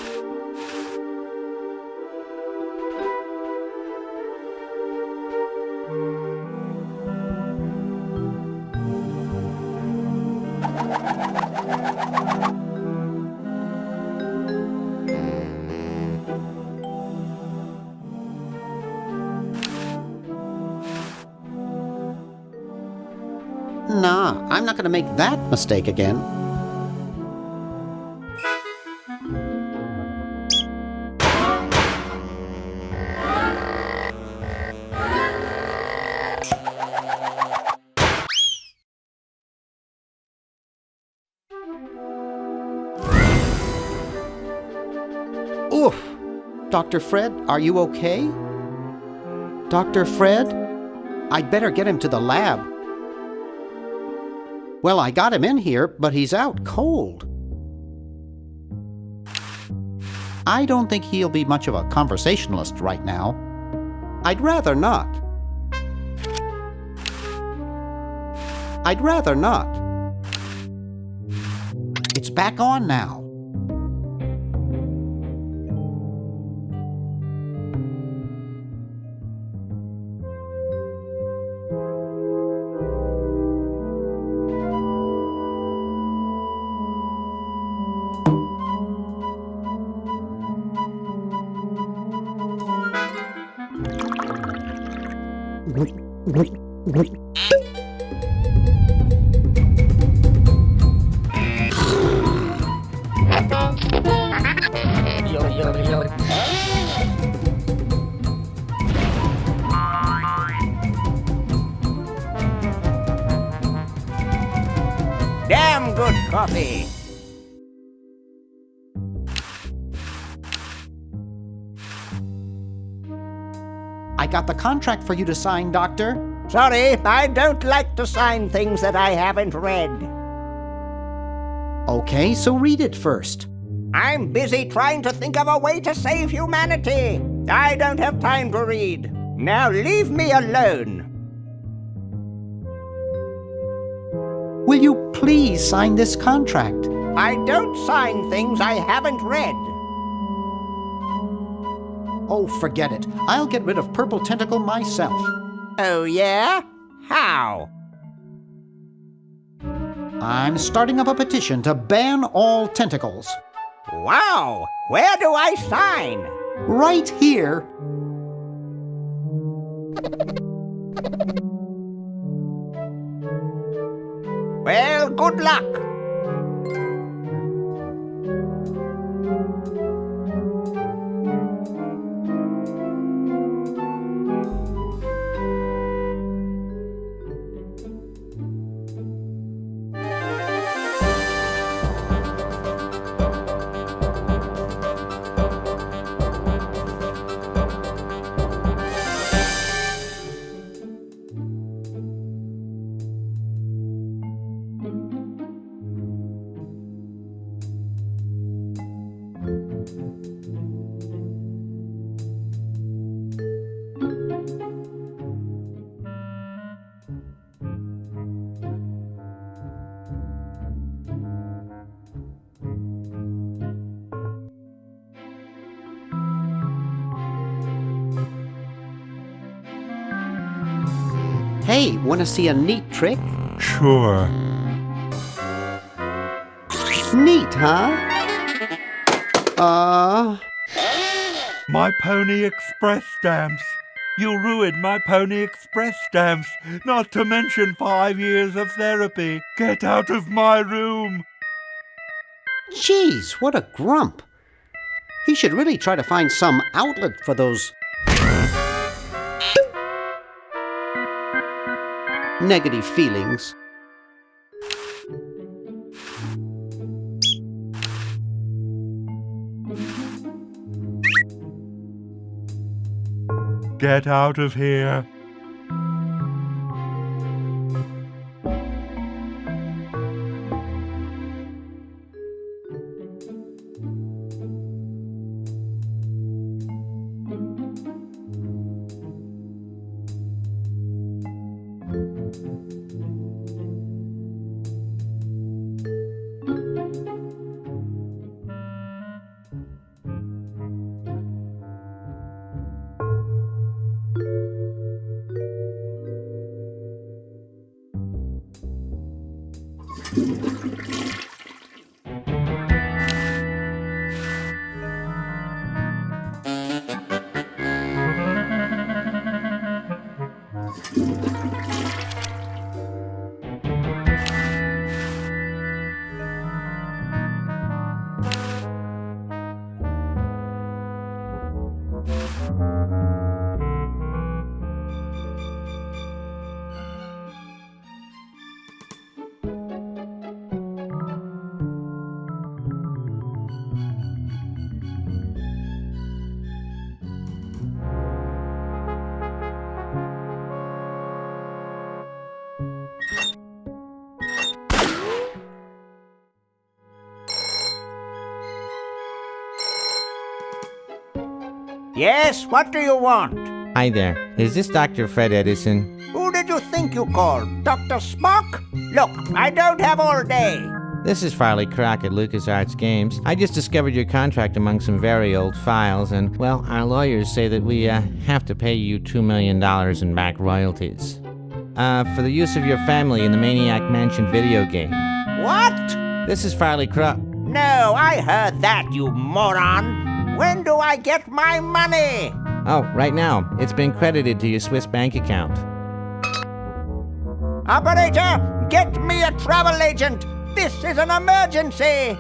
Nah, I'm not going to make that mistake again. Oof! Dr. Fred, are you okay? Dr. Fred? I'd better get him to the lab. Well, I got him in here, but he's out cold. I don't think he'll be much of a conversationalist right now. I'd rather not. I'd rather not. It's back on now. Damn good coffee. I got the contract for you to sign, Doctor. Sorry, I don't like to sign things that I haven't read. Okay, so read it first. I'm busy trying to think of a way to save humanity. I don't have time to read. Now leave me alone. Will you please sign this contract? I don't sign things I haven't read. Oh, forget it. I'll get rid of Purple Tentacle myself. Oh, yeah? How? I'm starting up a petition to ban all tentacles. Wow! Where do I sign? Right here. Well, good luck. Hey, want to see a neat trick? Sure. Neat, huh? My Pony Express stamps. You ruined my Pony Express stamps, not to mention 5 years of therapy. Get out of my room. Jeez, what a grump. He should really try to find some outlet for those negative feelings. Get out of here. Yes, what do you want? Hi there. Is this Dr. Fred Edison? Who did you think you called? Dr. Spock? Look, I don't have all day. This is Farley Croc at LucasArts Games. I just discovered your contract among some very old files, and, well, our lawyers say that we have to pay you $2 million in back royalties. For the use of your family in the Maniac Mansion video game. What? This is Farley Croc. No, I heard that, you moron. When do I get my money? Oh, right now. It's been credited to your Swiss bank account. Operator, get me a travel agent. This is an emergency.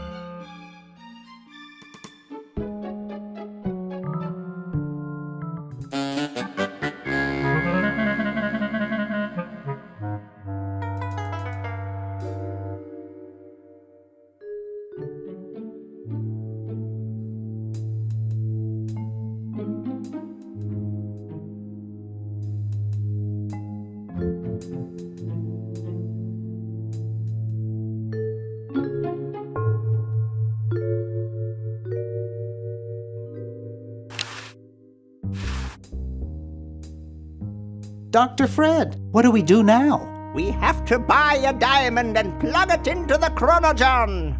Dr. Fred, what do we do now? We have to buy a diamond and plug it into the chronogen.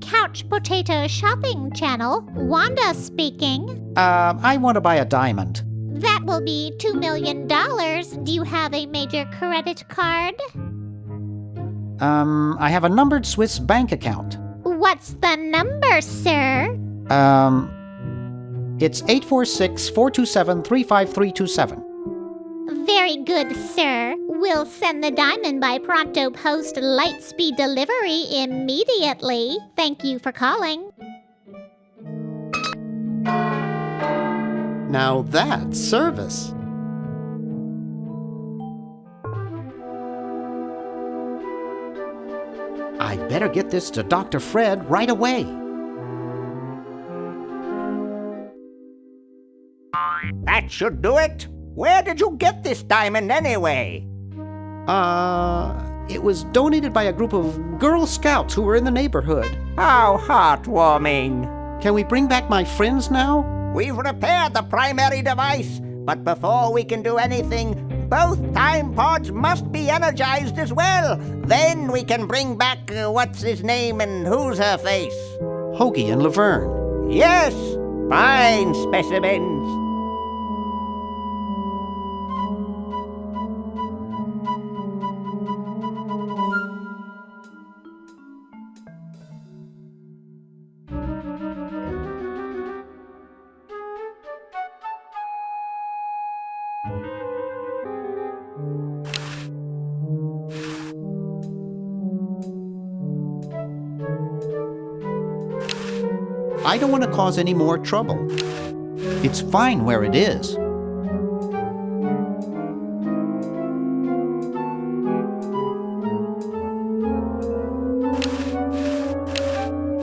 Couch Potato Shopping Channel, Wanda speaking. I want to buy a diamond. That will be $2 million. Do you have a major credit card? I have a numbered Swiss bank account. What's the number, sir? It's 846-427-35327. Very good, sir. We'll send the diamond by Pronto Post Lightspeed Delivery immediately. Thank you for calling. Now that's service. I better get this to Dr. Fred right away. That should do it. Where did you get this diamond anyway? It was donated by a group of Girl Scouts who were in the neighborhood. How heartwarming. Can we bring back my friends now? We've repaired the primary device, but before we can do anything, Both time pods must be energized as well. Then we can bring back what's his name and who's her face. Hoagie and Laverne. Yes, fine specimens. I don't want to cause any more trouble. It's fine where it is.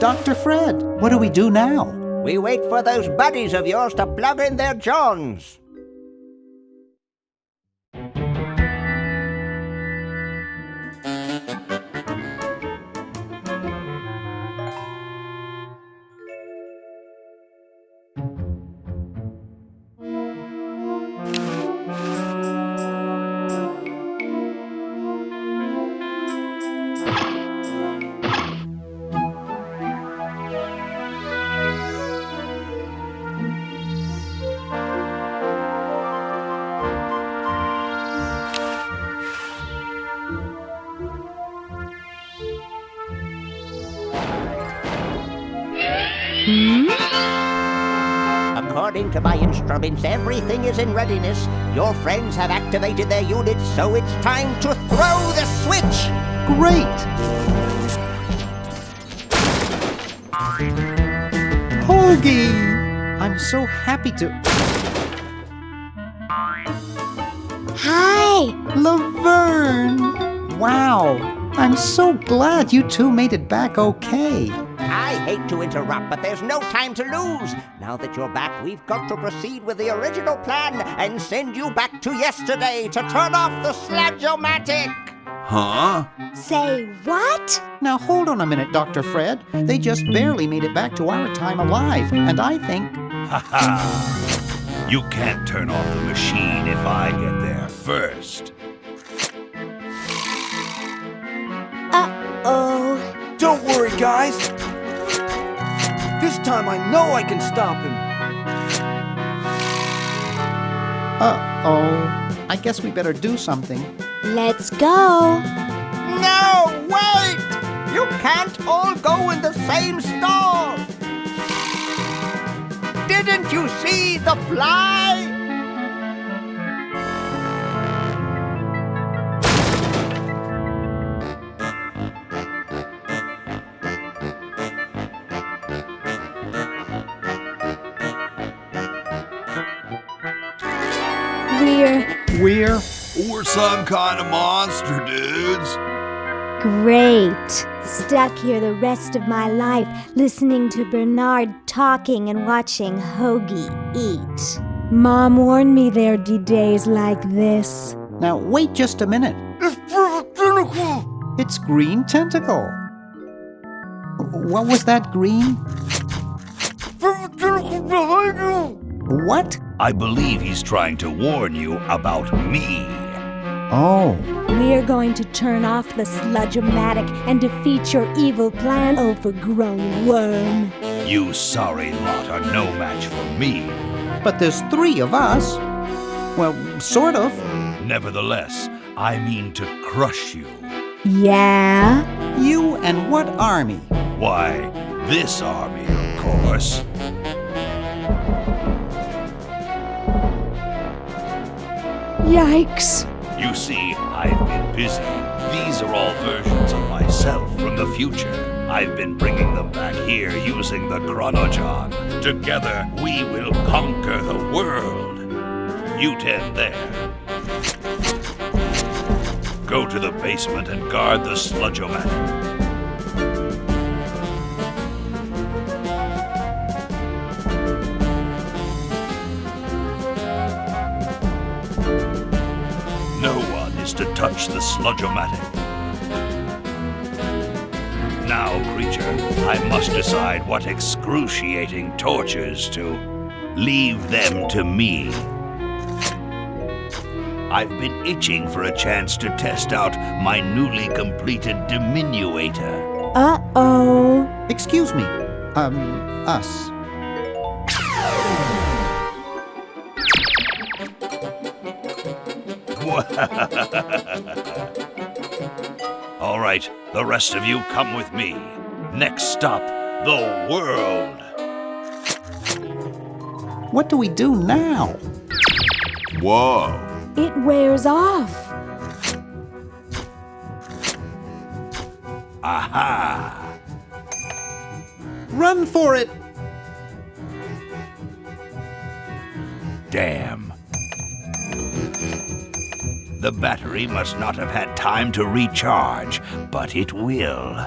Dr. Fred, what do we do now? We wait for those buddies of yours to plug in their johns. According to my instruments, everything is in readiness. Your friends have activated their units, so it's time to throw the switch! Great! Hoagie! I'm so happy to... Hi! Laverne! Wow! I'm so glad you two made it back okay. I hate to interrupt, but there's no time to lose. Now that you're back, we've got to proceed with the original plan and send you back to yesterday to turn off the sludge-o-matic. Huh? Say what? Now hold on a minute, Dr. Fred. They just barely made it back to our time alive, and I think... Ha ha! You can't turn off the machine if I get there first. Uh-oh. Don't worry, guys. This time I know I can stop him. Uh-oh. I guess we better do something. Let's go. No, wait! You can't all go in the same stall! Didn't you see the fly? We're some kind of monster, dudes. Great. Stuck here the rest of my life, listening to Bernard talking and watching Hoagie eat. Mom warned me there'd be days like this. Now, wait just a minute. It's Purple Tentacle! It's Green Tentacle. What was that, Green? Purple Tentacle behind you! What? I believe he's trying to warn you about me. Oh. We're going to turn off the sludge-o-matic and defeat your evil plan, overgrown worm. You sorry lot are no match for me. But there's 3 of us. Well, sort of. Nevertheless, I mean to crush you. Yeah? You and what army? Why, this army, of course. Yikes. You see, I've been busy. These are all versions of myself from the future. I've been bringing them back here using the Chronojon. Together, we will conquer the world. You 10 there. Go to the basement and guard the sludge-o-matic. No one is to touch the sludge-o-matic. Now, creature, I must decide what excruciating tortures to leave them to me. I've been itching for a chance to test out my newly completed diminuator. Uh-oh. Excuse me. Us. All right, the rest of you come with me. Next stop, the world. What do we do now? Whoa. It wears off. Aha! Run for it! Damn. The battery must not have had time to recharge, but it will.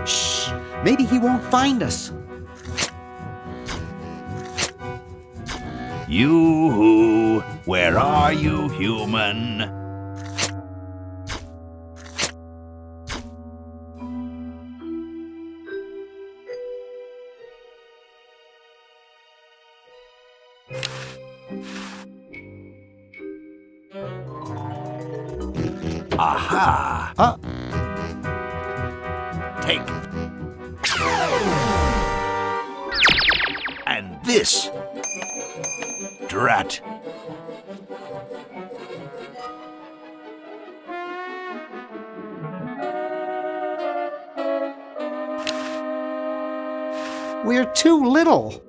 Shh! Maybe he won't find us. You, where are you, human? Aha! Take. And this. Drat. We're too little.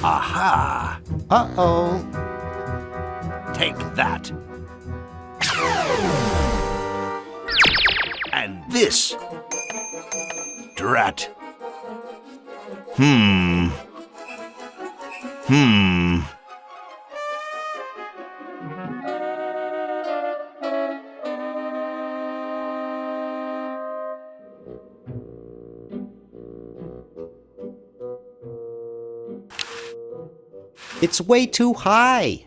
Aha! Uh-oh. Take that. And this. Drat. It's way too high.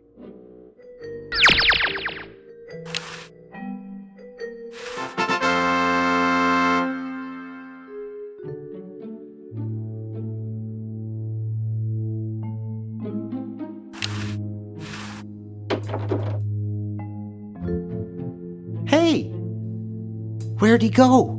Hey! Where'd he go?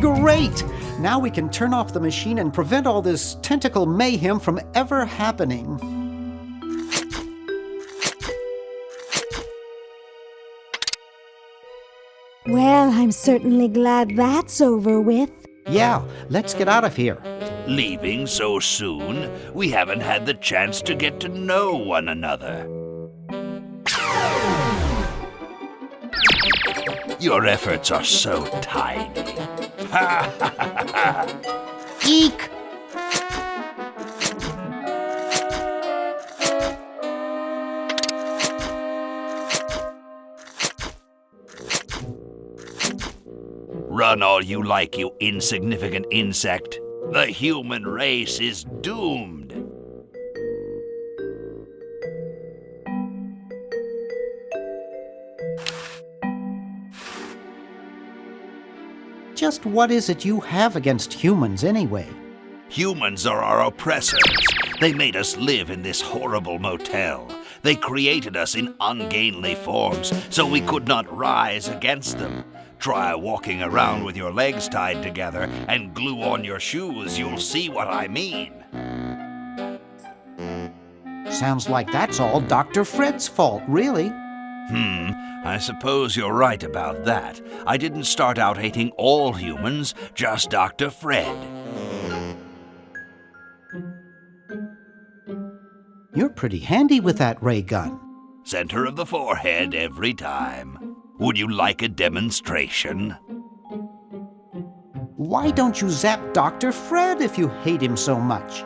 Great! Now we can turn off the machine and prevent all this tentacle mayhem from ever happening. Well, I'm certainly glad that's over with. Yeah, let's get out of here. Leaving so soon? We haven't had the chance to get to know one another. Your efforts are so tiny. Ha ha ha ha! Eek! Run all you like, you insignificant insect. The human race is doomed. Just what is it you have against humans, anyway? Humans are our oppressors. They made us live in this horrible motel. They created us in ungainly forms so we could not rise against them. Try walking around with your legs tied together and glue on your shoes. You'll see what I mean. Sounds like that's all Dr. Fred's fault, really. I suppose you're right about that. I didn't start out hating all humans, just Dr. Fred. You're pretty handy with that ray gun. Center of the forehead every time. Would you like a demonstration? Why don't you zap Dr. Fred if you hate him so much?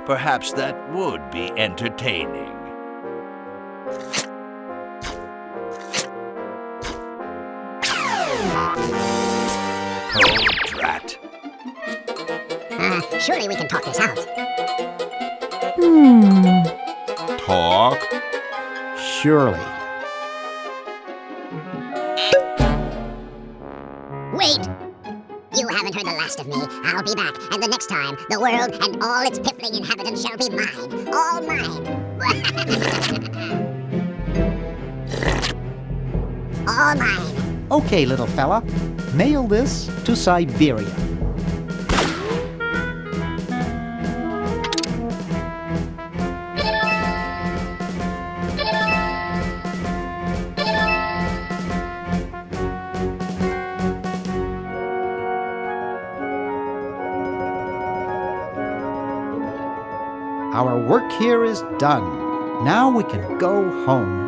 Perhaps that would be entertaining. Oh, drat. Surely we can talk this out. Talk? Surely. Wait! You haven't heard the last of me. I'll be back, and the next time, the world and all its piffling inhabitants shall be mine. All mine. All mine. Okay, little fella. Mail this to Siberia. Our work here is done. Now we can go home.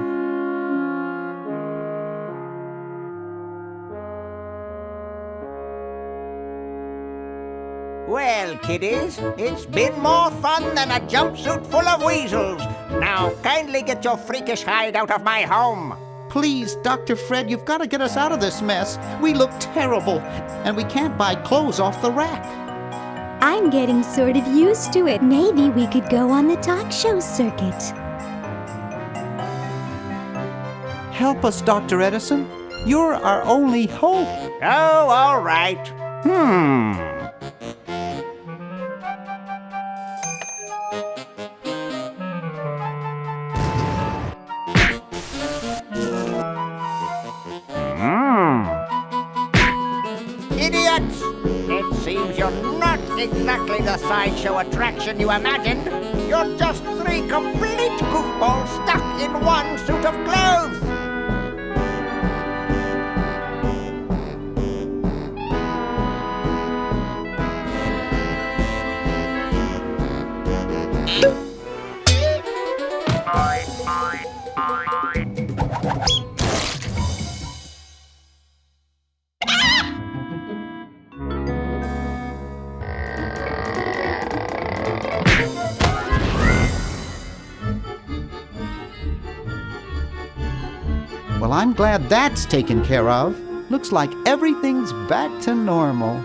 Well, kiddies, it's been more fun than a jumpsuit full of weasels. Now, kindly get your freakish hide out of my home. Please, Dr. Fred, you've got to get us out of this mess. We look terrible, and we can't buy clothes off the rack. I'm getting sort of used to it. Maybe we could go on the talk show circuit. Help us, Dr. Edison. You're our only hope. Oh, all right. Idiots! It seems you're not exactly the sideshow attraction you imagined. You're just three complete goofballs stuck in one suit of clothes. Well, I'm glad that's taken care of. Looks like everything's back to normal.